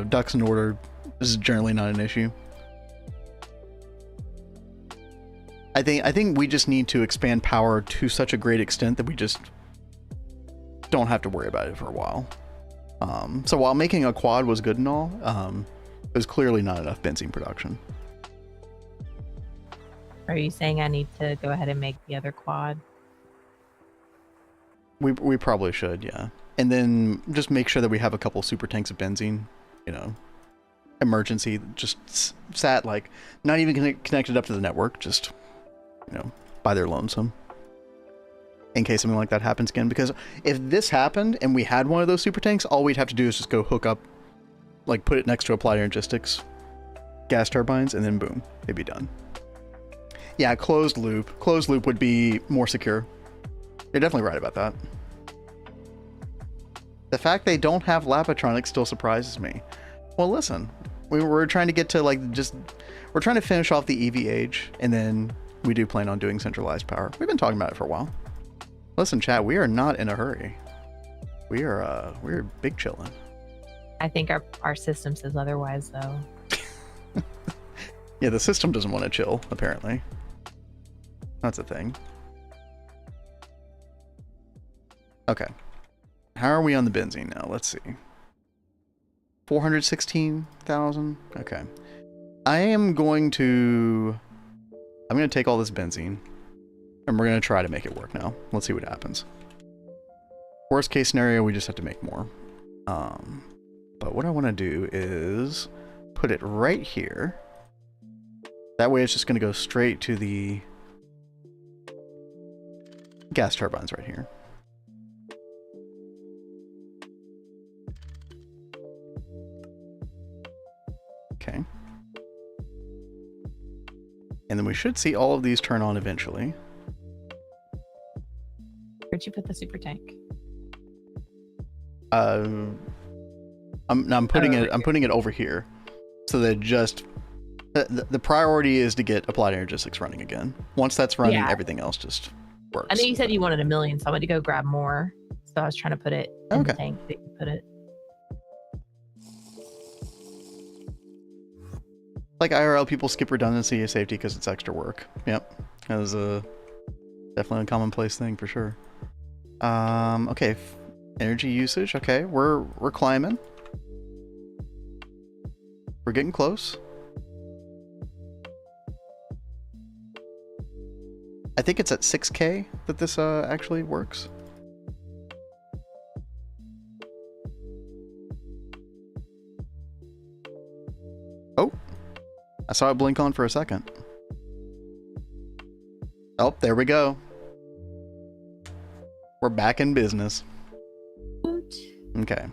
ducks in order, this is generally not an issue. I think we just need to expand power to such a great extent that we just don't have to worry about it for a while. So while making a quad was good and all, it was clearly not enough benzene production. Are you saying I need to go ahead and make the other quad? We probably should, yeah. And then just make sure that we have a couple super tanks of benzene, emergency, just sat, like, not even connected up to the network, just, by their lonesome. In case something like that happens again. Because if this happened and we had one of those super tanks, all we'd have to do is just go hook up, like put it next to applied energistics, gas turbines, and then boom, it'd be done. Yeah, closed loop. Closed loop would be more secure. You're definitely right about that. The fact they don't have Lapatronics still surprises me. Well, listen, we're trying to get to we're trying to finish off the EV age, and then we do plan on doing centralized power. We've been talking about it for a while. Listen, chat, we are not in a hurry. We're big chilling. I think our system says otherwise, though. Yeah, the system doesn't want to chill, apparently. That's a thing. Okay. How are we on the benzene now? Let's see. 416,000? Okay. I'm going to take all this benzene, and we're going to try to make it work now. Let's see what happens. Worst case scenario, we just have to make more. But what I want to do is put it right here. That way it's just going to go straight to the gas turbines right here. Okay. And then we should see all of these turn on eventually. Where'd you put the super tank? I'm putting it over here, so that it just The priority is to get applied energistics running again. Once that's running, everything else just works. I know you said you wanted 1 million, so I went to go grab more. So I was trying to put it in the tank that you put it. Like IRL, people skip redundancy of safety because it's extra work. Yep, that was definitely a commonplace thing for sure. Okay, energy usage. Okay, we're climbing. We're getting close. I think it's at 6K that this actually works. Oh, I saw it blink on for a second. Oh, there we go. We're back in business. Okay.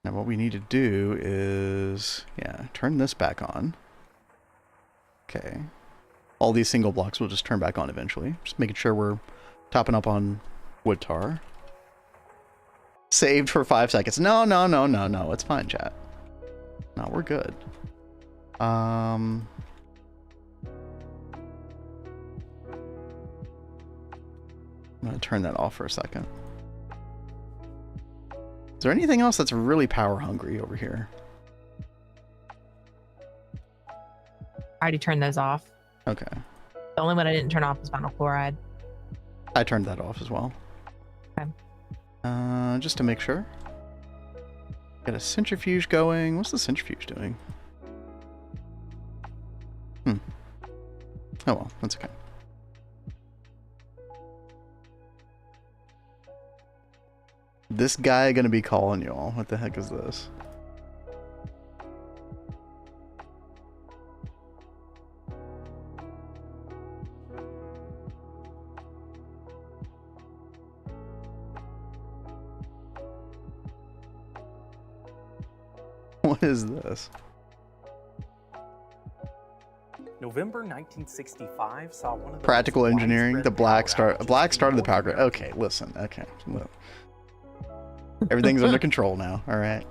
Now what we need to do is, turn this back on. Okay. All these single blocks will just turn back on eventually. Just making sure we're topping up on wood tar. Saved for 5 seconds. No. It's fine, chat. No, we're good. I'm gonna turn that off for a second. Is there anything else that's really power hungry over here? I already turned those off. Okay. The only one I didn't turn off was vinyl chloride. I turned that off as well. Okay. Just to make sure. Got a centrifuge going. What's the centrifuge doing? Oh well, that's okay. This guy gonna be calling y'all. What the heck is this? What is this? November 1965 saw one of the practical engineering, the black start of the power grid. Okay, listen. Okay, look. Everything's under control now. All right.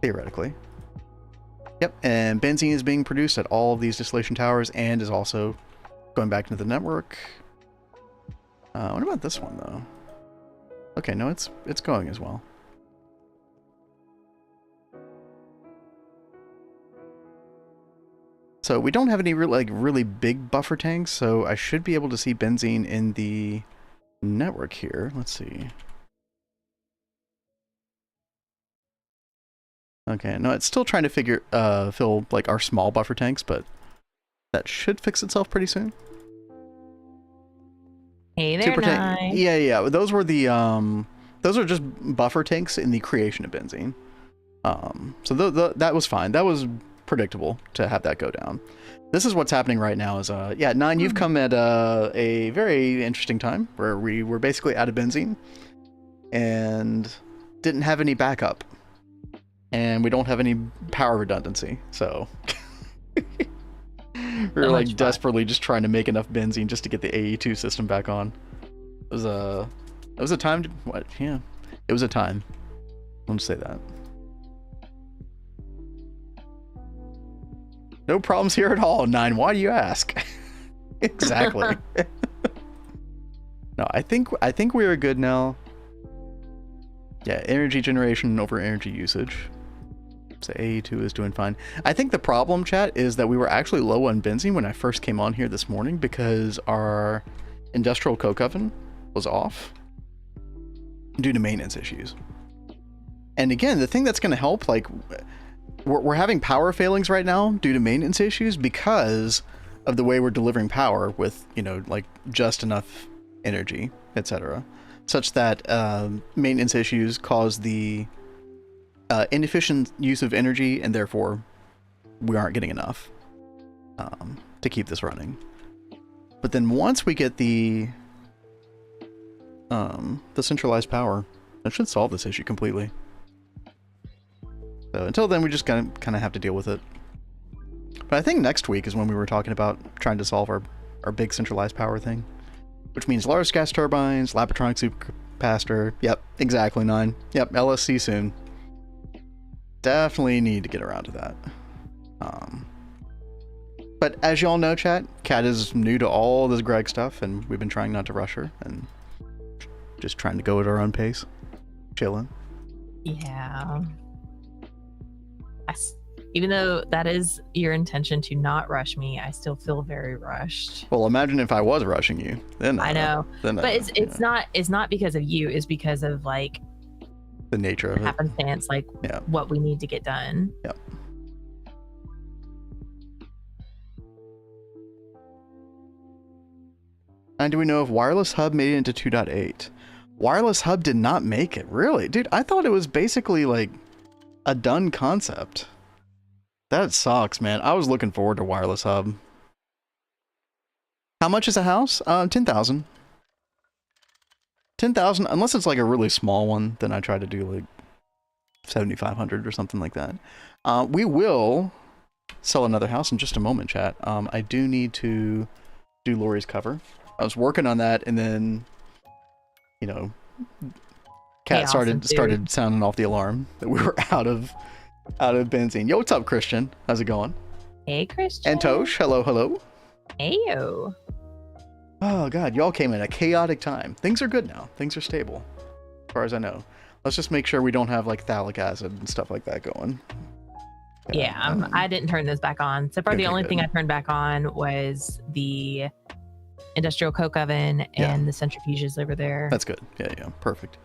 Theoretically. Yep, and benzene is being produced at all of these distillation towers and is also going back into the network. What about this one though? Okay, no, it's going as well. So we don't have any really big buffer tanks, so I should be able to see benzene in the network here. Let's see. Okay, no, it's still trying to fill like our small buffer tanks, but that should fix itself pretty soon. Hey there, Nine. Yeah. Those were the those are just buffer tanks in the creation of benzene. So that was fine. That was predictable to have that go down. This is what's happening right now. Is Nine, you've come at a very interesting time where we were basically out of benzene and didn't have any backup, and we don't have any power redundancy. So we're like desperately just trying to make enough benzene just to get the AE2 system back on. It was a time to, what? Yeah, it was a time. I'll just say that. No problems here at all, Nine. Why do you ask? Exactly. No, I think we are good now. Yeah, energy generation over energy usage. So AE2 is doing fine. I think the problem, chat, is that we were actually low on benzene when I first came on here this morning because our industrial coke oven was off due to maintenance issues. And again, the thing that's going to help, like, we're having power failings right now due to maintenance issues because of the way we're delivering power with, like just enough energy, etc. Such that maintenance issues cause the inefficient use of energy, and therefore we aren't getting enough to keep this running. But then once we get the centralized power, that should solve this issue completely. So until then, we just kind of have to deal with it. But I think next week is when we were talking about trying to solve our big centralized power thing, which means large gas turbines, Lapatronic past her. Yep, exactly, 9. Yep, LSC soon. Definitely need to get around to that. But as y'all know, chat, Kat is new to all this Greg stuff, and we've been trying not to rush her and just trying to go at our own pace, chilling. Yeah. Even though that is your intention to not rush me, I still feel very rushed. Well, imagine if I was rushing you. Then I know, then but it's not because of you. It's because of like the nature of it. Happenstance, like what we need to get done. Yep. And do we know if Wireless Hub made it into 2.8? Wireless Hub did not make it. Really? Dude, I thought it was basically like a done concept. That sucks, man. I was looking forward to Wireless Hub. How much is a house? 10,000. 10,000, unless it's like a really small one, then I try to do like 7,500 or something like that. We will sell another house in just a moment, chat. I do need to do Lori's cover. I was working on that, and then, you know, Kat started sounding off the alarm that we were out of benzene. Yo, what's up, Christian? How's it going? Hey, Christian. And Tosh, hello. Heyo. Oh god, y'all came in a chaotic time. Things are good now. Things are stable, as far as I know. Let's just make sure we don't have like phthalic acid and stuff like that going. Yeah, I didn't turn those back on. So far, the only thing I turned back on was the industrial coke oven and the centrifuges over there. That's good. Yeah, perfect.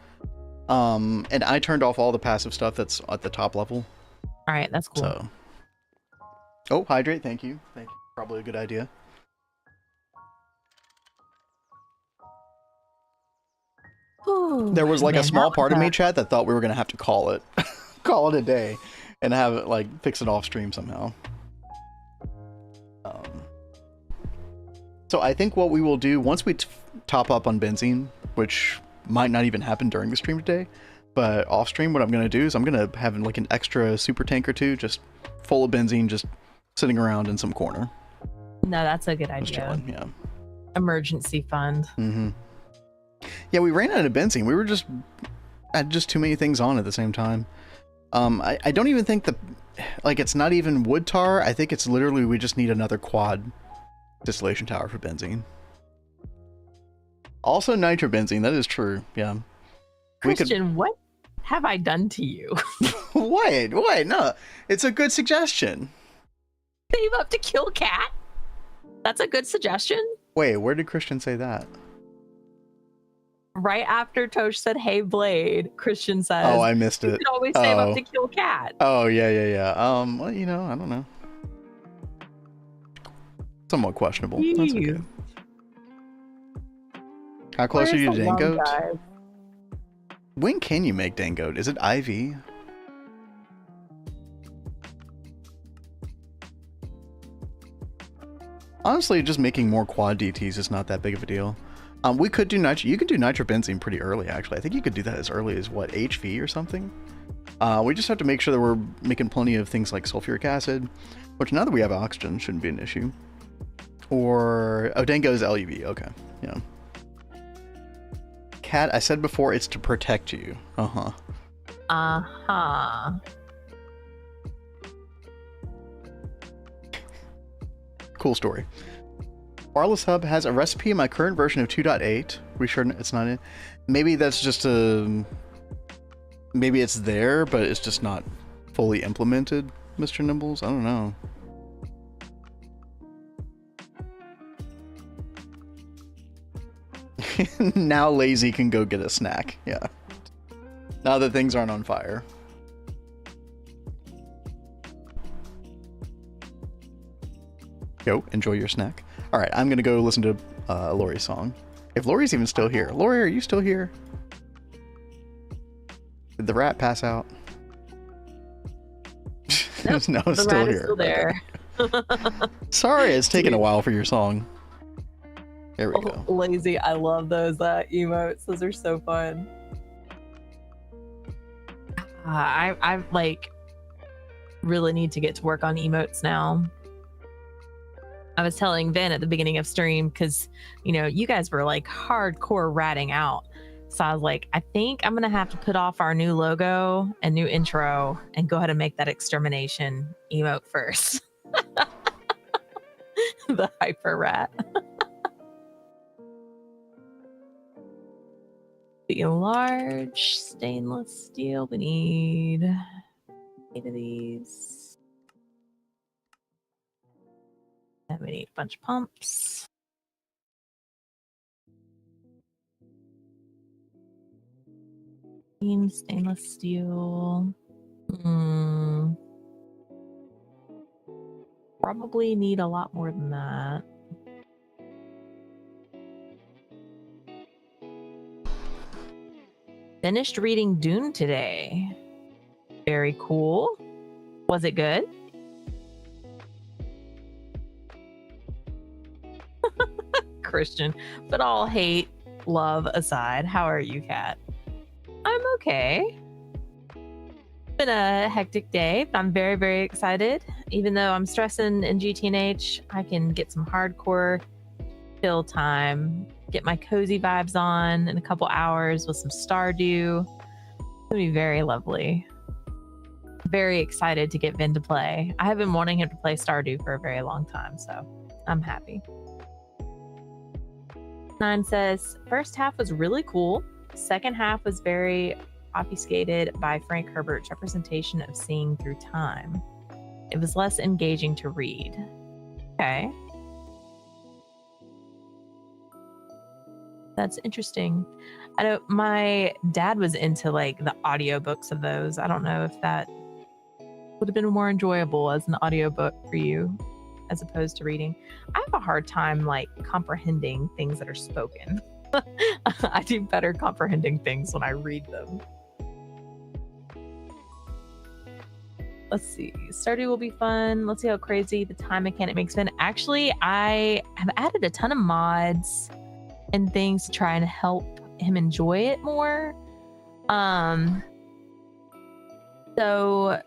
And I turned off all the passive stuff that's at the top level. All right, that's cool. So, oh, hydrate. Thank you. Probably a good idea. Ooh, there was like a small part of me, chat, that thought we were gonna have to call it a day and have it like fix it off stream somehow. So I think what we will do once we top up on benzene, which might not even happen during the stream today, but off stream, what I'm gonna do is I'm gonna have like an extra super tank or two just full of benzene, just sitting around in some corner. No, that's a good idea. Just chilling, Emergency fund. Mm-hmm. Yeah, we ran out of benzene. We were had just too many things on at the same time. I don't even think it's not even wood tar. I think it's literally we just need another quad distillation tower for benzene. Also nitrobenzene, that is true. Yeah. Christian, what have I done to you? Wait, no. It's a good suggestion. Save up to kill cat? That's a good suggestion. Wait, where did Christian say that? Right after Tosh said, "Hey Blade," Christian says, "Oh, I missed it. You can always save up to kill cat." Oh, yeah. Well, you know, I don't know. Somewhat questionable. That's okay. How close are you to Dangote? When can you make Dangote? Is it IV? Honestly, just making more quad DTs is not that big of a deal. We could do nitro. You can do nitrobenzene pretty early, actually. I think you could do that as early as what, HV or something. We just have to make sure that we're making plenty of things like sulfuric acid, which now that we have oxygen shouldn't be an issue. Or Dango is LUV. Okay, yeah. Cat, I said before, it's to protect you. Cool story. Wireless Hub has a recipe in my current version of 2.8. We sure it's not in? Maybe that's just maybe it's there, but it's just not fully implemented, Mr. Nimbles. I don't know. Now Lazy can go get a snack. Yeah. Now that things aren't on fire. Go, enjoy your snack. All right, I'm gonna go listen to Lori's song. If Lori's even still here. Lori, are you still here? Did the rat pass out? Nope, no, it's still here. Still there. Sorry, it's taken a while for your song. There we go. Lazy, I love those emotes. Those are so fun. I like really need to get to work on emotes now. I was telling Vin at the beginning of stream, because you know you guys were like hardcore ratting out So I was like, I think I'm gonna have to put off our new logo and new intro and go ahead and make that extermination emote first. The hyper rat. The large stainless steel. We need 8 of these. And we need a bunch of pumps. Stainless steel. Probably need a lot more than that. Finished reading Dune today. Very cool. Was it good? Christian, but all hate, love aside, how are you, Kat? I'm okay. Been a hectic day, but I'm very, very excited. Even though I'm stressing in GTNH, I can get some hardcore chill time, get my cozy vibes on in a couple hours with some Stardew. It's gonna be very lovely. Very excited to get Vin to play. I have been wanting him to play Stardew for a very long time, so I'm happy. 9 says, first half was really cool. Second half was very obfuscated by Frank Herbert's representation of seeing through time. It was less engaging to read. Okay. That's interesting. I know my dad was into like the audiobooks of those. I don't know if that would have been more enjoyable as an audiobook for you as opposed to reading. I have a hard time like comprehending things that are spoken. I do better comprehending things when I read them. Let's see. Stardew will be fun. Let's see how crazy the time mechanic makes Finn. Actually, I have added a ton of mods and things to try and help him enjoy it more. So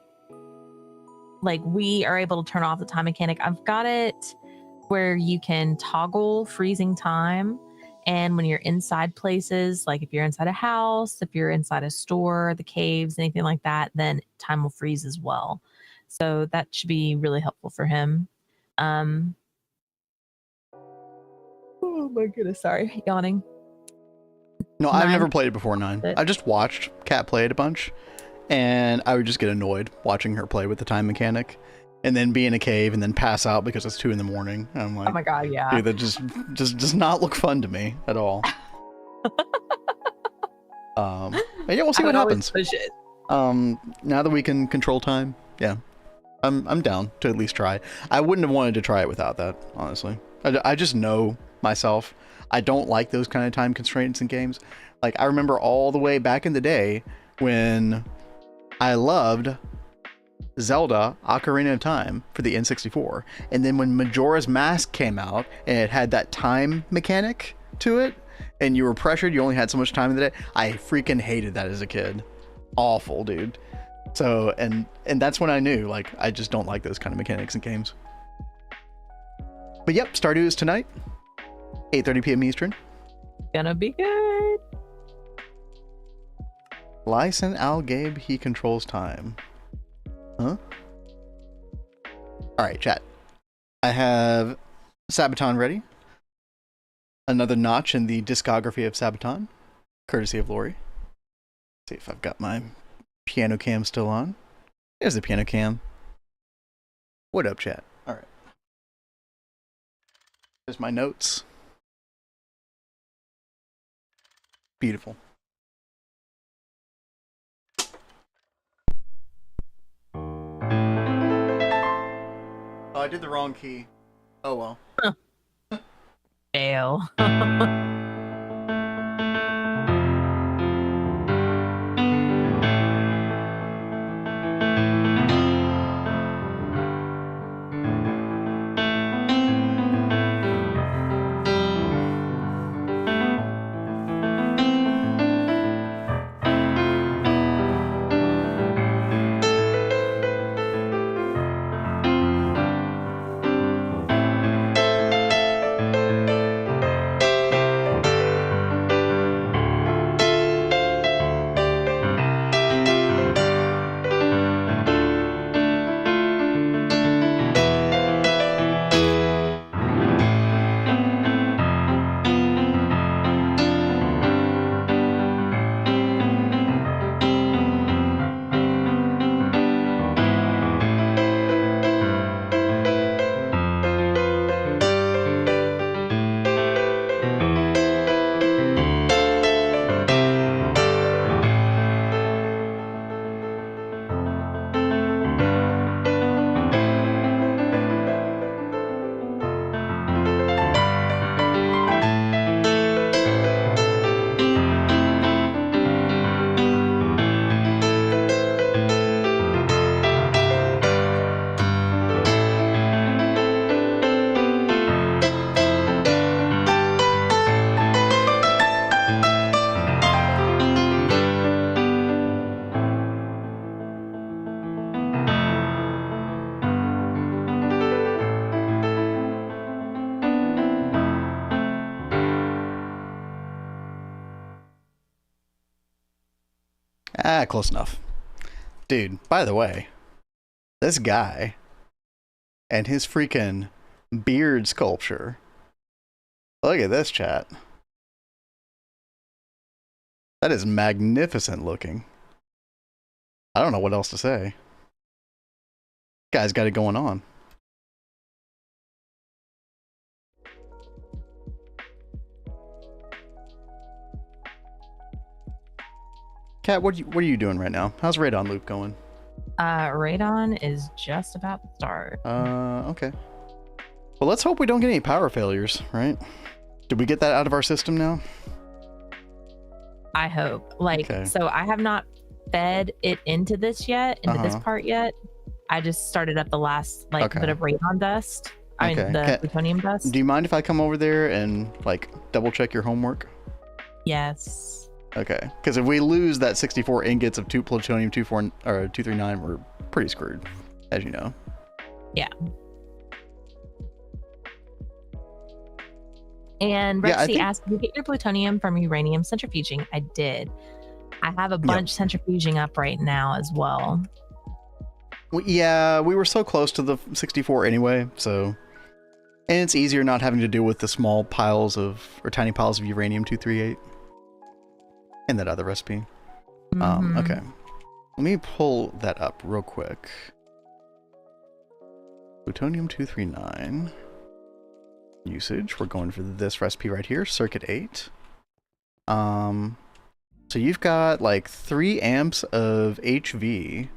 like we are able to turn off the time mechanic. I've got it where you can toggle freezing time. And when you're inside places, like if you're inside a house, if you're inside a store, the caves, anything like that, then time will freeze as well. So that should be really helpful for him. Oh my goodness, sorry, yawning. No, 9. I've never played it before, 9. I just watched Kat play it a bunch, and I would just get annoyed watching her play with the time mechanic, and then be in a cave and then pass out because it's 2 in the morning. I'm like, oh my god, yeah. Dude, that just does not look fun to me at all. But yeah, we'll see what happens. Push it. Now that we can control time, yeah, I'm down to at least try. I wouldn't have wanted to try it without that, honestly. I just know myself. I don't like those kind of time constraints in games. Like, I remember all the way back in the day when I loved Zelda Ocarina of Time for the N64, and then when Majora's Mask came out and it had that time mechanic to it and you were pressured, you only had so much time in the day, I freaking hated that as a kid. Awful, dude. So and that's when I knew, like, I just don't like those kind of mechanics in games. But yep, Stardew is tonight, 8:30 p.m. Eastern. Gonna be good. Lyson Al Gabe, he controls time. Huh? Alright, chat. I have Sabaton ready. Another notch in the discography of Sabaton, courtesy of Lori. See if I've got my piano cam still on. There's the piano cam. What up, chat? Alright. There's my notes. Beautiful. Oh, I did the wrong key. Oh well. Fail. Ah, close enough. Dude, by the way, this guy and his freaking beard sculpture. Look at this, chat. That is magnificent looking. I don't know what else to say. Guy's got it going on. Kat, what are you doing right now? How's Radon Loop going? Radon is just about to start. Okay. Well, let's hope we don't get any power failures, right? Did we get that out of our system now? I hope. Like, Okay. so I have not fed it into this yet, into this part yet. I just started up the last bit of radon dust. I mean, the plutonium dust. Do you mind if I come over there and like double check your homework? Yes. Okay, because if we lose that 64 ingots of plutonium 239, we're pretty screwed, as you know. Yeah. And Rexy asked, "Did you get your plutonium from uranium centrifuging?" I did. I have a bunch centrifuging up right now as well. Yeah, we were so close to the 64 anyway, so. And it's easier not having to deal with the small piles of, or tiny piles of uranium 238. And that other recipe. Okay. Let me pull that up real quick. Plutonium 239. Usage. We're going for this recipe right here, circuit 8. So you've got like 3 amps of HV,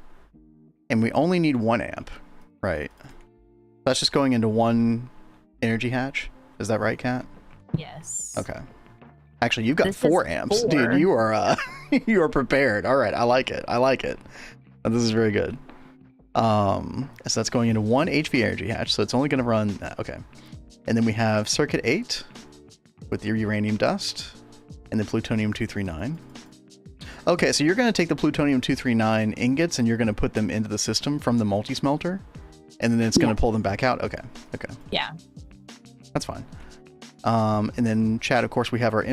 and we only need 1 amp, right? That's just going into 1 energy hatch. Is that right, Kat? Yes. Okay. Actually, you've got 4 amps. 4. Dude, you are you are prepared. All right, I like it. I like it. This is very good. So that's going into 1 HV energy hatch, so it's only going to run that. Okay. And then we have circuit 8 with your uranium dust and the plutonium 239. Okay, so you're going to take the plutonium 239 ingots and you're going to put them into the system from the multi-smelter, and then it's going to pull them back out. Okay. Okay. Yeah. That's fine. And then chat, of course, we have our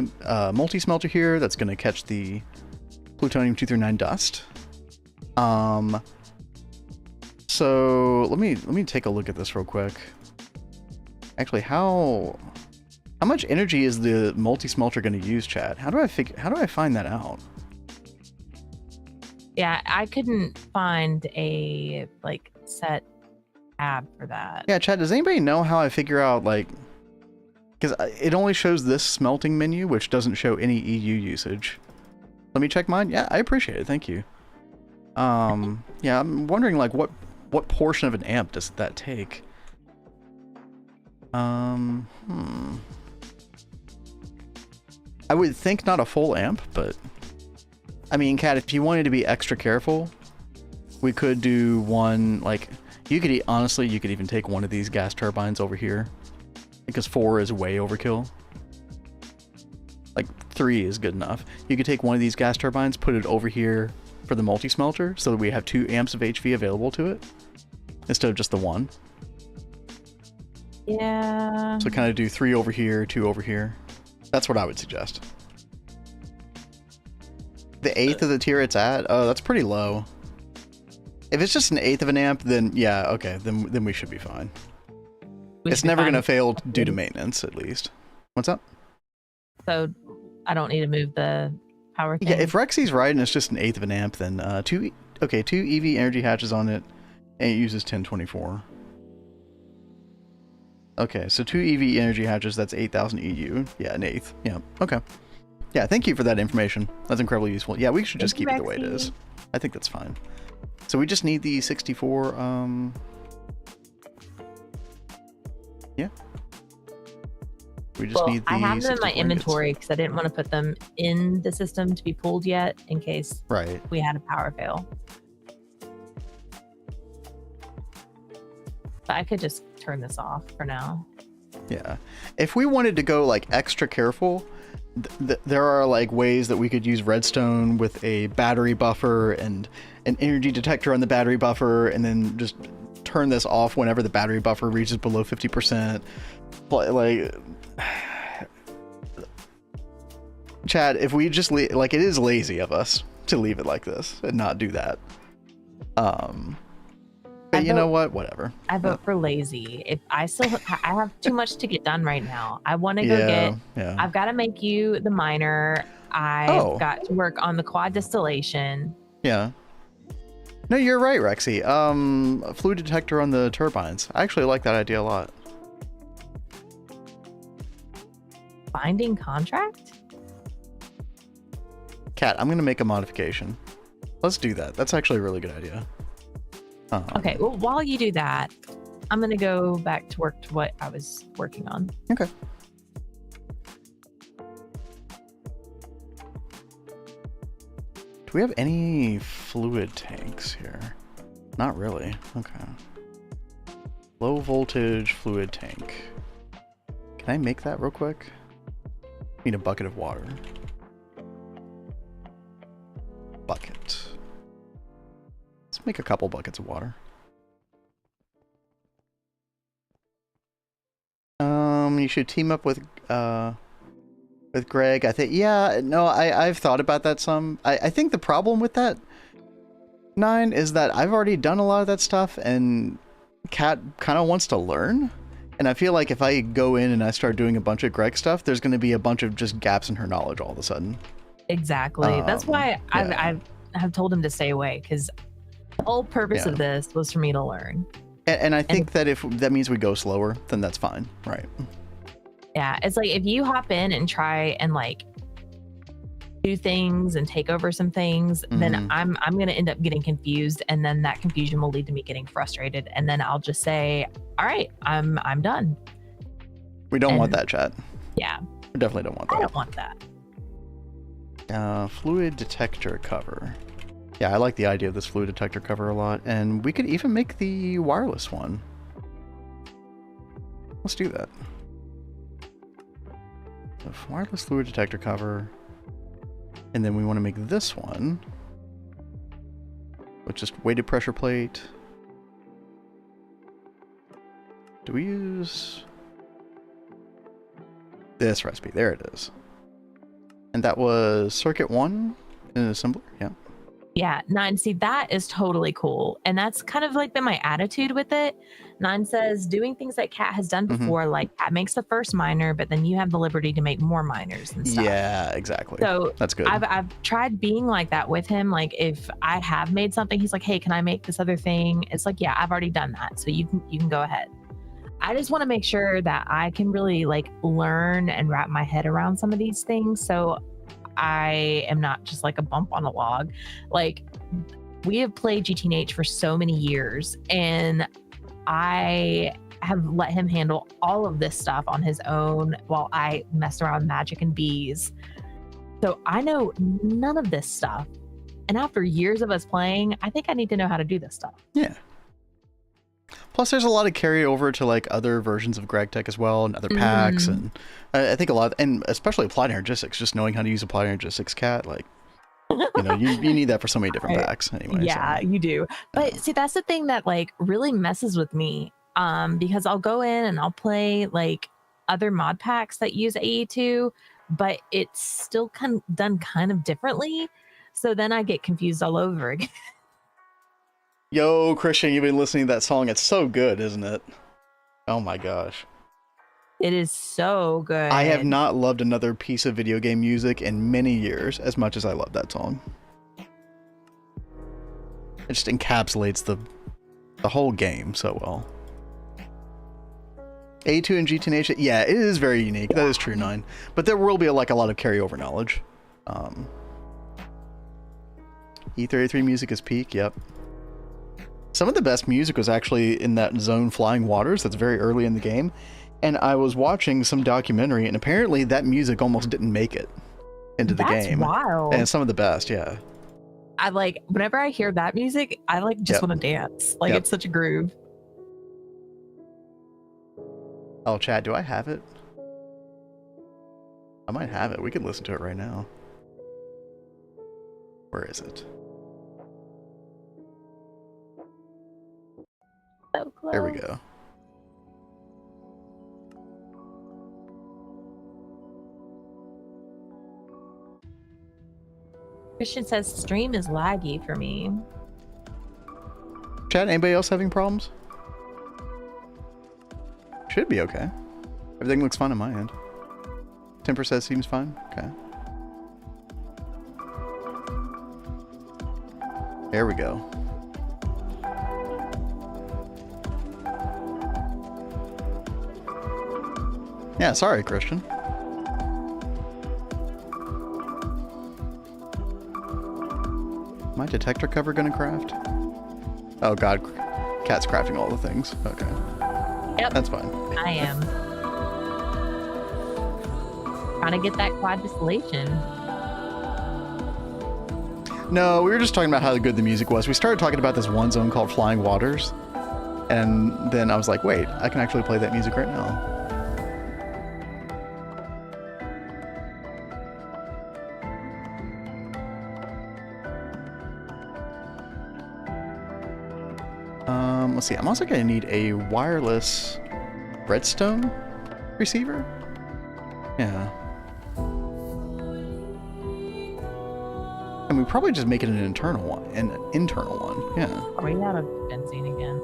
multi-smelter here that's going to catch the plutonium 239 dust. So let me take a look at this real quick. Actually, how much energy is the multi-smelter going to use, chat? How do I find that out? Yeah, I couldn't find a set tab for that. Yeah, chat, does anybody know how I figure out because it only shows this smelting menu, which doesn't show any EU usage. Let me check mine. Yeah, I appreciate it. Thank you. Yeah, I'm wondering what portion of an amp does that take? I would think not a full amp, but I mean, Kat, if you wanted to be extra careful, we could do one, you could honestly, you could even take one of these gas turbines over here, because 4 is way overkill. 3 is good enough. You could take one of these gas turbines, put it over here for the multi-smelter, so that we have 2 amps of HV available to it, instead of just the 1. Yeah. So kind of do 3 over here, 2 over here. That's what I would suggest. The 1/8 of the tier it's at? Oh, that's pretty low. If it's just an 1/8 of an amp, then yeah, okay, then we should be fine. It's never going to fail due to maintenance, at least. What's up? So I don't need to move the power thing? Yeah, if Rexy's right and it's just an 1/8 of an amp, then 2 EV energy hatches on it, and it uses 1024. Okay, so 2 EV energy hatches, that's 8,000 EU. Yeah, an 1/8. Yeah, okay. Yeah, thank you for that information. That's incredibly useful. Yeah, we should just keep it the way it is. I think that's fine. So we just need the 64, yeah. We just need the I have them in my 64 inventory because I didn't want to put them in the system to be pulled yet in case we had a power fail. But I could just turn this off for now. Yeah. If we wanted to go extra careful, there are ways that we could use redstone with a battery buffer and an energy detector on the battery buffer, and then just turn this off whenever the battery buffer reaches below 50%. Chad, if we just it is lazy of us, to leave it like this and not do that. But you know what? Whatever. I vote for lazy. If I have too much to get done right now. I want to go Yeah. I've got to make you the miner. I've got to work on the quad distillation. Yeah. No, you're right, Rexy. A fluid detector on the turbines. I actually like that idea a lot. Binding contract? Cat, I'm going to make a modification. Let's do that. That's actually a really good idea. Okay, well, while you do that, I'm going to go back to work to what I was working on. Okay. Do we have any fluid tanks here? Not really. Okay. Low voltage fluid tank. Can I make that real quick? Need a bucket of water. Bucket. Let's make a couple buckets of water. You should team up with Greg. I think, yeah, no, I've thought about that some. I think the problem with that, Nine, is that I've already done a lot of that stuff, and Kat kind of wants to learn. And I feel like if I go in and I start doing a bunch of Greg stuff, there's going to be a bunch of just gaps in her knowledge all of a sudden. Exactly. That's why I have told him to stay away, because the whole purpose of this was for me to learn. And I think that if that means we go slower, then that's fine. Right. Yeah. It's like if you hop in and try and like do things and take over some things, then I'm going to end up getting confused. And then that confusion will lead to me getting frustrated. And then I'll just say, all right, I'm done. We don't want that, chat. Yeah. We definitely don't want that. I don't want that. Fluid detector cover. Yeah, I like the idea of this fluid detector cover a lot. And we could even make the wireless one. Let's do that. So wireless fluid detector cover. And then we want to make this one with just weighted pressure plate. Do we use this recipe? There it is. And that was circuit 1 in an assembler. Yeah. Yeah, Nine, see, that is totally cool. And that's kind of like been my attitude with it. Nine says doing things that Kat has done before, like Kat makes the first miner, but then you have the liberty to make more miners and stuff. Yeah, exactly. So that's good. I've tried being like that with him. Like if I have made something, he's like, hey, can I make this other thing? It's like, yeah, I've already done that. So you can go ahead. I just want to make sure that I can really like learn and wrap my head around some of these things. So I am not just like a bump on a log. Like we have played GTNH for so many years, and I have let him handle all of this stuff on his own while I mess around with magic and bees. So I know none of this stuff. And after years of us playing, I think I need to know how to do this stuff. Yeah. Plus, there's a lot of carryover to like other versions of Gregtech as well, and other packs, and I think a lot, and especially applied energistics. Just knowing how to use applied energistics, Cat, like you know, you need that for so many different packs, anyway. Yeah, so. you do. But see, that's the thing that like really messes with me, because I'll go in and I'll play like other mod packs that use AE2, but it's still done kind of differently. So then I get confused all over again. Yo, Christian, you've been listening to that song. It's so good, isn't it? Oh my gosh. It is so good. I have not loved another piece of video game music in many years as much as I love that song. It just encapsulates the whole game so well. A2 and GTNH, yeah, it is very unique. That is true, Nine. But there will be like a lot of carryover knowledge. E33 music is peak, yep. Some of the best music was actually in that zone Flying Waters that's very early in the game. And I was watching some documentary, and apparently that music almost didn't make it into the game. That's wild. And some of the best, yeah. I like, whenever I hear that music, I like just want to dance. Like it's such a groove. Oh, Chad, do I have it? I might have it. We can listen to it right now. Where is it? So close. There we go. Christian says stream is laggy for me. Chat, anybody else having problems? Should be okay. Everything looks fine on my end. Temper says seems fine. Okay. There we go. Yeah, sorry, Christian. My detector cover gonna craft? Oh god, Cat's crafting all the things. Okay. Yep. That's fine. I am. Trying to get that quad distillation. No, we were just talking about how good the music was. We started talking about this one zone called Flying Waters. And then I was like, wait, I can actually play that music right now. Let's see, I'm also going to need a wireless redstone receiver. Yeah. And we probably just make it an internal one. Yeah. Are we out of benzene again?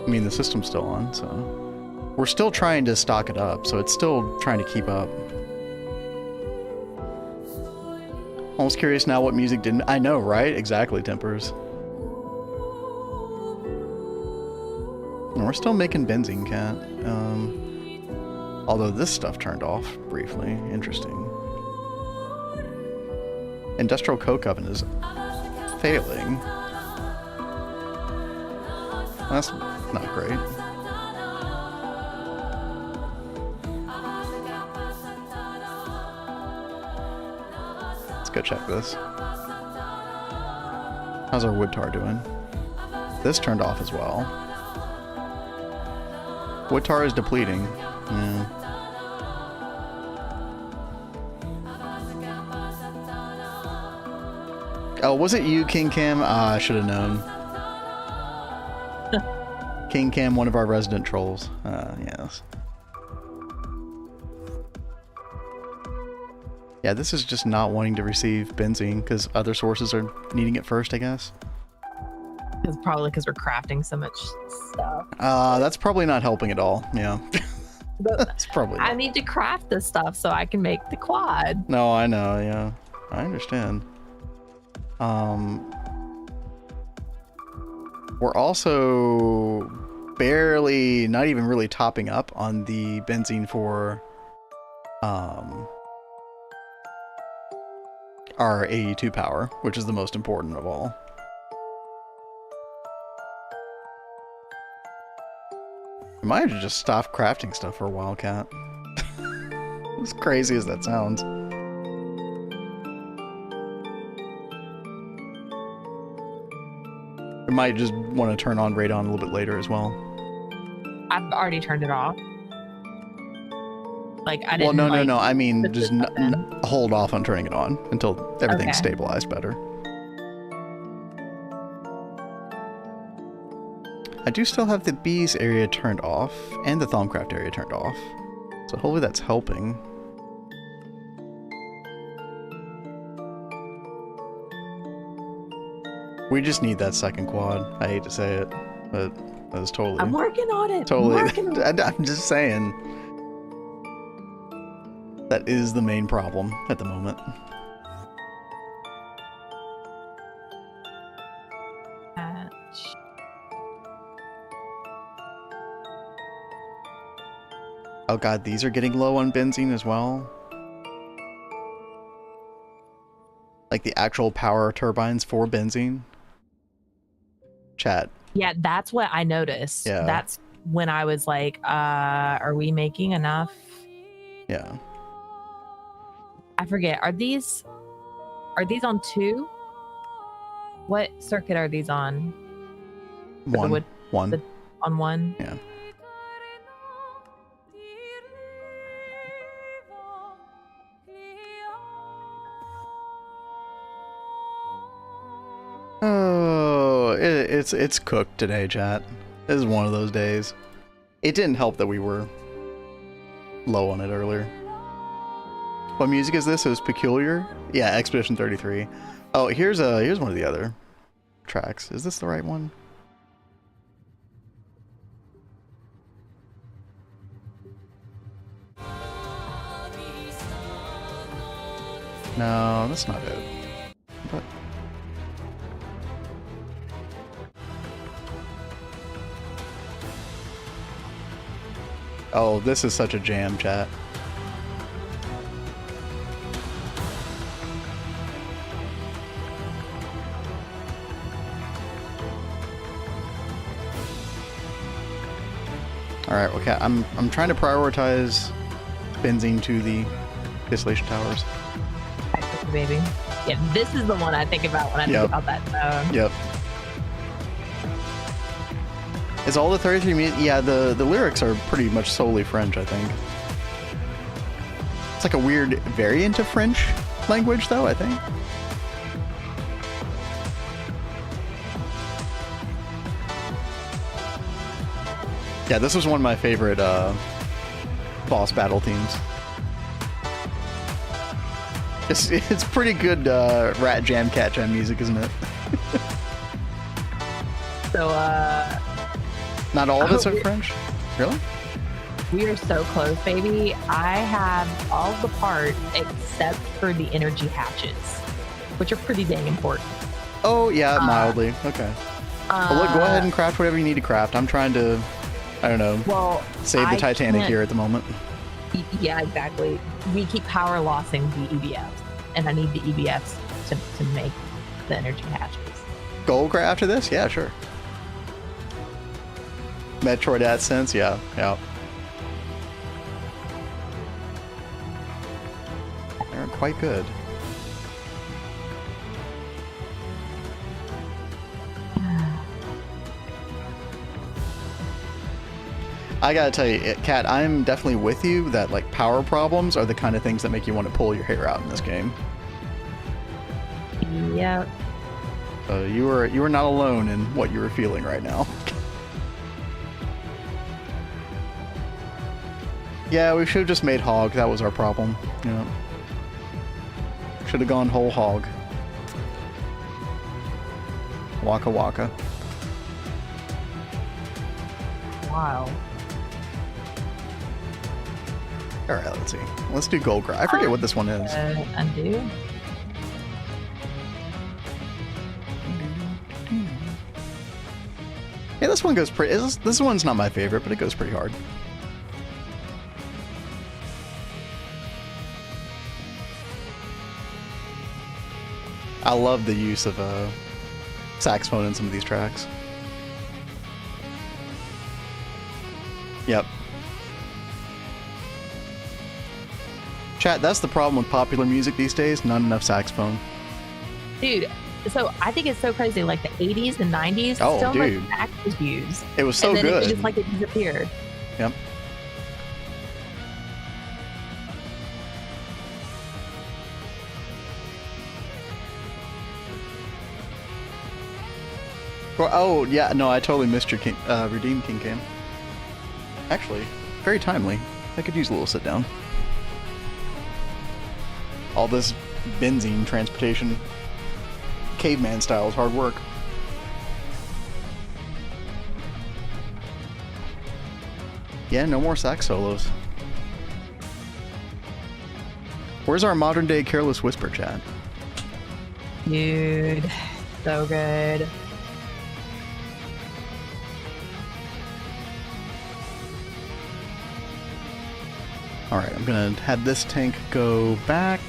I mean, the system's still on, so we're still trying to stock it up, so it's still trying to keep up. Almost curious now what music didn't. I know, right? Exactly, Tempers. And we're still making benzene, Cat. Although this stuff turned off briefly. Interesting. Industrial coke oven is failing. That's not great. Let's go check this. How's our wood tar doing? This turned off as well. Wood tar is depleting. Yeah. Oh, was it you, King Cam? Ah, I should have known. King Cam, one of our resident trolls. Yes. Yeah, this is just not wanting to receive benzene because other sources are needing it first, I guess. It's probably because we're crafting so much stuff. That's probably not helping at all. Yeah. That's probably not. I need to craft this stuff so I can make the quad. No, I know, yeah. I understand. We're also barely, not even really topping up on the benzene for our AE2 power, which is the most important of all. I might have just stopped crafting stuff for a while, Cat. As crazy as that sounds. I might just want to turn on radon a little bit later as well. I've already turned it off. Like, I Well, didn't. no. I mean, just hold off on turning it on until everything's stabilized better. I do still have the bees area turned off and the Thaumcraft area turned off. So hopefully that's helping. We just need that second quad. I hate to say it, but that's totally... I'm working on it. Totally. I'm just saying. That is the main problem at the moment. Oh god, these are getting low on benzene as well. Like the actual power turbines for benzene. Chat. Yeah, that's what I noticed. Yeah. That's when I was like, are we making enough? Yeah. I forget. Are these on 2? What circuit are these on? One. On 1? Yeah. Oh, it's cooked today, chat. This is one of those days. It didn't help that we were low on it earlier. What music is this? It was Peculiar? Yeah, Expedition 33. Oh, here's one of the other tracks. Is this the right one? No, that's not it. But oh, this is such a jam, chat. All right, okay. I'm trying to prioritize benzene to the distillation towers. Baby. Yeah, this is the one I think about when I think about that song. Yep. Is all the 33 minutes? Yeah, the lyrics are pretty much solely French, I think. It's like a weird variant of French language, though, I think. Yeah, this was one of my favorite boss battle themes. It's pretty good rat jam, cat jam music, isn't it? So, not all of it's in French? Really? We are so close, baby. I have all the parts except for the energy hatches, which are pretty dang important. Oh, yeah, mildly. Okay. Well, look, go ahead and craft whatever you need to craft. I'm trying to, I don't know, save the Titanic here at the moment. Yeah, exactly. We keep power lossing the EBFs, and I need the EBFs to make the energy hatches. Gold after this? Yeah, sure. Metroid AdSense? Yeah. They're quite good. I gotta tell you, Kat, I'm definitely with you that like power problems are the kind of things that make you want to pull your hair out in this game. Yep. You were not alone in what you were feeling right now. Yeah, we should have just made hog. That was our problem. Yeah. Should have gone whole hog. Waka waka. Wow. All right, let's see. Let's do gold grind. I forget what this one is. Undo. Yeah, this one goes pretty. This one's not my favorite, but it goes pretty hard. I love the use of saxophone in some of these tracks. Yep. Chat, that's the problem with popular music these days. Not enough saxophone. Dude, so I think it's so crazy. Like the 80s and 90s, so much sax was used. It was so and then good. It just like it disappeared. Yep. Well, oh, yeah, no, I totally missed your Redeem King Cam. Actually, very timely. I could use a little sit down. All this benzene transportation, caveman style, is hard work. Yeah, no more sax solos. Where's our modern day Careless Whisper, chat? Dude, so good. Alright, I'm gonna have this tank go back.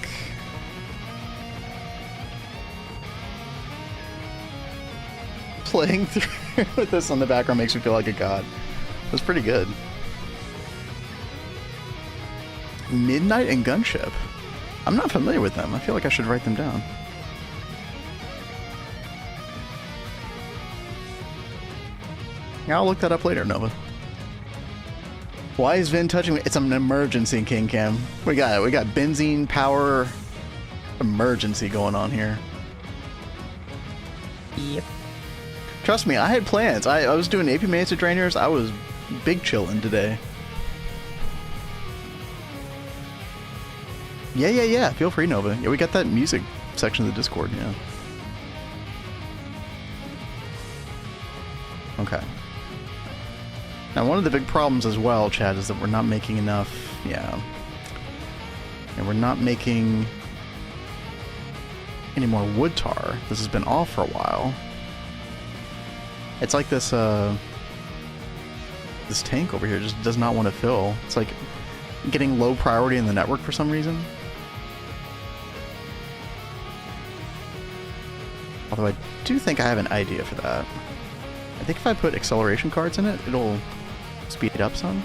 Playing through with this on the background makes me feel like a god. That's pretty good. Midnight and Gunship. I'm not familiar with them. I feel like I should write them down. Yeah, I'll look that up later, Nova. Why is Vin touching me? It's an emergency, King Cam. We got benzene power emergency going on here. Yep. Trust me, I had plans. I was doing AP Mesa Drainers. I was big chilling today. Yeah. Feel free, Nova. Yeah, we got that music section of the Discord, yeah. Okay. Now, one of the big problems as well, Chad, is that we're not making enough, and we're not making any more wood tar. This has been off for a while. It's like this, this tank over here just does not want to fill. It's like getting low priority in the network for some reason. Although I do think I have an idea for that. I think if I put acceleration cards in it, it'll speed it up some.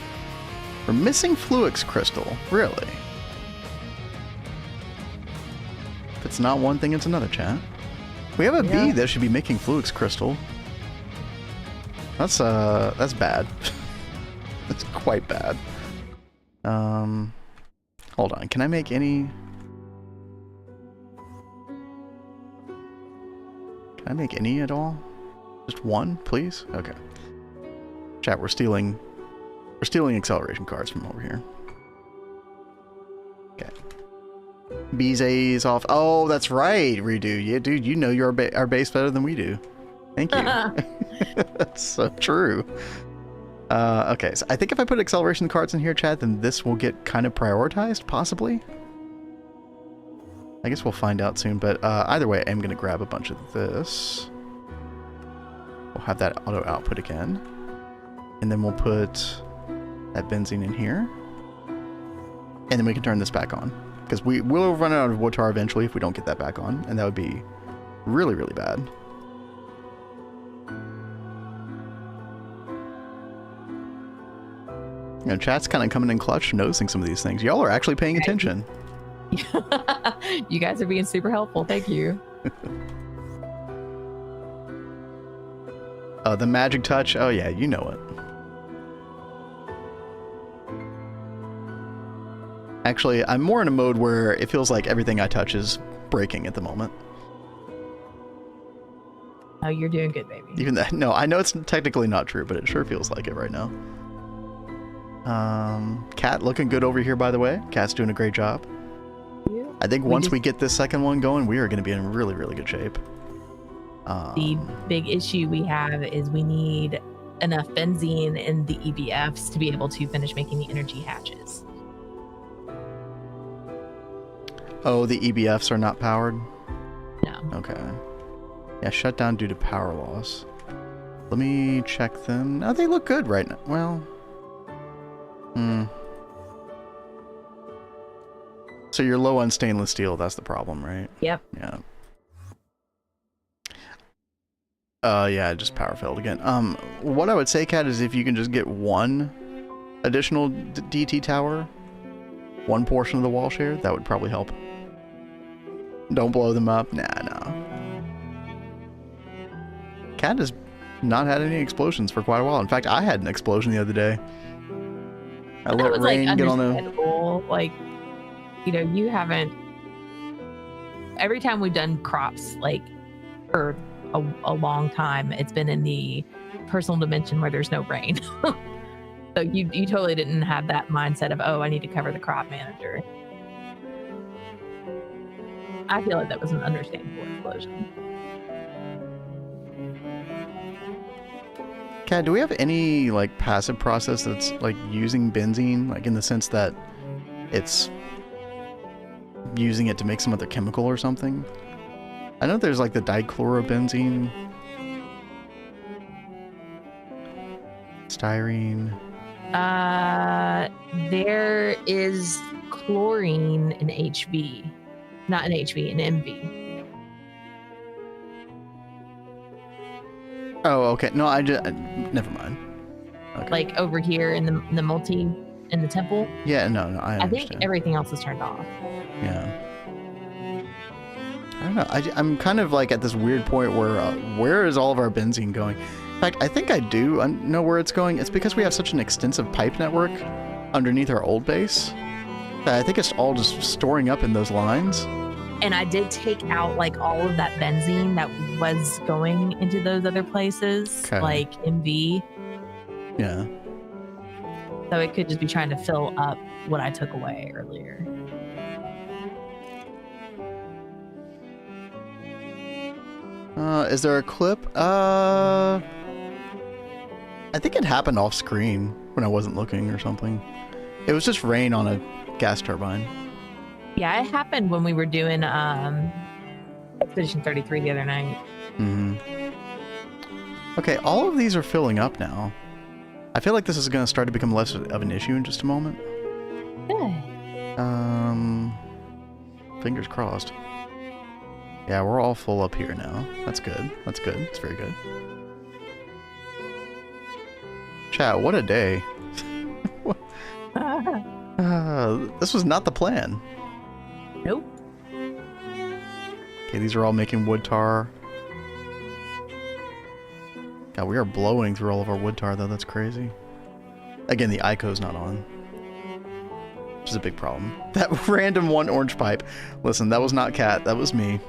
We're missing Fluix Crystal. Really? If it's not one thing, it's another, chat. We have a bee that should be making Fluix Crystal. That's bad. That's quite bad. Hold on. Can I make any... Can I make any at all? Just one, please? Okay. Chat, we're stealing acceleration cards from over here. Okay. B's A's off. Oh, that's right, Redo. Yeah, dude, you know our base better than we do. Thank you. That's so true. Okay, so I think if I put acceleration cards in here, chat, then this will get kind of prioritized, possibly. I guess we'll find out soon, but either way, I'm going to grab a bunch of this. We'll have that auto output again. And then we'll put that benzene in here. And then we can turn this back on. Because we will run out of wood tar eventually if we don't get that back on. And that would be really, really bad. You know, chat's kind of coming in clutch, noticing some of these things. Y'all are actually paying attention. You guys are being super helpful. Thank you. The magic touch. Oh yeah, you know it. Actually, I'm more in a mode where it feels like everything I touch is breaking at the moment. Oh, you're doing good, baby. Even that. No, I know it's technically not true, but it sure feels like it right now. Cat looking good over here, by the way. Cat's doing a great job. I think once we get this second one going, we are going to be in really, really good shape. The big issue we have is we need enough benzene in the EBFs to be able to finish making the energy hatches. Oh, the EBFs are not powered? No. Okay. Yeah, shut down due to power loss. Let me check them. No, they look good right now. Well... So you're low on stainless steel, that's the problem, right? Yep. Yeah. Yeah, it just power failed again. What I would say, Kat, is if you can just get one additional DT tower, one portion of the wall share, that would probably help. Don't blow them up. Nah. Kat has not had any explosions for quite a while. In fact, I had an explosion the other day. I let rain get on the... Like, you know, you haven't... Every time we've done crops, like, for a long time, it's been in the personal dimension where there's no rain. So you totally didn't have that mindset of, oh, I need to cover the crop manager. I feel like that was an understandable explosion. Kat, do we have any like passive process that's like using benzene, like in the sense that it's using it to make some other chemical or something? I know there's like the dichlorobenzene, styrene. There is chlorine in HV, not in HV, in MV. Oh, okay. No, never mind. Okay. Like over here in the multi in the temple. Yeah, no, I understand. I think everything else is turned off. Yeah. I don't know. I'm kind of like at this weird point where is all of our benzene going? In fact, I think I do know where it's going. It's because we have such an extensive pipe network underneath our old base that I think it's all just storing up in those lines. And I did take out like all of that benzene that was going into those other places, like MV. Yeah. So it could just be trying to fill up what I took away earlier. Is there a clip? I think it happened off screen when I wasn't looking or something. It was just rain on a gas turbine. Yeah, it happened when we were doing Expedition 33 the other night. Mm-hmm. Okay, all of these are filling up now. I feel like this is going to start to become less of an issue in just a moment. Good. Fingers crossed. Yeah, we're all full up here now. That's good. That's good. It's very good. Chat, what a day. This was not the plan. Nope. Okay, these are all making wood tar. God, we are blowing through all of our wood tar, though. That's crazy. Again, the ICO's not on. Which is a big problem. That random one orange pipe. Listen, that was not Cat. That was me.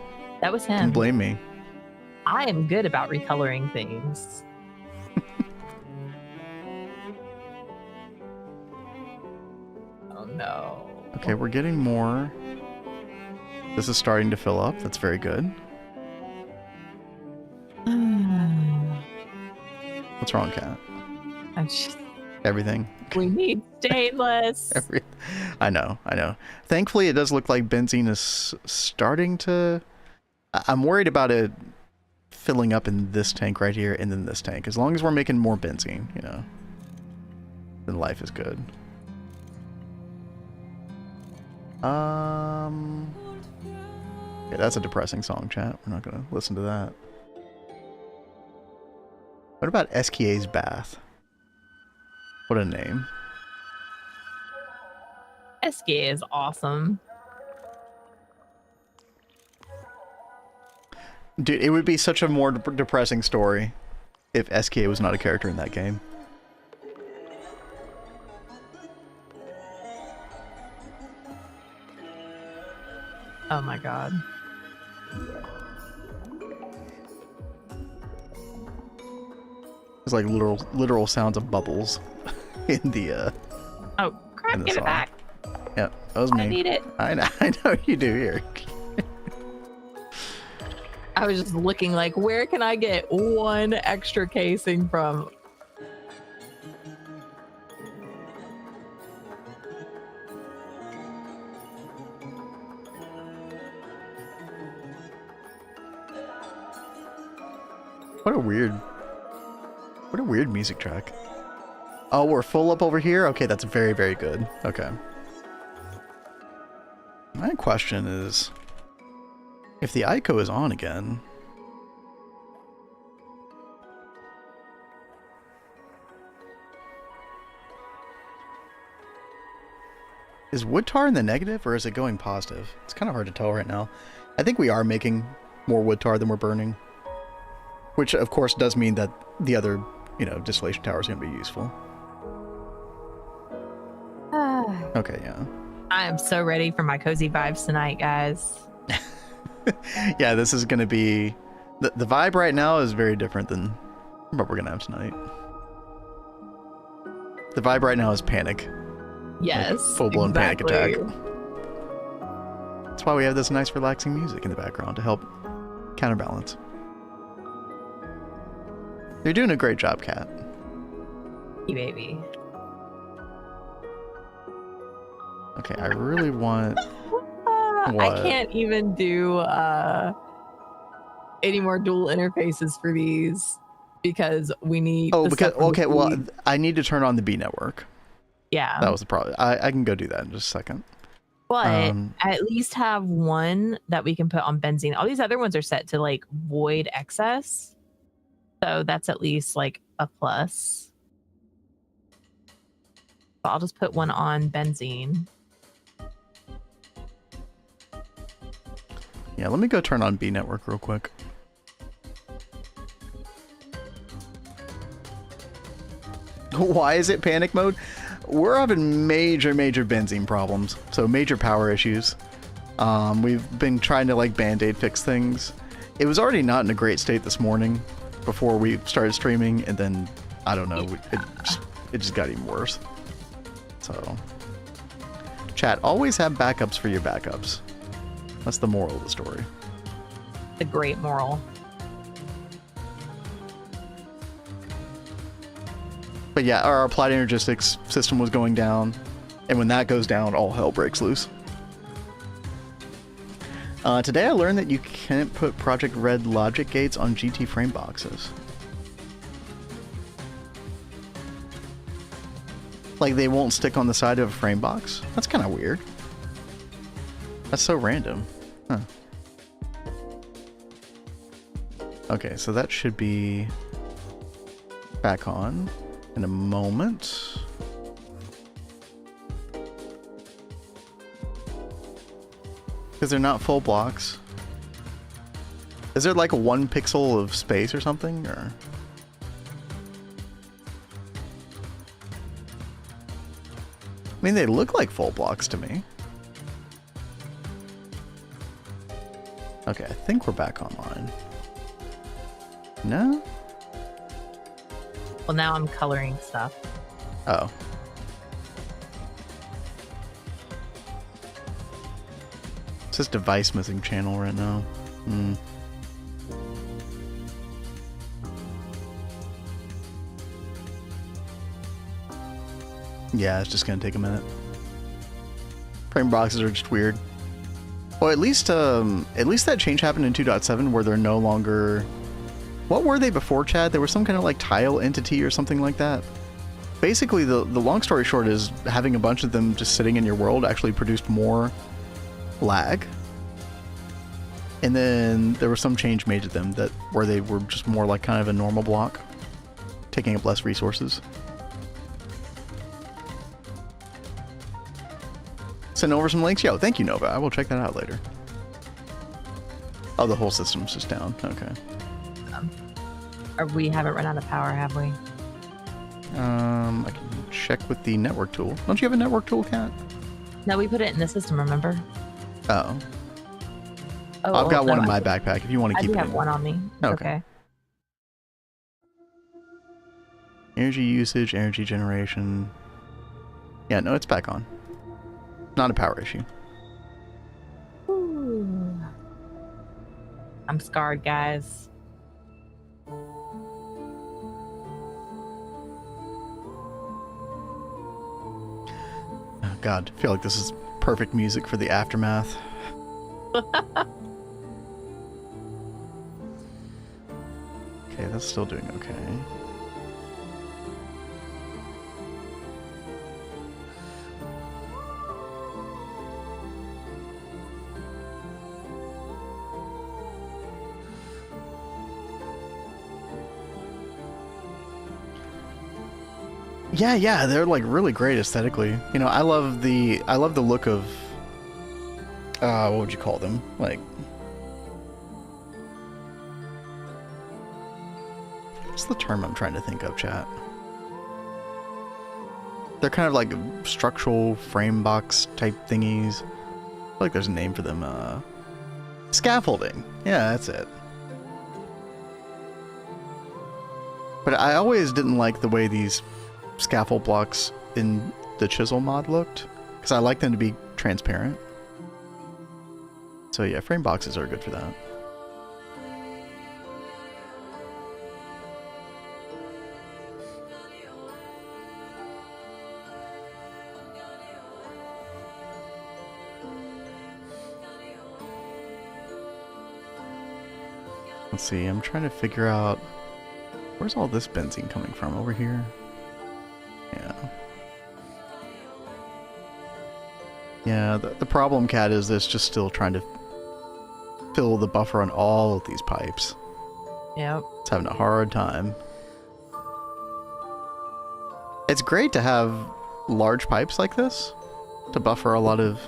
That was him. Don't blame me. I am good about recoloring things. Oh, no. Okay, we're getting more. This is starting to fill up. That's very good. What's wrong, Cat? I'm just... Everything. We need stainless. I know. Thankfully, it does look like benzene is starting to... I'm worried about it filling up in this tank right here and then this tank. As long as we're making more benzene, you know, then life is good. Yeah, that's a depressing song, chat. We're not going to listen to that. What about SKA's Bath? What a name. SKA is awesome. Dude, it would be such a more depressing story if SKA was not a character in that game. Oh my god. It's like literal sounds of bubbles in the Oh crap, in the give song. it back. Yeah, that was me. I need it. I know you do here. I was just looking like, where can I get one extra casing from? What a weird music track. Oh, we're full up over here? Okay, that's very, very good. Okay. My question is, if the ICO is on again... Is wood tar in the negative, or is it going positive? It's kind of hard to tell right now. I think we are making more wood tar than we're burning. Which, of course, does mean that the other, you know, distillation tower is going to be useful. Okay, yeah. I am so ready for my cozy vibes tonight, guys. Yeah, this is going to be... The vibe right now is very different than what we're going to have tonight. The vibe right now is panic. Yes. Like full-blown exactly. panic attack. That's why we have this nice relaxing music in the background to help counterbalance. You're doing a great job, Kat. You baby. Okay, I really want... I can't even do any more dual interfaces for these because we need... Oh, because... Okay, well, I need to turn on the B network. Yeah. That was the problem. I can go do that in just a second. But I at least have one that we can put on benzene. All these other ones are set to like void excess. So that's at least like a plus. So I'll just put one on benzene. Yeah, let me go turn on B network real quick. Why is it panic mode? We're having major benzene problems. So major power issues. We've been trying to like band-aid fix things. It was already not in a great state this morning before we started streaming, and then I don't know, it just got even worse. So chat, always have backups for your backups. That's the moral of the story. The great moral. But yeah, our applied energistics system was going down, and when that goes down, all hell breaks loose. Today I learned that you can't put Project Red logic gates on GT frame boxes. Like they won't stick on the side of a frame box? That's kind of weird. That's so random. Huh. Okay, so that should be back on in a moment. Because they're not full blocks. Is there like a 1 pixel of space or something? Or I mean, they look like full blocks to me. Okay, I think we're back online. No? Well, now I'm coloring stuff. Oh. It says device missing channel right now. Hmm. Yeah, it's just gonna take a minute. Frame boxes are just weird. Well, at least that change happened in 2.7 where they're no longer... What were they before, Chad? There was some kind of like tile entity or something like that. Basically, the long story short is having a bunch of them just sitting in your world actually produced more lag. And then there was some change made to them that where they were just more like kind of a normal block, taking up less resources. Send over some links? Yo, thank you, Nova. I will check that out later. Oh, the whole system's just down. Okay. Or we haven't run out of power, have we? I can check with the network tool. Don't you have a network tool, Kat? No, we put it in the system, remember? Oh. Oh, I've got one in no, my backpack if you want to keep it. I do have one on me. It's okay. Energy usage, energy generation. Yeah, no, it's back on. Not a power issue. Ooh. I'm scarred, guys. Oh, God, I feel like this is perfect music for the aftermath. Okay, that's still doing okay. Yeah, they're like really great aesthetically. You know, I love the look of what would you call them? Like, what's the term I'm trying to think of, chat? They're kind of like structural frame box type thingies. I feel like there's a name for them. Scaffolding. Yeah, that's it. But I always didn't like the way these scaffold blocks in the chisel mod looked, because I like them to be transparent. So yeah, frame boxes are good for that. Let's see, I'm trying to figure out where's all this benzene coming from. Over here? Yeah, the problem, Cat, is this just still trying to fill the buffer on all of these pipes. Yep. It's having a hard time. It's great to have large pipes like this to buffer a lot of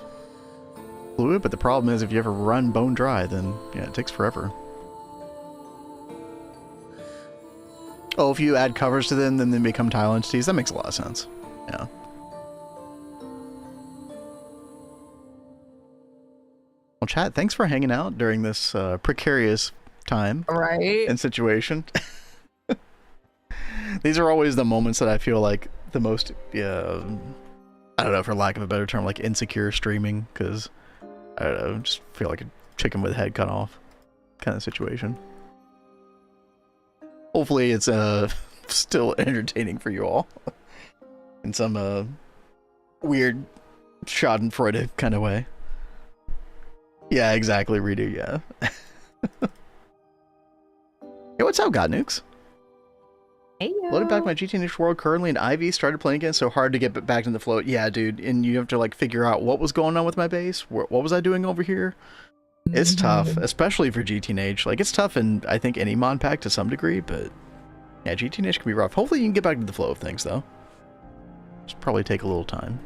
fluid, but the problem is if you ever run bone dry, then yeah, it takes forever. Oh, if you add covers to them, then they become tile entities. That makes a lot of sense. Yeah. Well, chat, thanks for hanging out during this precarious time and situation. These are always the moments that I feel like the most, I don't know, for lack of a better term, like insecure streaming, because, I don't know, just feel like a chicken with head cut off kind of situation. Hopefully it's still entertaining for you all in some weird schadenfreude kind of way. Yeah, exactly, redo, yeah. Hey, what's up, God Nukes? Hey, yo. Loaded back my GTNH world currently, and Ivy started playing again, so hard to get back in the flow. Yeah, dude, and you have to like figure out what was going on with my base. What was I doing over here? It's tough, especially for GTNH. Like, it's tough in, I think, any mod pack to some degree, but yeah, GTNH can be rough. Hopefully you can get back to the flow of things, though. Just probably take a little time.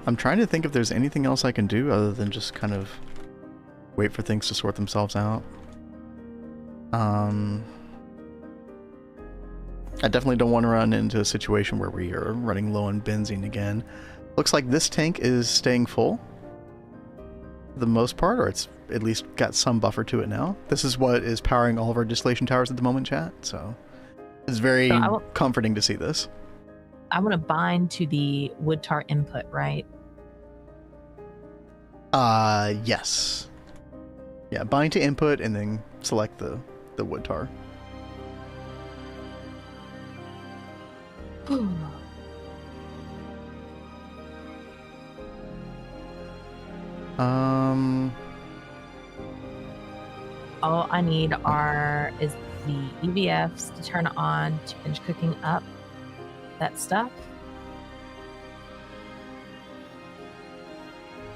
I'm trying to think if there's anything else I can do other than just kind of wait for things to sort themselves out. I definitely don't want to run into a situation where we are running low on benzene again. Looks like this tank is staying full for the most part, or it's at least got some buffer to it now. This is what is powering all of our distillation towers at the moment, chat, so it's very comforting to see this. I want to bind to the wood tar input, right? Yes. Yeah, bind to input and then select the wood tar. All I need is the EVFs to turn on to finish cooking up that stuff.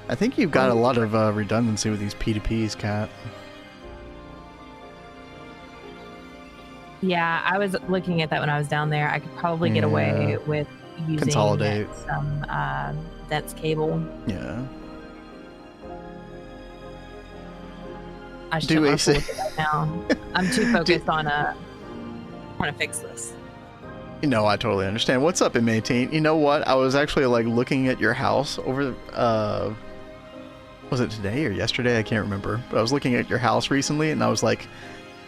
I think you've got a lot of redundancy with these P2Ps, Kat. Yeah, I was looking at that when I was down there. I could probably get away with using consolidate some dense cable. Yeah. I should right now. I'm too focused on trying to fix this. You know, I totally understand. What's up, M18? You know what? I was actually like looking at your house over was it today or yesterday? I can't remember. But I was looking at your house recently and I was like,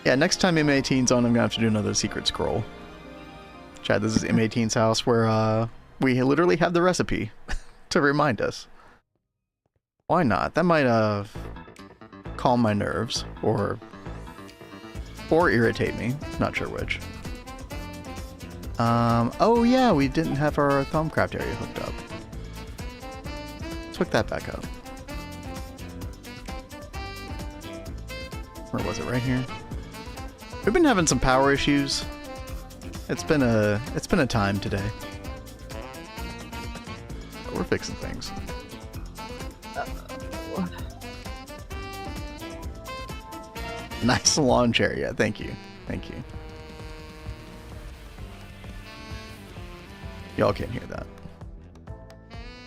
yeah, next time M18's on, I'm gonna have to do another secret scroll. Chad, this is M18's house where we literally have the recipe to remind us. Why not? That might calm my nerves or irritate me. Not sure which. Oh yeah, we didn't have our Thumbcraft area hooked up. Let's hook that back up. Where was it? Right here. We've been having some power issues. It's been a time today. But we're fixing things. Nice lawn chair, yeah. Thank you. Thank you. Y'all can't hear that.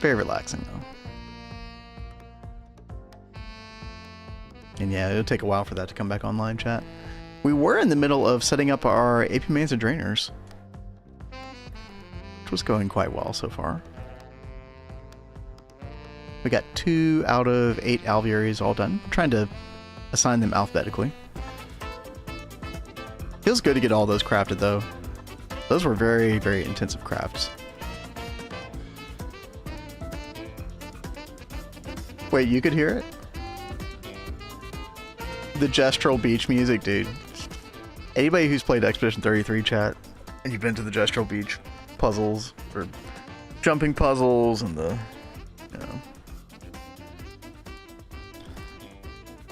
Very relaxing, though. And yeah, it'll take a while for that to come back online, chat. We were in the middle of setting up our AP Manza drainers, which was going quite well so far. We got 2 out of 8 alvearies all done. I'm trying to assign them alphabetically. Feels good to get all those crafted, though. Those were very, very intensive crafts. Wait, you could hear it? The gestural beach music, dude. Anybody who's played Expedition 33 chat, and you've been to the gestural beach puzzles, or jumping puzzles, and the, you know.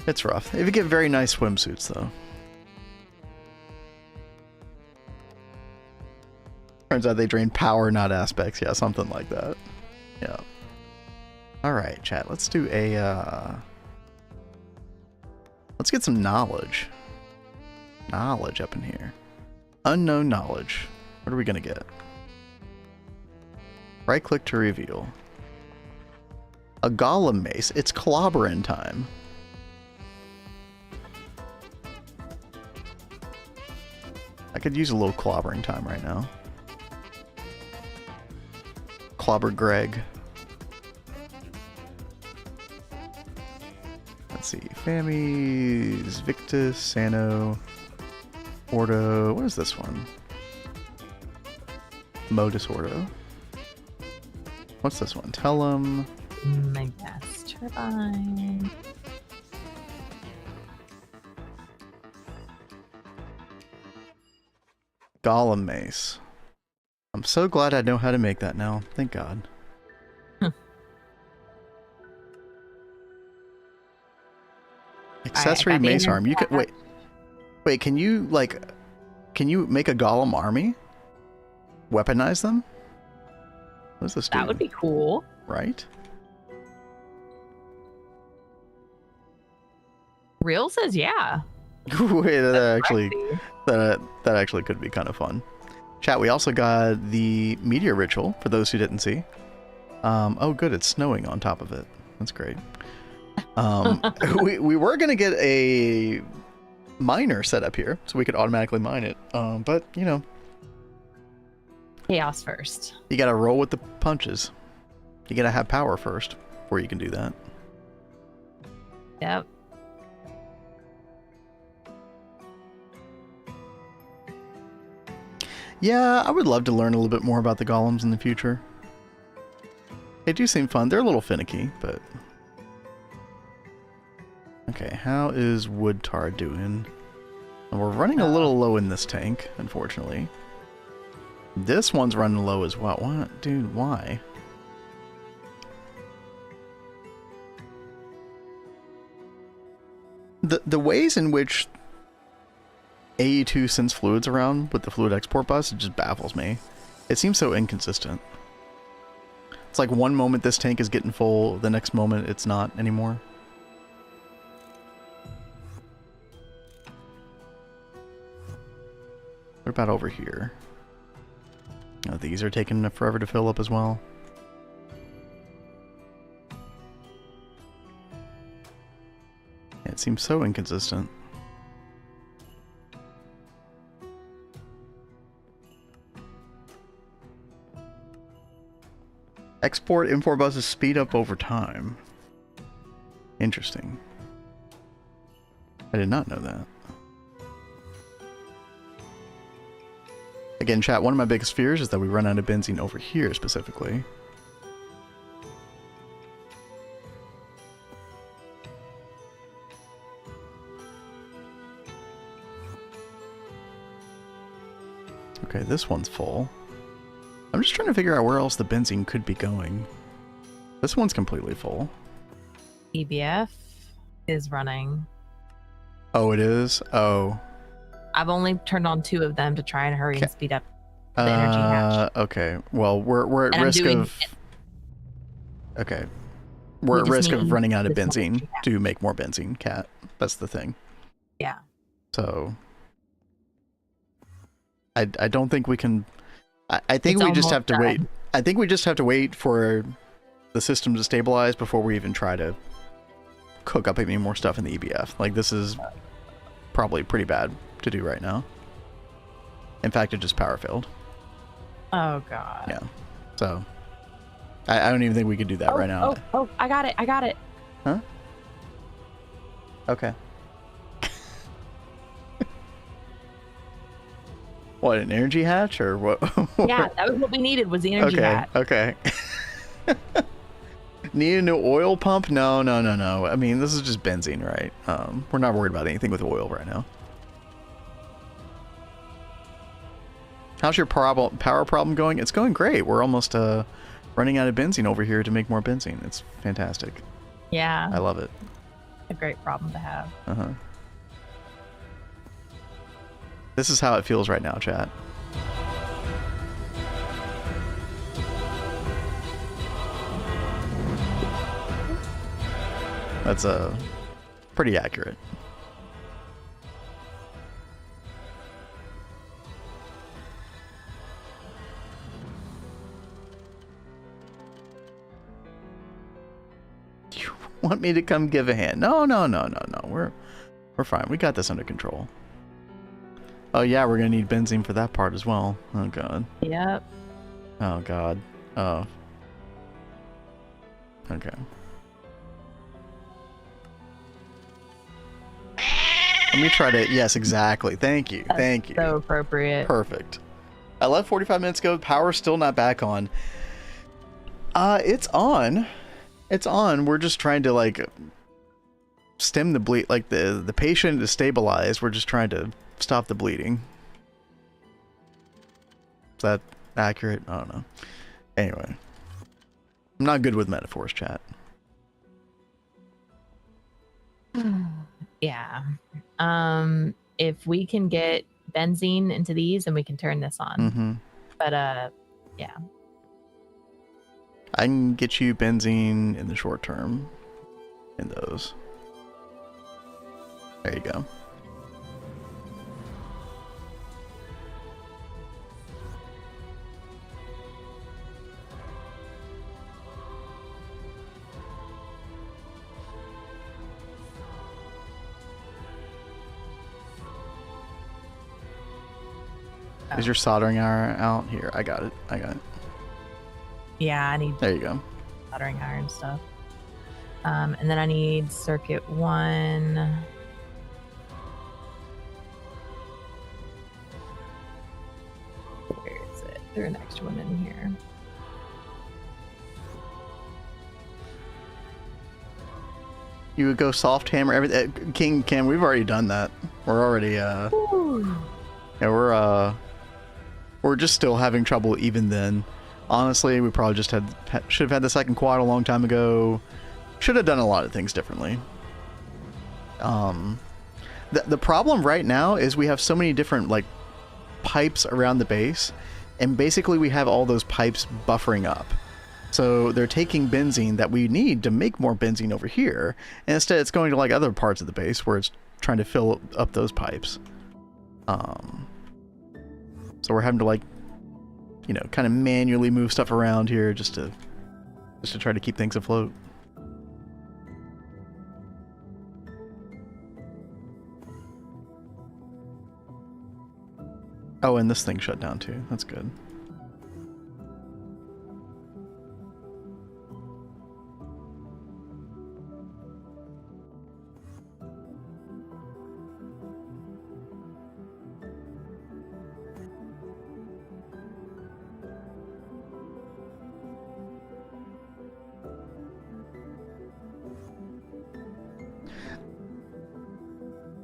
It's rough. If you get very nice swimsuits, though. Turns out they drain power, not aspects. Yeah, something like that. Yeah. Alright, chat. Let's do a, let's get some knowledge. Knowledge up in here. Unknown knowledge. What are we gonna get? Right click to reveal. A golem mace. It's clobbering time. I could use a little clobbering time right now. Clobber Greg. Let's see. Famies, Victus, Sano, Ordo. What is this one? Modus Ordo. What's this one? Tellum. My gas turbine. Golem mace. I'm so glad I know how to make that now. Thank God. Accessory mace arm. You can wait. Can you make a golem army? Weaponize them? What does this do? That would be cool, right? Real says yeah. Wait, that actually could be kind of fun. Chat. We also got the meteor ritual for those who didn't see. Oh, good. It's snowing on top of it. That's great. We were gonna get a miner set up here so we could automatically mine it. But you know, Chaos first. you gotta roll with the punches. You gotta have power first before you can do that. Yep. Yeah, I would love to learn a little bit more about the golems in the future. They do seem fun. They're a little finicky, but... Okay, how is wood tar doing? And we're running a little low in this tank, unfortunately. This one's running low as well. What? Dude, why? The ways in which AE2 sends fluids around with the fluid export bus, it just baffles me. It seems so inconsistent. It's like one moment this tank is getting full, the next moment it's not anymore. What about over here? Oh, these are taking forever to fill up as well. It seems so inconsistent. Export import buses speed up over time. Interesting. I did not know that. Again, chat, one of my biggest fears is that we run out of benzene over here specifically. Okay, this one's full. I'm just trying to figure out where else the benzene could be going. This one's completely full. EBF is running. Oh, it is? Oh. I've only turned on 2 of them to try and hurry and speed up the energy hatch. Okay. Well, we're at And risk of... Okay. We're at risk of running out of benzene to make more benzene, Cat. That's the thing. Yeah. So... I don't think we can... I think It's we just have to almost wait. done. I think we just have to wait for the system to stabilize before we even try to cook up any more stuff in the EBF. Like, this is probably pretty bad to do right now. In fact, it just power failed. Oh, God. Yeah. So, I don't even think we could do that right now. Oh, I got it. I got it. Huh? Okay. What, an energy hatch or what? Yeah, that was what we needed, was the energy hatch. Okay. Need a new oil pump? No. I mean, this is just benzene, right? We're not worried about anything with oil right now. How's your power problem going? It's going great. We're almost running out of benzene over here to make more benzene. It's fantastic. Yeah. I love it. A great problem to have. Uh-huh. This is how it feels right now, chat. That's pretty accurate. You want me to come give a hand? No. We're fine. We got this under control. Oh yeah, we're gonna need benzene for that part as well. Oh god. Yep. Oh god. Oh. Okay. Let me try to... Yes, exactly. Thank you. Thank you. So appropriate. Perfect. I left 45 minutes ago. Power's still not back on. It's on. It's on. We're just trying to, like, stem the bleed. Like, the patient is stabilized. We're just trying to stop the bleeding. Is that accurate? I don't know. Anyway. I'm not good with metaphors, chat. Yeah. If we can get benzene into these, then we can turn this on. Mm-hmm. But yeah. I can get you benzene in the short term in those. There you go. Is your soldering iron out? Here, I got it. I got it. Yeah, I need There you go. soldering iron stuff. And then I need circuit 1. Where is it? There's an extra one in here. You would go soft hammer everything. King Cam, we've already done that. We're already Ooh. yeah, we're just still having trouble even then. Honestly, we probably just should have had the second quad a long time ago. Should have done a lot of things differently. The problem right now is we have so many different like pipes around the base, and basically we have all those pipes buffering up. So they're taking benzene that we need to make more benzene over here, and instead it's going to like other parts of the base where it's trying to fill up those pipes. So we're having to like, you know, kind of manually move stuff around here just to try to keep things afloat. Oh, and this thing shut down too. That's good.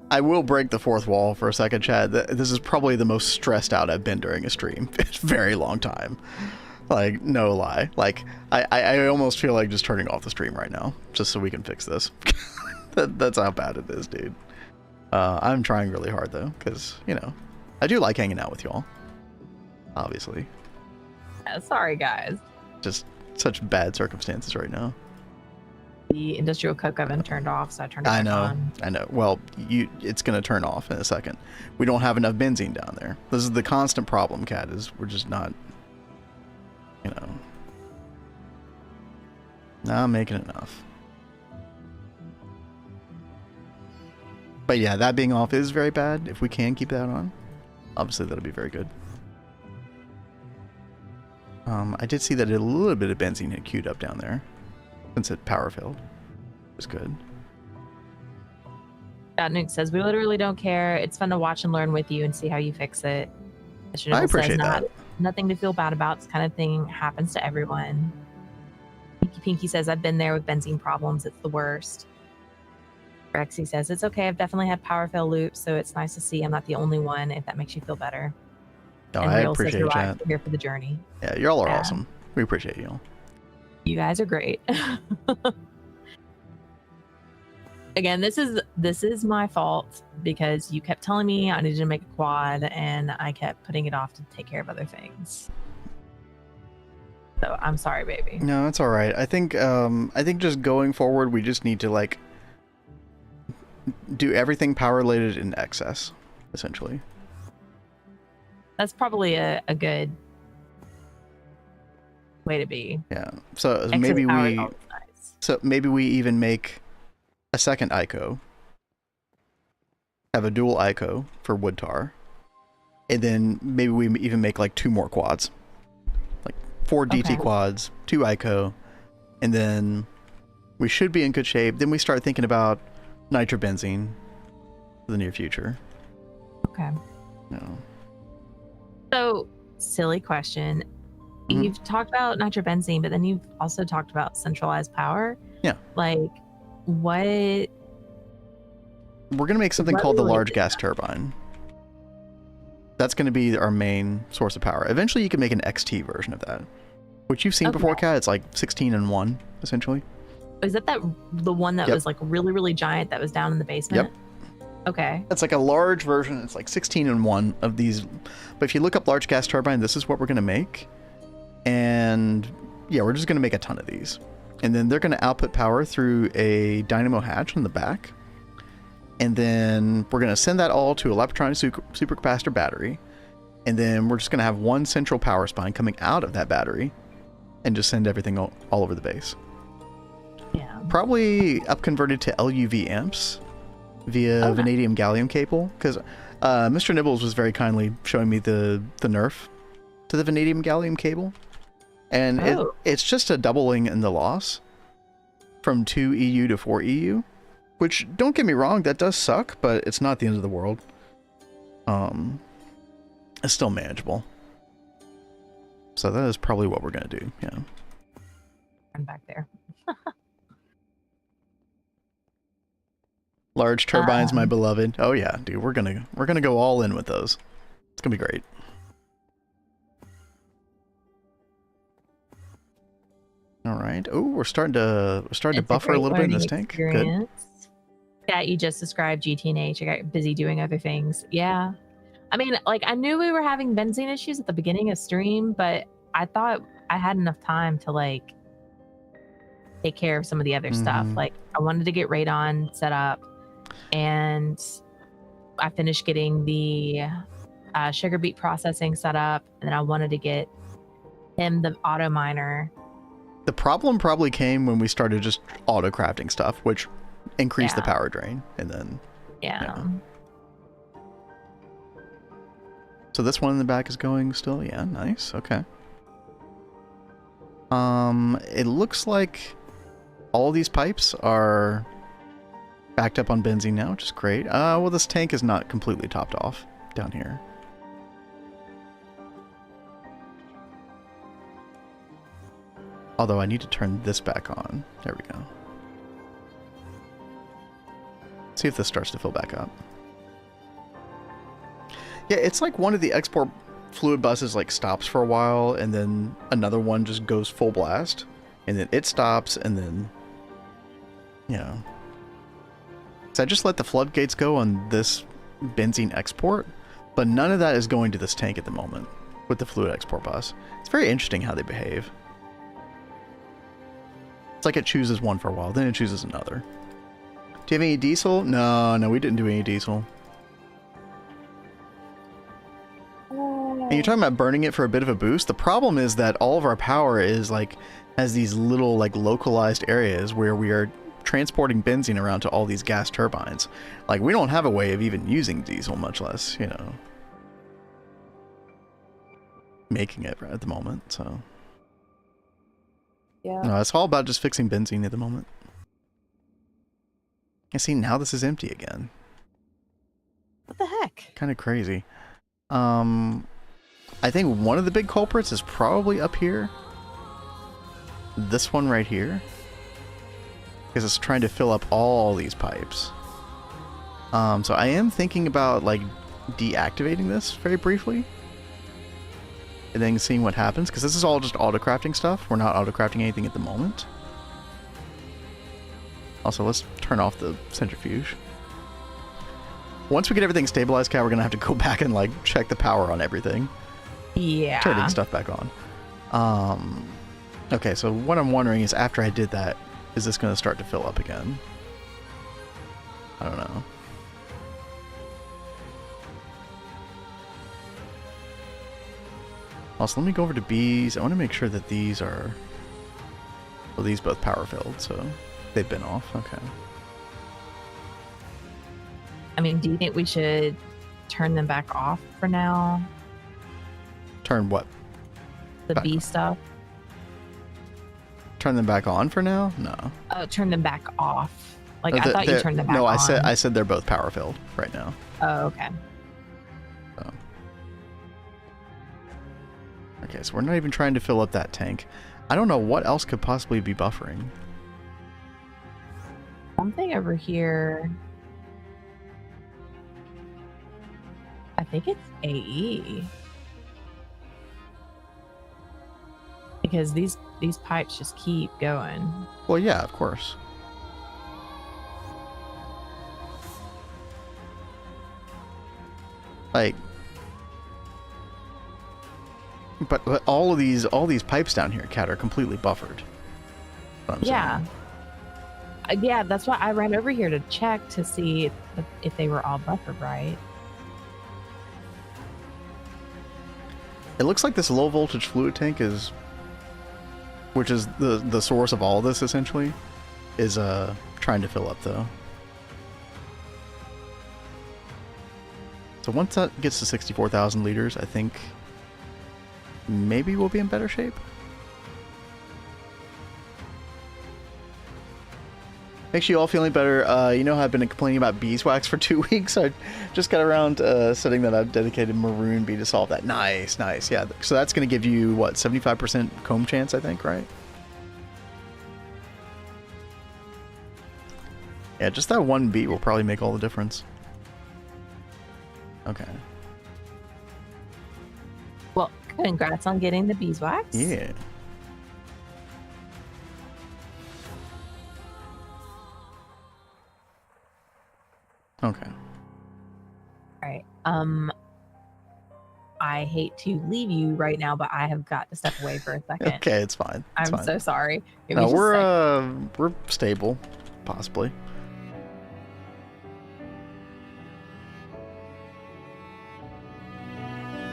I will break the fourth wall for a second, Chad. This is probably the most stressed out I've been during a stream in a very long time. Like, no lie. Like, I almost feel like just turning off the stream right now, just so we can fix this. That's how bad it is, dude. I'm trying really hard, though, because, you know, I do like hanging out with y'all. Obviously. Yeah, sorry, guys. Just such bad circumstances right now. The industrial cook oven turned off, so I turned it back on. I know. Well, it's going to turn off in a second. We don't have enough benzene down there. This is the constant problem, Kat, is we're just not, you know, not making enough. But yeah, that being off is very bad. If we can keep that on, obviously that'll be very good. I did see that a little bit of benzene had queued up down there. Since it power failed. It was good. Nuke says, we literally don't care. It's fun to watch and learn with you and see how you fix it. I appreciate that. Nothing to feel bad about. This kind of thing happens to everyone. Pinky says, I've been there with benzene problems. It's the worst. Rexy says, it's okay. I've definitely had power fail loops, so it's nice to see I'm not the only one, if that makes you feel better. No, and I Real appreciate says, that. We're here for the journey. Yeah, y'all are awesome. We appreciate y'all. You guys are great. Again, this is my fault because you kept telling me I needed to make a quad and I kept putting it off to take care of other things. So I'm sorry, baby. No, it's all right. I think just going forward, we just need to like do everything power related in excess, essentially. That's probably a good way to be. Yeah. So excess maybe nice. So maybe we even make a second ICO. Have a dual ICO for wood tar. And then maybe we even make like 2 more quads. Like 4 DT quads, 2 ICO, and then we should be in good shape. Then we start thinking about nitrobenzene for the near future. Okay. No. So, silly question. Mm-hmm. You've talked about nitrobenzene, but then you've also talked about centralized power. Yeah. Like, what? We're going to make something called the large gas turbine. That's going to be our main source of power. Eventually, you can make an XT version of that, which you've seen before, Kat. It's like 16 in 1, essentially. Is that the one that was like really, really giant that was down in the basement? Yep. Okay. It's like a large version. It's like 16 in 1 of these. But if you look up large gas turbine, this is what we're going to make. And yeah, we're just going to make a ton of these. And then they're going to output power through a dynamo hatch on the back. And then we're going to send that all to a Laptronic supercapacitor battery. And then we're just going to have one central power spine coming out of that battery and just send everything all over the base. Yeah. Probably upconverted to LUV amps via vanadium gallium cable, because Mr. Nibbles was very kindly showing me the nerf to the vanadium gallium cable. And it's just a doubling in the loss from 2 EU to 4 EU. Which, don't get me wrong, that does suck, but it's not the end of the world. It's still manageable. So that is probably what we're going to do, yeah. I'm back there. Large turbines, my beloved. Oh yeah, dude, we're gonna go all in with those. It's gonna be great. All right. Oh, we're starting to buffer a little bit in this tank. Good. Yeah, you just described GTNH. I got busy doing other things. Yeah. I mean, like, I knew we were having benzene issues at the beginning of stream, but I thought I had enough time to, like, take care of some of the other stuff. Like, I wanted to get Radon set up, and I finished getting the sugar beet processing set up, and then I wanted to get him the auto miner. The problem probably came when we started just auto crafting stuff, which increased the power drain, and then So this one in the back is going still. Yeah, nice. Okay. It looks like all these pipes are backed up on benzene now, which is great. Well, this tank is not completely topped off down here. Although I need to turn this back on. There we go. See if this starts to fill back up. Yeah, it's like one of the export fluid buses like stops for a while, and then another one just goes full blast, and then it stops, and then, you know. So I just let the floodgates go on this benzene export, but none of that is going to this tank at the moment with the fluid export bus. It's very interesting how they behave. It's like it chooses one for a while, then it chooses another. Do you have any diesel? No, we didn't do any diesel. And you're talking about burning it for a bit of a boost. The problem is that all of our power is like has these little like localized areas where we are transporting benzene around to all these gas turbines. Like, we don't have a way of even using diesel, much less, you know, making it at the moment. So yeah, no, it's all about just fixing benzene at the moment. I see now this is empty again. What the heck? Kind of crazy. I think one of the big culprits is probably up here. This one right here. Because it's trying to fill up all these pipes. So I am thinking about like deactivating this very briefly. And then seeing what happens. Because this is all just auto-crafting stuff. We're not auto-crafting anything at the moment. Also, let's turn off the centrifuge. Once we get everything stabilized, Kat, we're going to have to go back and like check the power on everything. Yeah. Turning stuff back on. Okay, so what I'm wondering is after I did that, is this going to start to fill up again? I don't know. Also, let me go over to B's. I want to make sure that these are... Well, these both power filled, so they've been off. Okay. I mean, do you think we should turn them back off for now? Turn what? The back B on. stuff? Turn them back on for now? No. Turn them back off. Like, I thought you turned them back on. No, I said they're both power filled right now. Oh, okay. So. Okay, so we're not even trying to fill up that tank. I don't know what else could possibly be buffering. Something over here. I think it's AE. Because these pipes just keep going. Well, yeah, of course. Like, but all these pipes down here, Cat, are completely buffered. Yeah. Yeah, that's why I ran over here to check to see if they were all buffered right. It looks like this low voltage fluid tank is, which is the source of all this essentially, is trying to fill up though. So once that gets to 64,000 liters, I think maybe we'll be in better shape. Makes you all feeling better. You know how I've been complaining about beeswax for 2 weeks? I just got around setting that I've dedicated maroon bee to solve that. Nice, nice. Yeah, so that's going to give you, what, 75% comb chance, I think, right? Yeah, just that one bee will probably make all the difference. Okay. Well, congrats on getting the beeswax. Yeah. Okay. All right. I hate to leave you right now, but I have got to step away for a second. Okay, it's fine. It's I'm fine. so sorry. No, we're stable, possibly.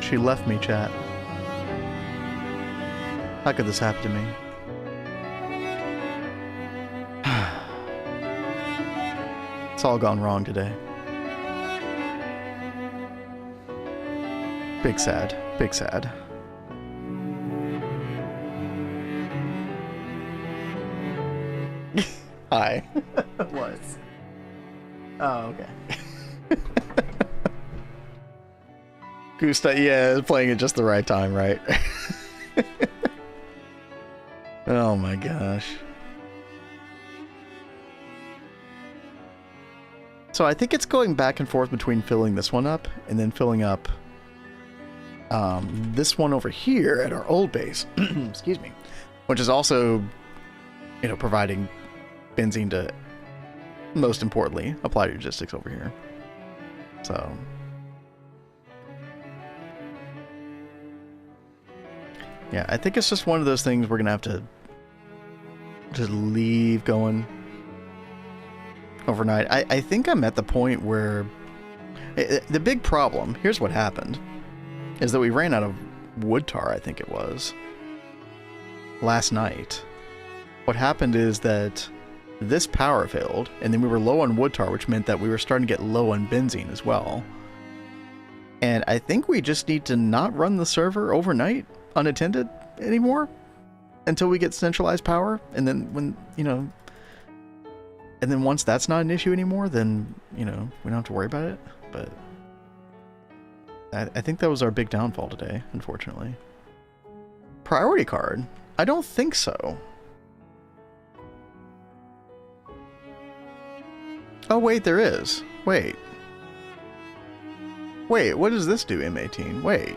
She left me, chat. How could this happen to me? It's all gone wrong today. Big sad. Big sad. Hi. What? Oh, okay. Gusta, yeah, playing at just the right time, right? Oh my gosh. So I think it's going back and forth between filling this one up and then filling up this one over here at our old base. Excuse me. Which is also, you know, providing benzene to, most importantly, apply logistics over here. So yeah, I think it's just one of those things we're gonna have to just leave going overnight. I think I'm at the point where the big problem, here's what happened, is that we ran out of wood tar, I think it was, last night. What happened is that this power failed, and then we were low on wood tar, which meant that we were starting to get low on benzene as well. And I think we just need to not run the server overnight unattended anymore until we get centralized power, and then when, you know, and then once that's not an issue anymore, then, you know, we don't have to worry about it. But I think that was our big downfall today, unfortunately. Priority card? I don't think so. Oh wait, there is. Wait, what does this do, M18? Wait.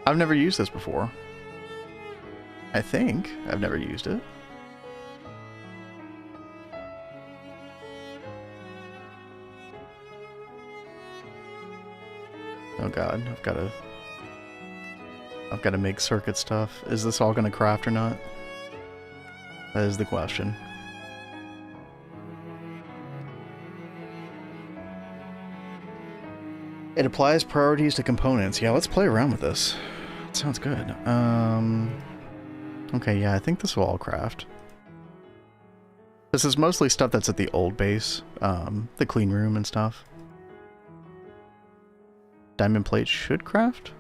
I've never used this before. I think I've never used it. Oh god, I've got to make circuit stuff. Is this all going to craft or not? That is the question. It applies priorities to components. Yeah, let's play around with this. That sounds good. Okay, yeah, I think this will all craft. This is mostly stuff that's at the old base, the clean room and stuff. Diamond plate should craft?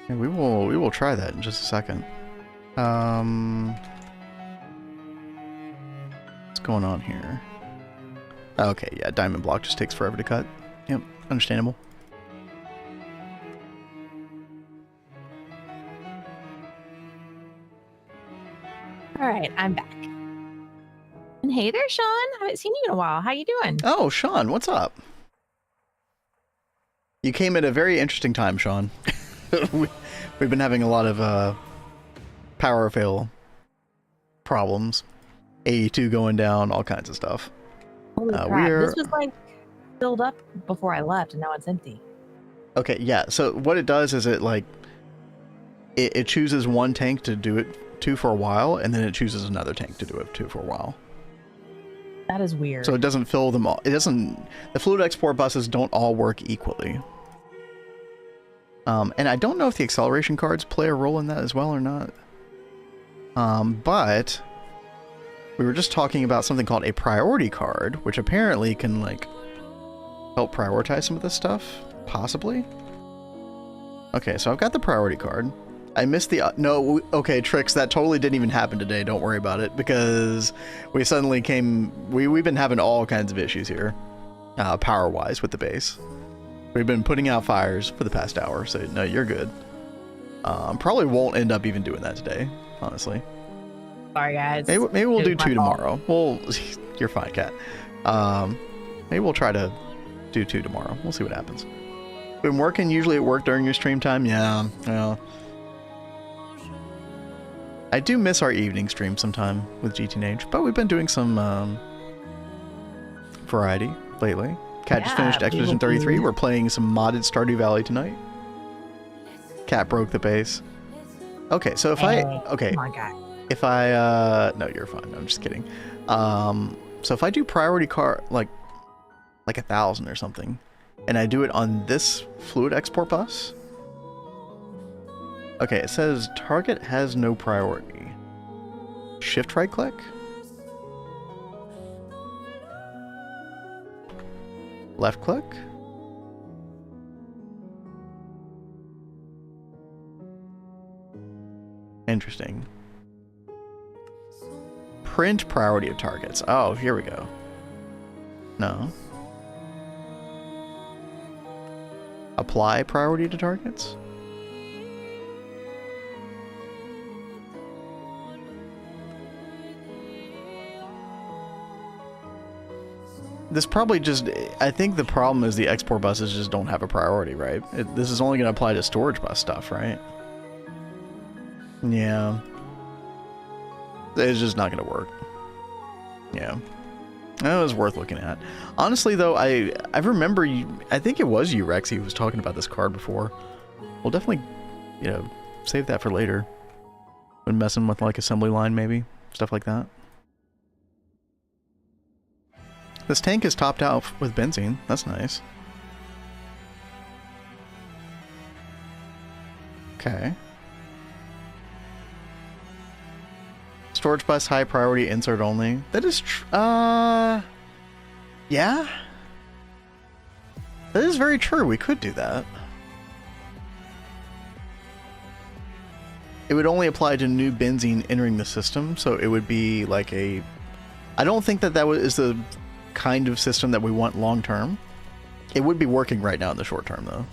Yeah, we will try that in just a second. going on here? Okay, yeah, diamond block just takes forever to cut. Yep, understandable. All right, I'm back. And hey there, Sean. Haven't seen you in a while. How you doing? Oh, Sean, what's up? You came at a very interesting time, Sean. We've been having a lot of power fail problems. AE2 going down, all kinds of stuff. Holy crap. This was like filled up before I left, and now it's empty. Okay, yeah. So what it does is it chooses one tank to do it to for a while, and then it chooses another tank to do it to for a while. That is weird. So it doesn't fill them all. It doesn't. The fluid export buses don't all work equally. And I don't know if the acceleration cards play a role in that as well or not. But we were just talking about something called a priority card, which apparently can like help prioritize some of this stuff, possibly. Okay, so I've got the priority card. I missed the no. Okay, Trix, that totally didn't even happen today. Don't worry about it, because we suddenly came. We've been having all kinds of issues here, power-wise with the base. We've been putting out fires for the past hour, so no, you're good. Probably won't end up even doing that today, honestly. Sorry, guys. Maybe we'll do 2 tomorrow. Well, you're fine, Cat. Maybe we'll try to do 2 tomorrow. We'll see what happens. Been working usually at work during your stream time? Yeah. I do miss our evening stream sometime with GTNH, but we've been doing some variety lately. Cat just finished Expedition 33. We're playing some modded Stardew Valley tonight. Cat broke the base. Okay, so if okay, come on, guy. If I no, you're fine. I'm just kidding. So if I do priority car like 1,000 or something, and I do it on this fluid export bus. Okay, it says target has no priority. Shift right click. Left click. Interesting. Print priority of targets. Oh, here we go. No. Apply priority to targets? This probably just, I think the problem is the export buses just don't have a priority, right? This is only going to apply to storage bus stuff, right? Yeah. It's just not going to work. Yeah. That was worth looking at. Honestly, though, I remember you, I think it was you, Rex, who was talking about this card before. We'll definitely, save that for later. When messing with, like, assembly line, maybe. Stuff like that. This tank is topped out with benzene. That's nice. Okay. Storage bus high priority insert only. That is yeah. That is very true. We could do that. It would only apply to new benzene entering the system, so it would be like a... I don't think that is the kind of system that we want long term. It would be working right now in the short term, though.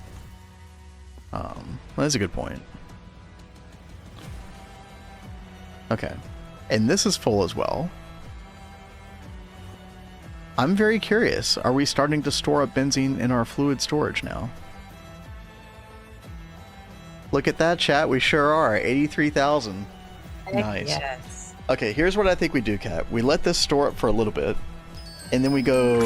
Well, that's a good point. Okay. And this is full as well. I'm very curious. Are we starting to store up benzene in our fluid storage now? Look at that, chat. We sure are. 83,000. Nice. Yes. Okay, here's what I think we do, Kat. We let this store up for a little bit, and then we go...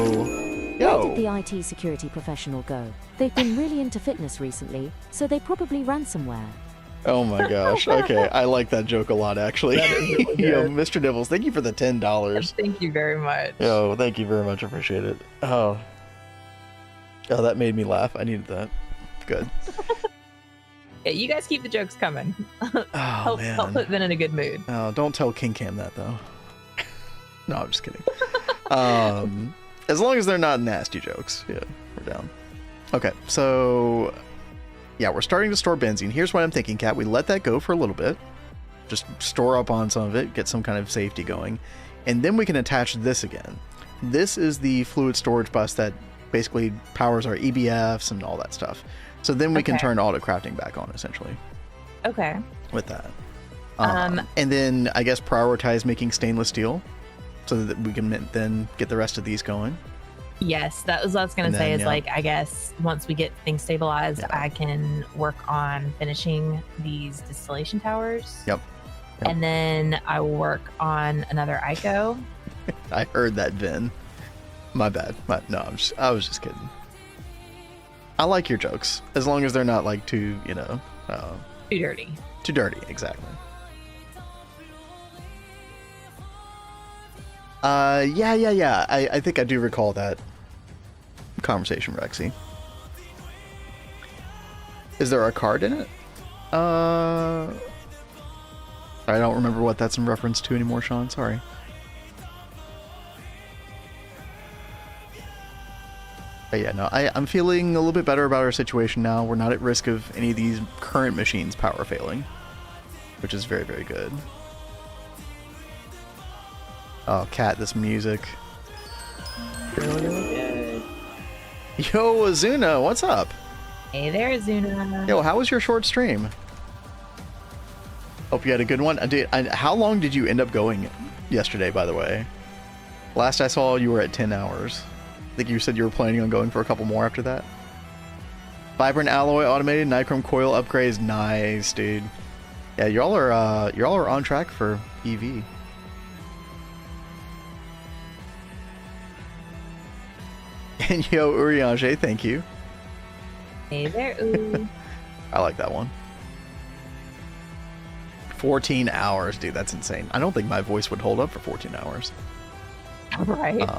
Where did the IT security professional go? They've been really into fitness recently, so they probably ransomware. Oh my gosh. Okay, I like that joke a lot, actually. That is really good. Yo, Mr. Nibbles, thank you for the $10. Thank you very much. Yo, thank you very much. I appreciate it. Oh, that made me laugh. I needed that. Good. Yeah, you guys keep the jokes coming. Oh, man. Help put Vin in a good mood. Oh, don't tell King Cam that, though. No, I'm just kidding. As long as they're not nasty jokes. Yeah, we're down. Okay, so... yeah, we're starting to store benzene. Here's what I'm thinking, Kat. We let that go for a little bit. Just store up on some of it, get some kind of safety going. and then we can attach this again. This is the fluid storage bus that basically powers our EBFs and all that stuff. So then we can turn auto crafting back on, essentially. Okay. With that. And then I guess prioritize making stainless steel so that we can then get the rest of these going. Yes, that was what I was going to say is like, I guess once we get things stabilized, I can work on finishing these distillation towers. Yep. And then I will work on another ICO. I heard that, Vin. My bad. No, I was just kidding. I like your jokes, as long as they're not like too, you know... too dirty. Too dirty, exactly. Yeah. I think I do recall that conversation, Rexy. Is there a card in it? I don't remember what that's in reference to anymore, Sean. Sorry. But yeah, no, I'm feeling a little bit better about our situation now. We're not at risk of any of these current machines power failing, which is very, very good. Oh, Cat, this music. Really good. Yo, Azuna, what's up? Hey there, Azuna. Yo, how was your short stream? Hope you had a good one. How long did you end up going yesterday, by the way? Last I saw, you were at 10 hours. I think you said you were planning on going for a couple more after that. Vibrant alloy automated nichrome coil upgrades. Nice, dude. Yeah, y'all are on track for EV. And yo, Uriange, thank you. Hey there, ooh. I like that one. 14 hours, dude, that's insane. I don't think my voice would hold up for 14 hours. Right.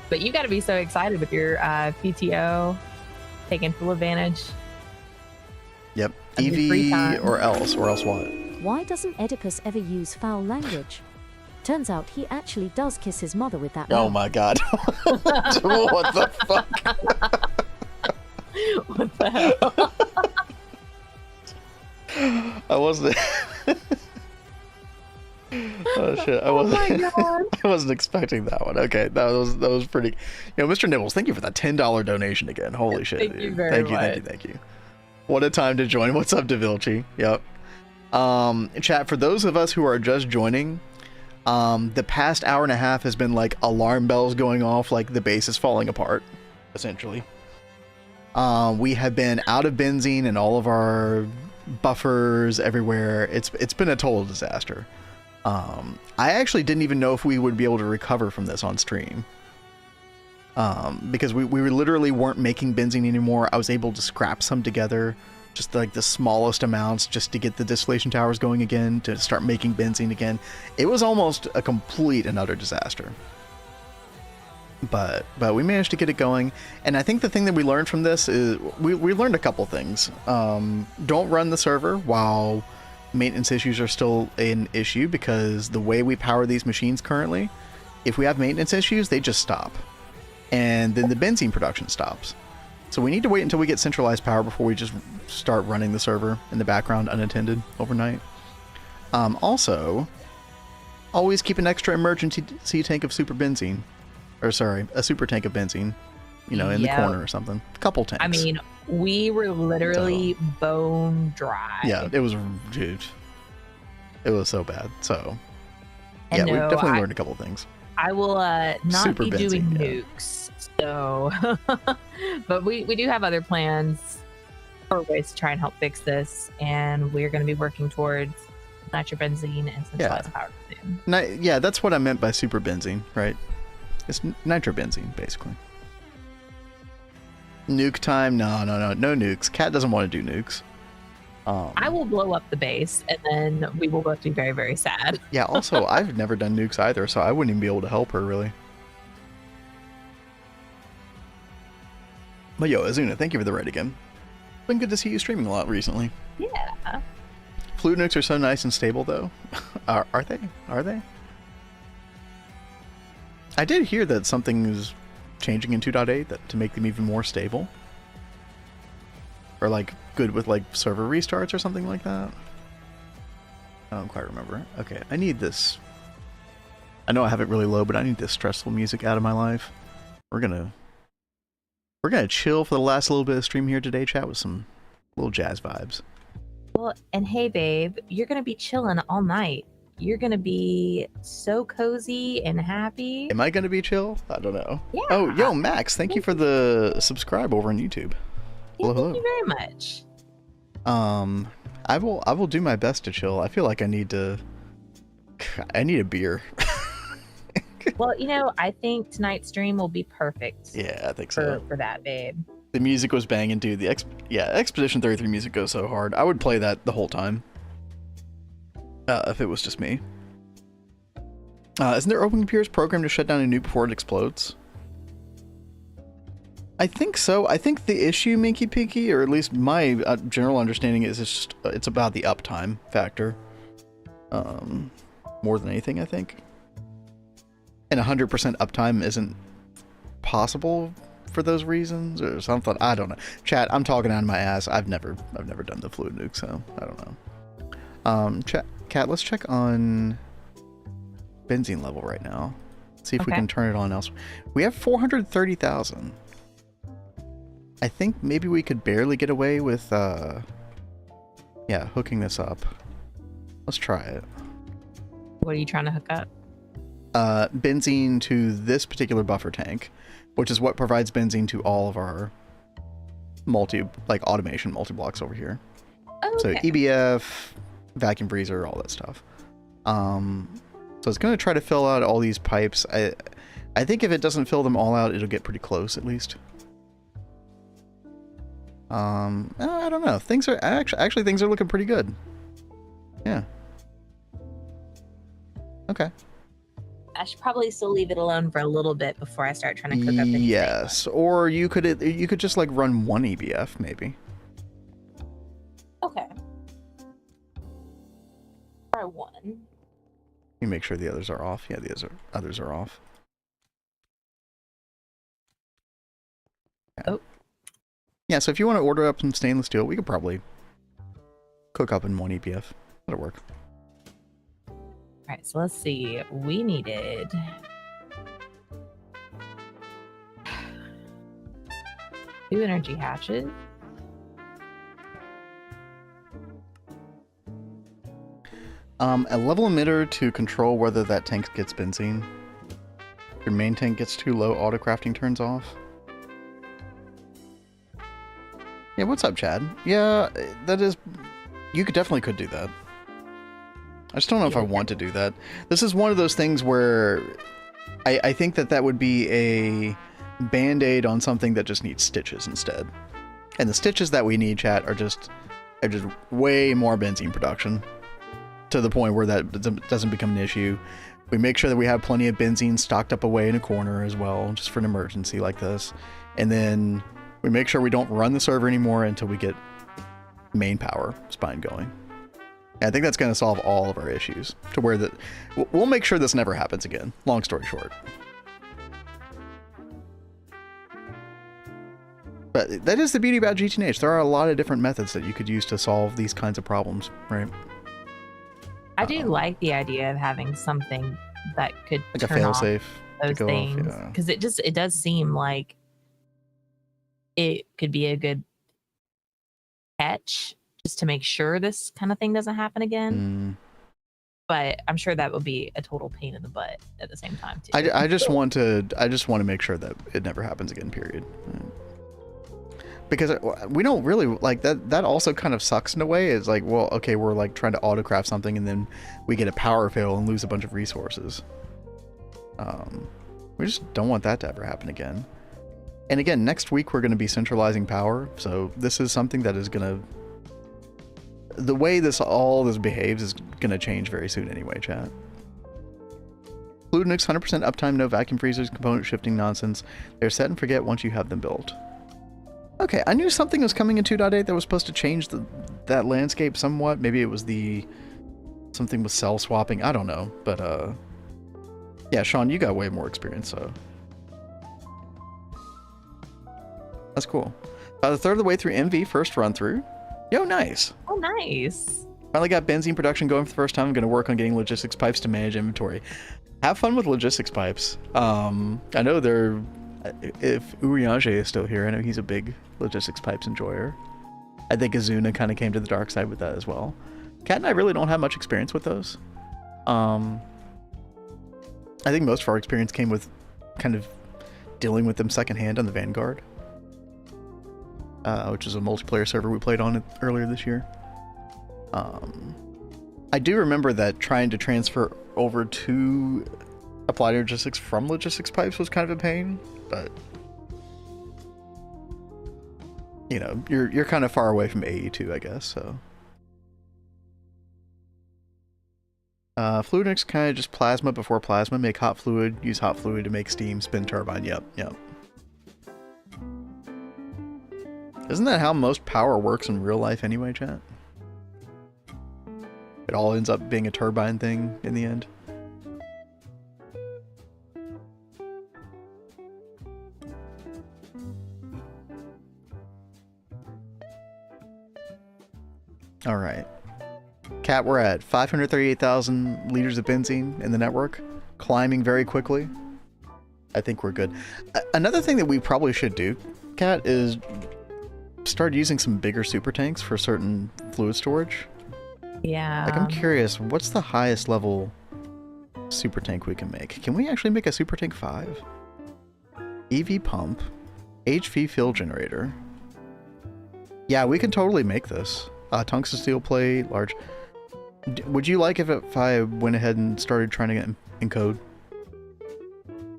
But you got to be so excited with your PTO, taking full advantage. Yep. EV or else what? Why doesn't Oedipus ever use foul language? Turns out he actually does kiss his mother with that Oh mouth. my god. What the fuck? What the hell? I wasn't. Oh shit! Oh my god! I wasn't expecting that one. Okay, that was pretty. You know, Mr. Nibbles, thank you for that $10 donation again. Holy shit! Thank dude. you very much. Thank you. What a time to join. What's up, DaVilci? Yep. Chat, for those of us who are just joining, the past hour and a half has been like alarm bells going off, like the base is falling apart, essentially. We have been out of benzene and all of our buffers everywhere. It's been a total disaster. I actually didn't even know if we would be able to recover from this on stream. Because we literally weren't making benzene anymore. I was able to scrap some together, just like the smallest amounts, just to get the distillation towers going again, to start making benzene again. It was almost a complete and utter disaster. But we managed to get it going, and I think the thing that we learned from this is we learned a couple things. Don't run the server while maintenance issues are still an issue, because the way we power these machines currently, if we have maintenance issues, they just stop, and then the benzene production stops. So we need to wait until we get centralized power before we just start running the server in the background unattended overnight. Also, always keep an extra emergency tank of super benzene. Or sorry, a super tank of benzene, you know, in the corner or something. A couple tanks. I mean, we were literally bone dry. Yeah, it was, dude. It was so bad. So, and yeah, we definitely learned a couple things. I will not Super be doing benzene, nukes. So, but we do have other plans for ways to try and help fix this, and we're going to be working towards nitrobenzene and centralized power soon. Yeah, that's what I meant by super benzene, right? It's nitrobenzene, basically. Nuke time? No nukes. Cat doesn't want to do nukes. I will blow up the base, and then we will both be very, very sad. Yeah, also, I've never done nukes either, so I wouldn't even be able to help her, really. But yo, Azuna, thank you for the raid again. It's been good to see you streaming a lot recently. Yeah. Fluid nukes are so nice and stable, though. Are they? Are they? I did hear that something is changing in 2.8 to make them even more stable. Or like good with like server restarts or something like that. I don't quite remember. Okay, I need this I know I have it really low, but I need this stressful music out of my life. We're gonna chill for the last little bit of stream here today, chat, with some little jazz vibes. Well, and hey, babe, you're gonna be chilling all night. You're gonna be so cozy and happy. Am I gonna be chill? I don't know. Yeah. Oh, yo, Max, thank you for the subscribe over on YouTube. Yeah, hello. thank you very much. I will do my best to chill. I feel like I need a beer. Well, you know, I think tonight's stream will be perfect. Yeah, I think so. For that, babe. The music was banging, dude. The Expedition 33 music goes so hard. I would play that the whole time. If it was just me. Isn't there open computers programmed to shut down a nuke before it explodes? I think so. I think the issue, Minky Pinky, or at least my general understanding is it's about the uptime factor. More than anything, I think. And 100% uptime isn't possible for those reasons or something. I don't know. Chat, I'm talking out of my ass. I've never done the fluid nuke, so I don't know. Cat, let's check on benzene level right now. See if we can turn it on elsewhere. We have 430,000. I think maybe we could barely get away with hooking this up. Let's try it. What are you trying to hook up? Benzene to this particular buffer tank, which is what provides benzene to all of our automation multi-blocks over here. Oh, So okay. EBF, vacuum freezer, all that stuff. So it's going to try to fill out all these pipes. I think if it doesn't fill them all out, it'll get pretty close at least. I don't know. Things are actually things are looking pretty good. Yeah. Okay. I should probably still leave it alone for a little bit before I start trying to cook up anything. Yes, or you could just like run one EBF maybe. Okay. Try one. You make sure the others are off. Yeah, the others are off. Yeah. Oh. Yeah, so if you want to order up some stainless steel, we could probably cook up in one EBF. That'll work. All right, so let's see. We needed 2 energy hatches. A level emitter to control whether that tank gets benzene. If your main tank gets too low, auto crafting turns off. Yeah, what's up, Chad? Yeah, that is... You definitely could do that. I just don't know if I want to do that. This is one of those things where I think that would be a band-aid on something that just needs stitches instead. And the stitches that we need, chat, are just way more benzene production. To the point where that doesn't become an issue. We make sure that we have plenty of benzene stocked up away in a corner as well, just for an emergency like this. And then we make sure we don't run the server anymore until we get main power spine going. And I think that's going to solve all of our issues to where that we'll make sure this never happens again. Long story short. But that is the beauty about GTNH. There are a lot of different methods that you could use to solve these kinds of problems, right? I do like the idea of having something that could like turn a off failsafe those things, because it does seem like it could be a good catch just to make sure this kind of thing doesn't happen again. But I'm sure that would be a total pain in the butt at the same time too. I just want to make sure that it never happens again, period. Because we don't really like that also kind of sucks in a way. It's like, well, okay, we're like trying to autocraft something and then we get a power fail and lose a bunch of resources. We just don't want that to ever happen again. And again, next week we're going to be centralizing power, so this is something that is going to... The way all this behaves is going to change very soon anyway, chat. Fluid nukes, 100% uptime, no vacuum freezers, component shifting nonsense. They're set and forget once you have them built. Okay, I knew something was coming in 2.8 that was supposed to change that landscape somewhat. Maybe it was something with cell swapping. I don't know, but yeah, Sean, you got way more experience, so that's cool. About a third of the way through MV first run through. Yo, nice. Oh, nice. Finally got benzene production going for the first time. I'm going to work on getting logistics pipes to manage inventory. Have fun with logistics pipes. I know they're... If Urianger is still here, I know he's a big logistics pipes enjoyer. I think Azuna kind of came to the dark side with that as well. Kat and I really don't have much experience with those. I think most of our experience came with kind of dealing with them secondhand on the Vanguard, which is a multiplayer server we played on earlier this year. I do remember that trying to transfer over to Applied Logistics from logistics pipes was kind of a pain, but you know, you're kind of far away from AE2, I guess, so. Fluidix kind of just plasma before plasma, make hot fluid, use hot fluid to make steam, spin turbine, yep. Isn't that how most power works in real life anyway, chat? It all ends up being a turbine thing in the end. All right. Cat, we're at 538,000 liters of benzene in the network, climbing very quickly. I think we're good. Another thing that we probably should do, Cat, is start using some bigger super tanks for certain fluid storage. Yeah. Like, I'm curious, what's the highest level super tank we can make? Can we actually make a super tank 5? EV pump, HV fuel generator. Yeah, we can totally make this. Tungsten steel plate, large. Would you like if I went ahead and started trying to encode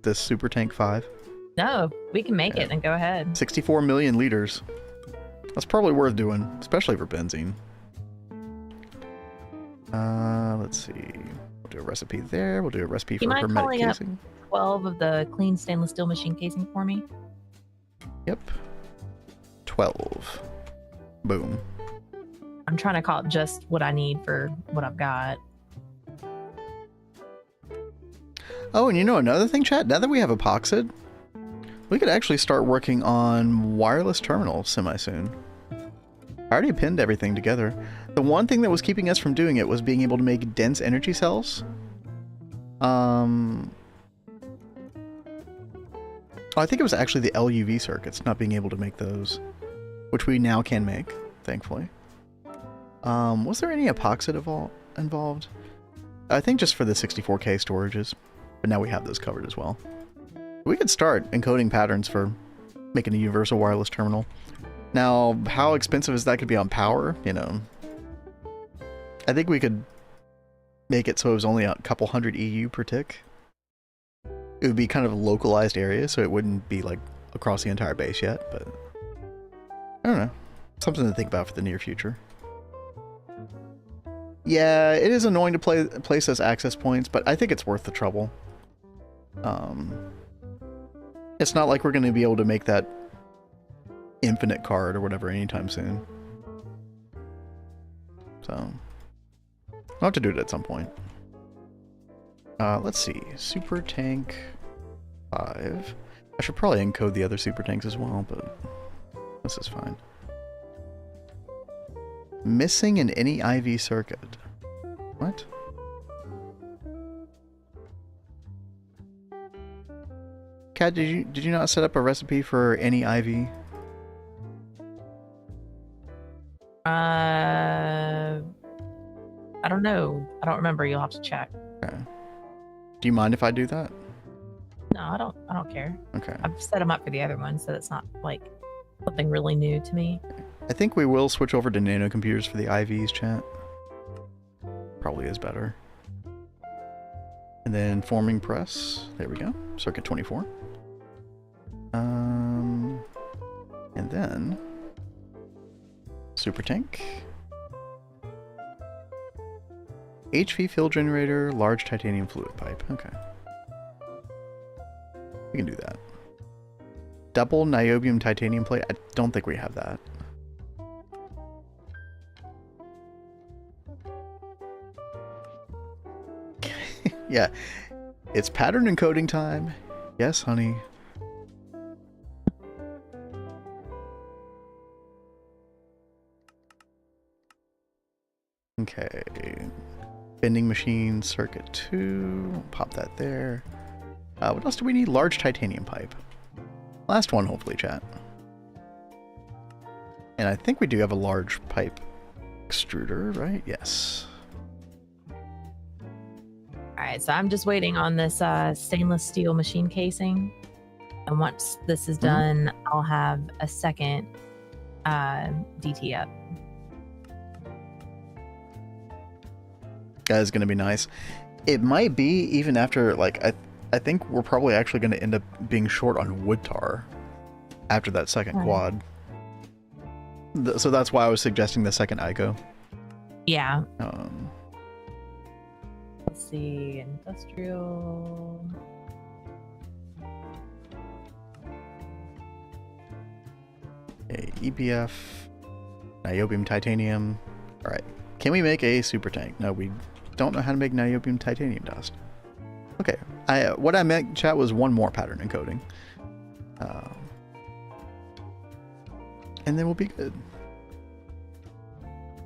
this super tank 5? No, we can make it and go ahead. 64 million liters. That's probably worth doing, especially for benzene. Let's see. We'll do a recipe there. We'll do a recipe for hermetic casing. 12 of the clean stainless steel machine casing for me. Yep. 12. Boom. I'm trying to call it just what I need for what I've got. Oh, and you know another thing, chat? Now that we have epoxid, we could actually start working on wireless terminals semi-soon. I already pinned everything together. The one thing that was keeping us from doing it was being able to make dense energy cells. I think it was actually the LUV circuits, not being able to make those, which we now can make, thankfully. Was there any epoxid involved? I think just for the 64K storages, but now we have those covered as well. We could start encoding patterns for making a universal wireless terminal. Now, how expensive is that could be on power? You know, I think we could make it so it was only a couple hundred EU per tick. It would be kind of a localized area, so it wouldn't be like across the entire base yet, but I don't know. Something to think about for the near future. Yeah, it is annoying to place those access points, but I think it's worth the trouble. It's not like we're going to be able to make that infinite card or whatever anytime soon. So, I'll have to do it at some point. Let's see. Super Tank 5. I should probably encode the other super tanks as well, but this is fine. Missing in any IV circuit. What? Kat, did you not set up a recipe for any IV? I don't know. I don't remember. You'll have to check. Okay. Do you mind if I do that? No, I don't care. Okay. I've set them up for the other one, so it's not like something really new to me. I think we will switch over to nano computers for the IVs, chat. Probably is better. And then forming press. There we go. Circuit 24. And then super tank. HV fuel generator, large titanium fluid pipe. Okay. We can do that. Double niobium titanium plate. I don't think we have that. Yeah. It's pattern encoding time. Yes, honey. Okay. Vending machine, circuit 2. Pop that there. What else do we need? Large titanium pipe. Last one, hopefully, chat. And I think we do have a large pipe extruder, right? Yes. All right, so I'm just waiting on this stainless steel machine casing. And once this is done, I'll have a second DT up. That is going to be nice. It might be even after, like, I think we're probably actually going to end up being short on wood tar after that second quad. So that's why I was suggesting the second ICO. Yeah. Let's see, industrial. Okay, EBF, niobium titanium. All right. Can we make a super tank? No, we don't know how to make niobium titanium dust. Okay. What I meant, chat, was one more pattern encoding. And then we'll be good.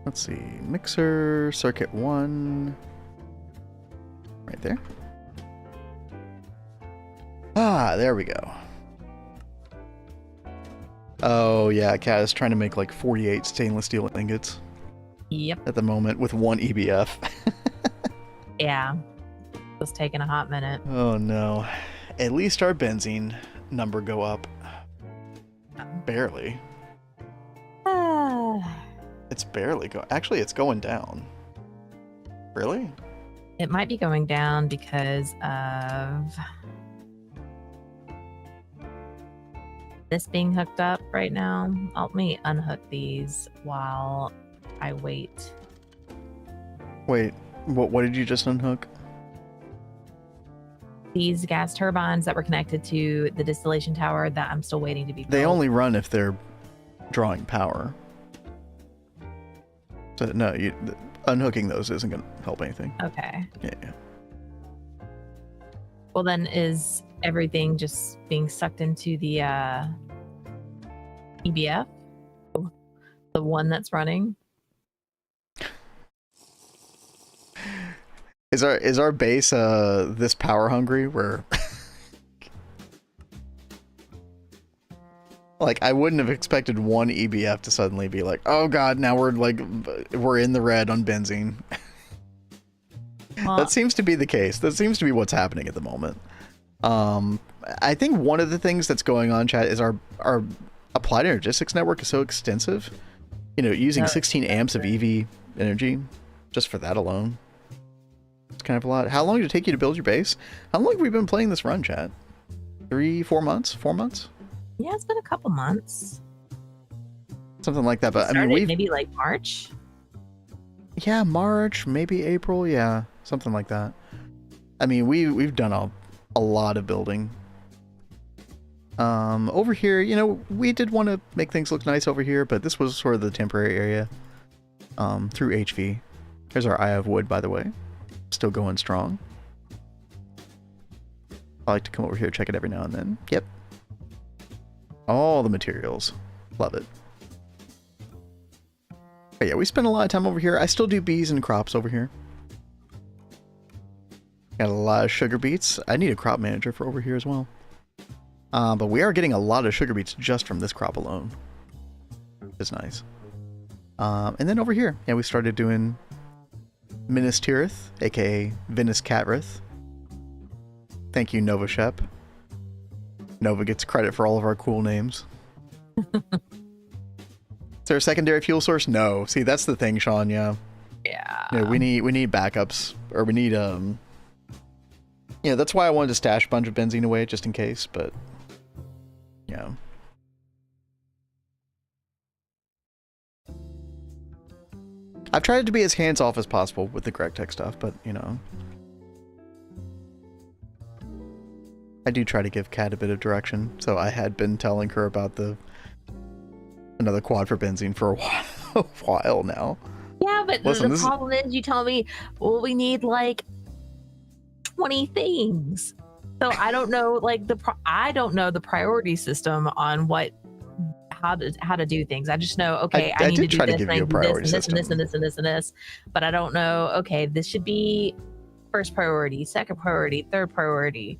Let's see. Mixer, circuit 1. Right there. Ah, there we go. Oh, yeah. Cat is trying to make like 48 stainless steel ingots. Yep. At the moment with one EBF. Yeah. It was taking a hot minute. Oh, no. At least our benzene number go up. Barely. It's barely going. Actually, it's going down. Really? It might be going down because of this being hooked up right now. Let me unhook these while I wait. Wait, what did you just unhook? These gas turbines that were connected to the distillation tower that I'm still waiting to be built. They only run if they're drawing power. So no, unhooking those isn't going to help anything. Okay. Yeah. Well, then is everything just being sucked into the EBF? The one that's running? Is our base this power hungry where like I wouldn't have expected one EBF to suddenly be like, oh god, now we're in the red on benzene. That seems to be the case. That seems to be what's happening at the moment. I think one of the things that's going on, chat, is our applied energistics network is so extensive. You know, using 16 amps of EV energy just for that alone. It's kind of a lot. How long did it take you to build your base? How long have we been playing this run, chat? 4 months? 4 months? Yeah, it's been a couple months. Something like that. But I mean, maybe like March. Yeah, March, maybe April. Yeah, something like that. I mean, we've done a lot of building. Over here, you know, we did want to make things look nice over here, but this was sort of the temporary area. Through HV. Here's our Eye of Wood, by the way. Still going strong. I like to come over here, check it every now and then. Yep. All the materials. Love it. But yeah, we spend a lot of time over here. I still do bees and crops over here. Got a lot of sugar beets. I need a crop manager for over here as well. But we are getting a lot of sugar beets just from this crop alone. It's nice. And then over here, yeah, we started doing Minas Tirith, aka Vinas Catrith. Thank you, Nova Shep. Nova gets credit for all of our cool names. Is there a secondary fuel source? No. See, that's the thing, Sean. Yeah. Yeah. We need backups, or we need Yeah, that's why I wanted to stash a bunch of benzene away just in case. But yeah. I've tried to be as hands-off as possible with the Gregtech stuff, but, you know. I do try to give Kat a bit of direction, so I had been telling her about another quad for benzene for a while now. Yeah, but listen, the problem is you tell me, well, we need like 20 things. So I don't know, like I don't know the priority system on how to do things. I just know, okay, I need did to try do to this, give and you I a do priority this, and this, and this, system. and this, and this, and this. But I don't know, okay, this should be first priority, second priority, third priority.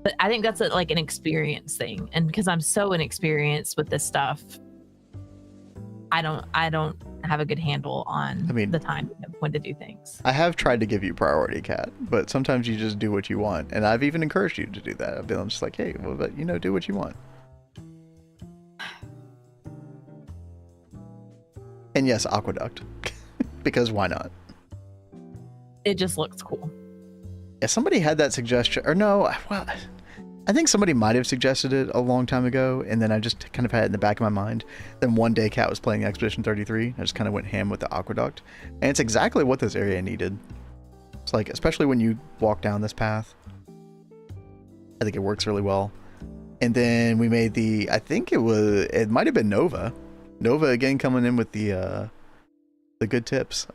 But I think that's like an experience thing. And because I'm so inexperienced with this stuff, I don't have a good handle on the time of when to do things. I have tried to give you priority, Kat, but sometimes you just do what you want. And I've even encouraged you to do that. I've been just like, hey, well, but do what you want. And yes, aqueduct. Because why not? It just looks cool. Yeah, somebody had that suggestion, or no, well, I think somebody might have suggested it a long time ago, and then I just kind of had it in the back of my mind. Then one day Kat was playing Expedition 33, I just kind of went ham with the aqueduct, and it's exactly what this area needed. It's like, especially when you walk down this path, I think it works really well. And then we made I think it might have been Nova again coming in with the good tips.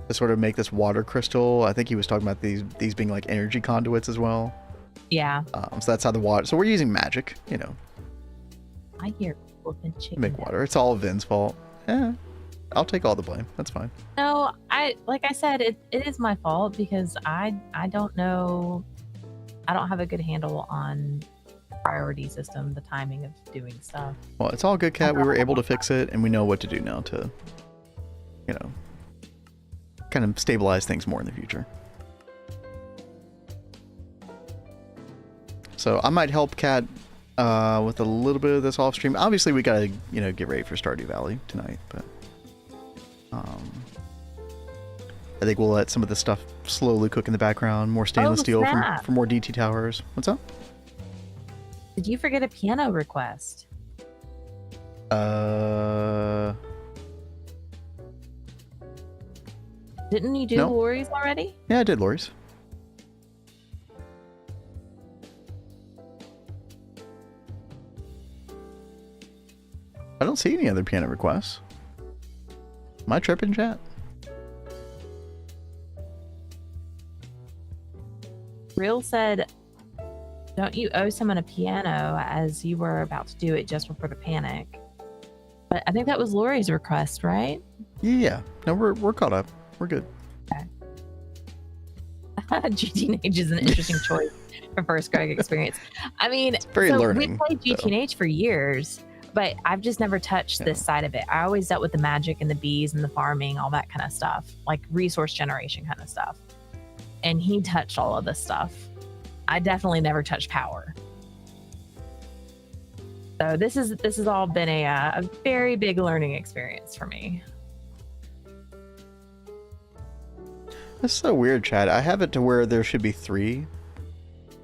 To sort of make this water crystal. I think he was talking about these being like energy conduits as well. Yeah. So that's how the water. So we're using magic, I hear people to make water. It's all Vin's fault. Yeah, I'll take all the blame. That's fine. No, like I said, it is my fault because I don't know. I don't have a good handle on priority system, the timing of doing stuff. Well, it's all good, Kat. We were able to fix it, and we know what to do now to, kind of stabilize things more in the future. So I might help Kat with a little bit of this off stream. Obviously, we gotta get ready for Stardew Valley tonight, but I think we'll let some of the stuff slowly cook in the background. More stainless steel for more DT towers. What's up? Did you forget a piano request? Didn't you do Lori's already? Yeah, I did Lori's. I don't see any other piano requests. Am I tripping, chat? Real said, don't you owe someone a piano as you were about to do it just before the panic? But I think that was Lori's request, right? Yeah. No, we're caught up. We're good. Okay. GTNH is an interesting choice for first Greg experience. I mean, it's very learning. We played GTNH for years, but I've just never touched this side of it. I always dealt with the magic and the bees and the farming, all that kind of stuff, like resource generation kind of stuff. And he touched all of this stuff. I definitely never touched power. So this has all been a very big learning experience for me. That's so weird, Chad. I have it to where there should be 3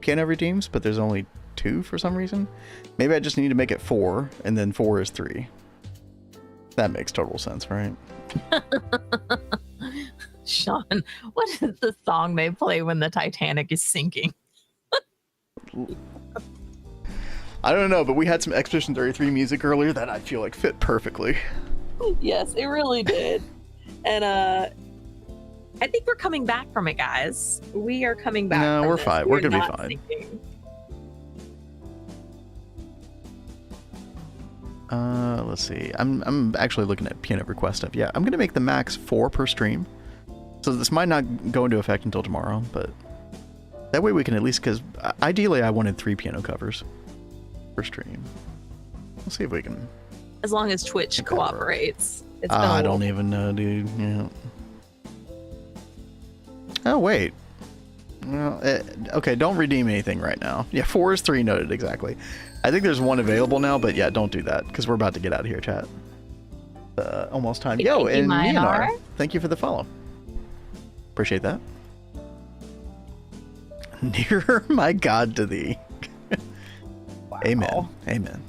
piano redeems, but there's only 2 for some reason. Maybe I just need to make it 4, and then 4 is 3. That makes total sense, right? Sean, what is the song they play when the Titanic is sinking? I don't know, but we had some Expedition 33 music earlier that I feel like fit perfectly. Yes, it really did. And I think we're coming back from it, guys. We are coming back. No, we're fine. We're gonna be fine. Sinking. Let's see. I'm actually looking at piano request stuff. Yeah, I'm gonna make the max 4 per stream. So this might not go into effect until tomorrow, but that way we can at least, because ideally I wanted 3 piano covers per stream. We'll see if we can. As long as Twitch cooperates. I don't even know, dude. Yeah. Oh, wait. Well, okay, don't redeem anything right now. Yeah, 4 is 3 noted, exactly. I think there's 1 available now, but yeah, don't do that, because we're about to get out of here, chat. Almost time. Yo, and Mianar, thank you for the follow. Appreciate that. Nearer my God to thee. Wow. Amen. Amen.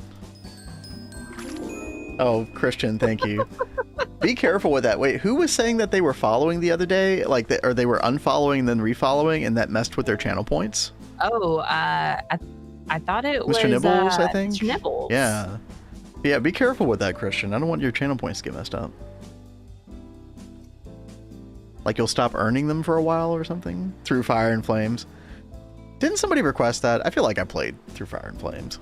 Oh, Christian, thank you. Be careful with that. Wait, who was saying that they were following the other day? Like, or they were unfollowing and then refollowing, and that messed with their channel points? Oh, I thought it was Mr. Nibbles, I think? Mr. Nibbles. Yeah. Yeah, be careful with that, Christian. I don't want your channel points to get messed up. Like, you'll stop earning them for a while or something? Through Fire and Flames. Didn't somebody request that? I feel like I played through Fire and Flames.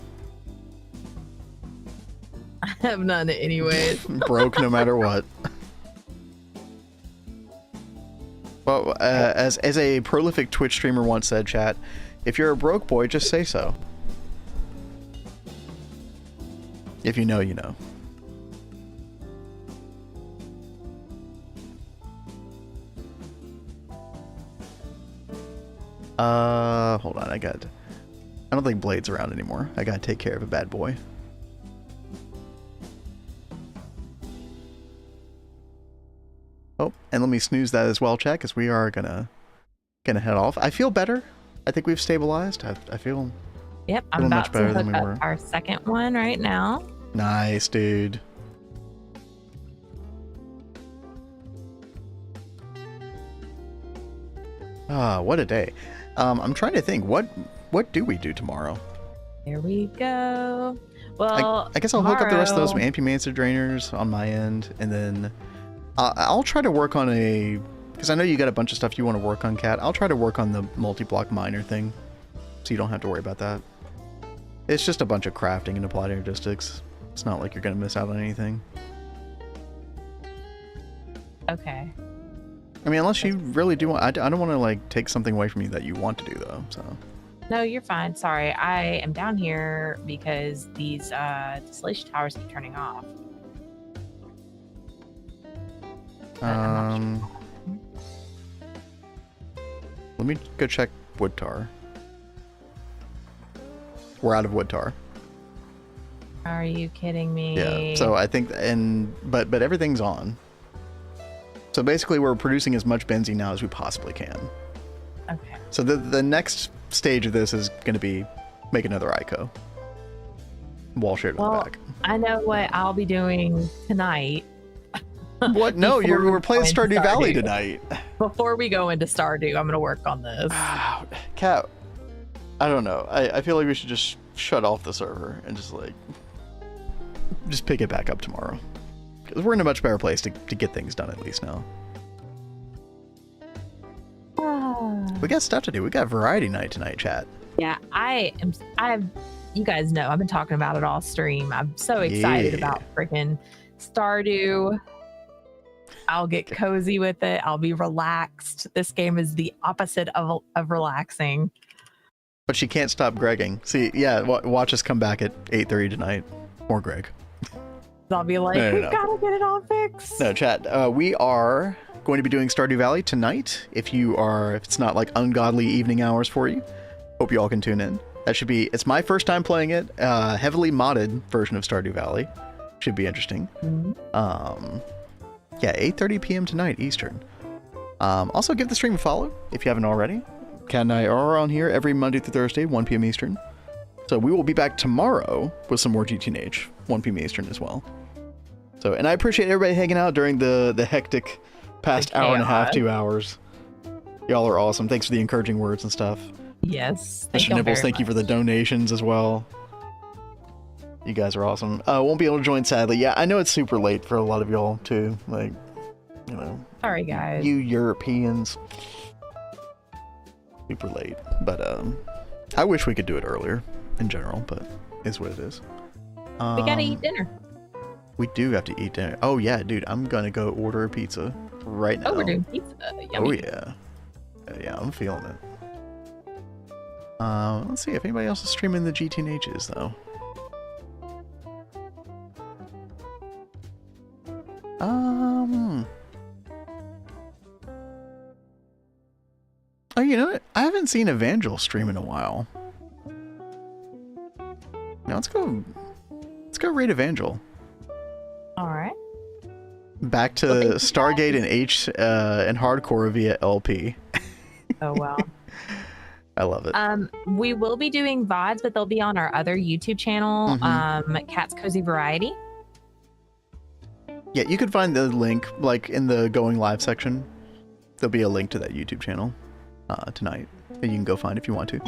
I have none anyways. Broke no matter what. Well, as a prolific Twitch streamer once said, chat, if you're a broke boy, just say so. If you know, you know. Hold on, I don't think Blade's around anymore. I gotta take care of a bad boy. Oh, and let me snooze that as well, chat, because we are gonna head off. I feel better. I think we've stabilized. I feel Yep, I'm much about better to than hook we up were. our second one right now. nice, dude. Ah, what a day. I'm trying to think, what do we do tomorrow? There we go. Well, I guess I'll hook up the rest of those tomorrow- Ampumancer drainers on my end, and then I'll try to work on because I know you got a bunch of stuff you want to work on, Kat. I'll try to work on the multi-block miner thing, so you don't have to worry about that. It's just a bunch of crafting and applied logistics. It's not like you're going to miss out on anything. Okay. I mean, unless you really do want... I don't want to, like, take something away from you that you want to do, though, so... No, you're fine. Sorry, I am down here because these distillation towers keep turning off. I'm Let me go check wood tar. We're out of wood tar. Are you kidding me? Yeah, so I think... But everything's on. So basically, we're producing as much benzene now as we possibly can. Okay. So the next stage of this is going to be make another ICO. Wall shade on the back. I know what I'll be doing tonight. What? No, Before we're playing we go into Stardew Valley Stardew. tonight. Before we go into Stardew, I'm going to work on this. Cat, I don't know. I feel like we should just shut off the server and just pick it back up tomorrow. Because we're in a much better place to get things done at least now. We got stuff to do. We got variety night tonight, chat. Yeah, you guys know, I've been talking about it all stream. I'm so excited Yeah. about freaking Stardew. I'll get cozy with it. I'll be relaxed. This game is the opposite of relaxing. But she can't stop Gregging. See, yeah, watch us come back at 8:30 tonight. Or Greg. I'll be like, No. we gotta get it all fixed. No, chat. We are going to be doing Stardew Valley tonight. If it's not like ungodly evening hours for you, hope you all can tune in. It's my first time playing it. Heavily modded version of Stardew Valley. Should be interesting. Mm-hmm. Yeah, 8:30 p.m. tonight Eastern. Also give the stream a follow if you haven't already. Kat and I are on here every Monday through Thursday, 1 p.m. Eastern. So we will be back tomorrow with some more GTNH, 1 p.m. Eastern as well. So, and I appreciate everybody hanging out during the hectic past hour and a half, 2 hours. Y'all are awesome. Thanks for the encouraging words and stuff. Yes. Mr. Nibbles, thank you for the donations as well. You guys are awesome. Won't be able to join, sadly. Yeah, I know it's super late for a lot of y'all, too. Like, you know. Sorry, guys. You Europeans. Super late. But, I wish we could do it earlier, in general, but it's what it is. We gotta eat dinner. We do have to eat dinner. Oh, yeah, dude. I'm gonna go order a pizza right now. Oh, we're doing pizza. Yummy. Oh, yeah. Yeah, I'm feeling it. Let's see if anybody else is streaming the GTNHs, though. Oh, you know what? I haven't seen Evangel stream in a while. Now let's go raid Evangel. All right. Back to Well, thank you, Stargate and H and Hardcore via LP. Oh, well. I love it. We will be doing VODs, but they'll be on our other YouTube channel, Mhm. Cat's Cozy Variety. Yeah, you can find the link like in the going live section. There'll be a link to that YouTube channel tonight that you can go find if you want to.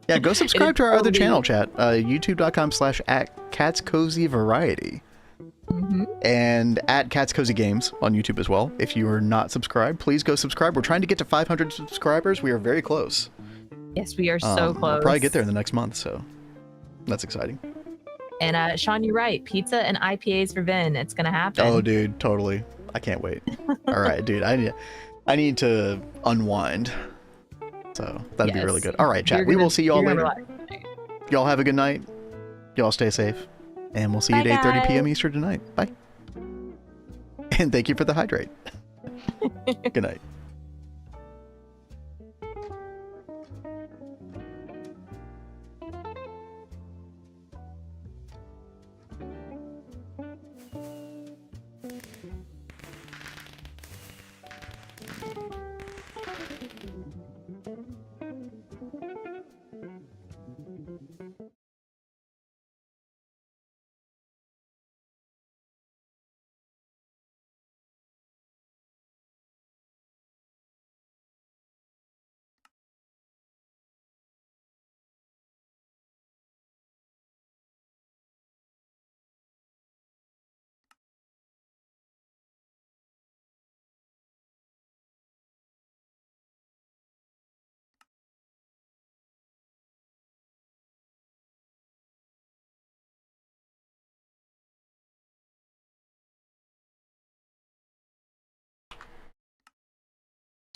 Yeah, go subscribe to our other channel, chat. YouTube.com/@catscozyvariety. And @catscozygames on YouTube as well. If you are not subscribed, please go subscribe. We're trying to get to 500 subscribers. We are very close. Yes, we are so close. We'll probably get there in the next month, so that's exciting. And Sean, you're right. Pizza and IPAs for Vin. It's gonna happen. Oh, dude, totally. I can't wait. All right, dude. I need to unwind. So that'd be really good. All right, chat. We will see you all later. Y'all have a good night. Y'all stay safe. And we'll see you at 8:30 p.m. Eastern tonight. Bye. And thank you for the hydrate. Good night.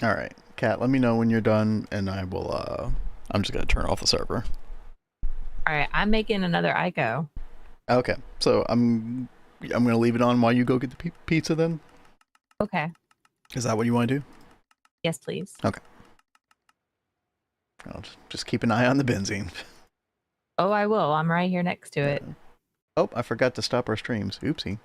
All right, Kat, let me know when you're done, and I will, I'm just going to turn off the server. All right, I'm making another Ico. Okay, so I'm going to leave it on while you go get the pizza then? Okay. Is that what you want to do? Yes, please. Okay. I'll just keep an eye on the benzene. Oh, I will. I'm right here next to it. Oh, I forgot to stop our streams. Oopsie.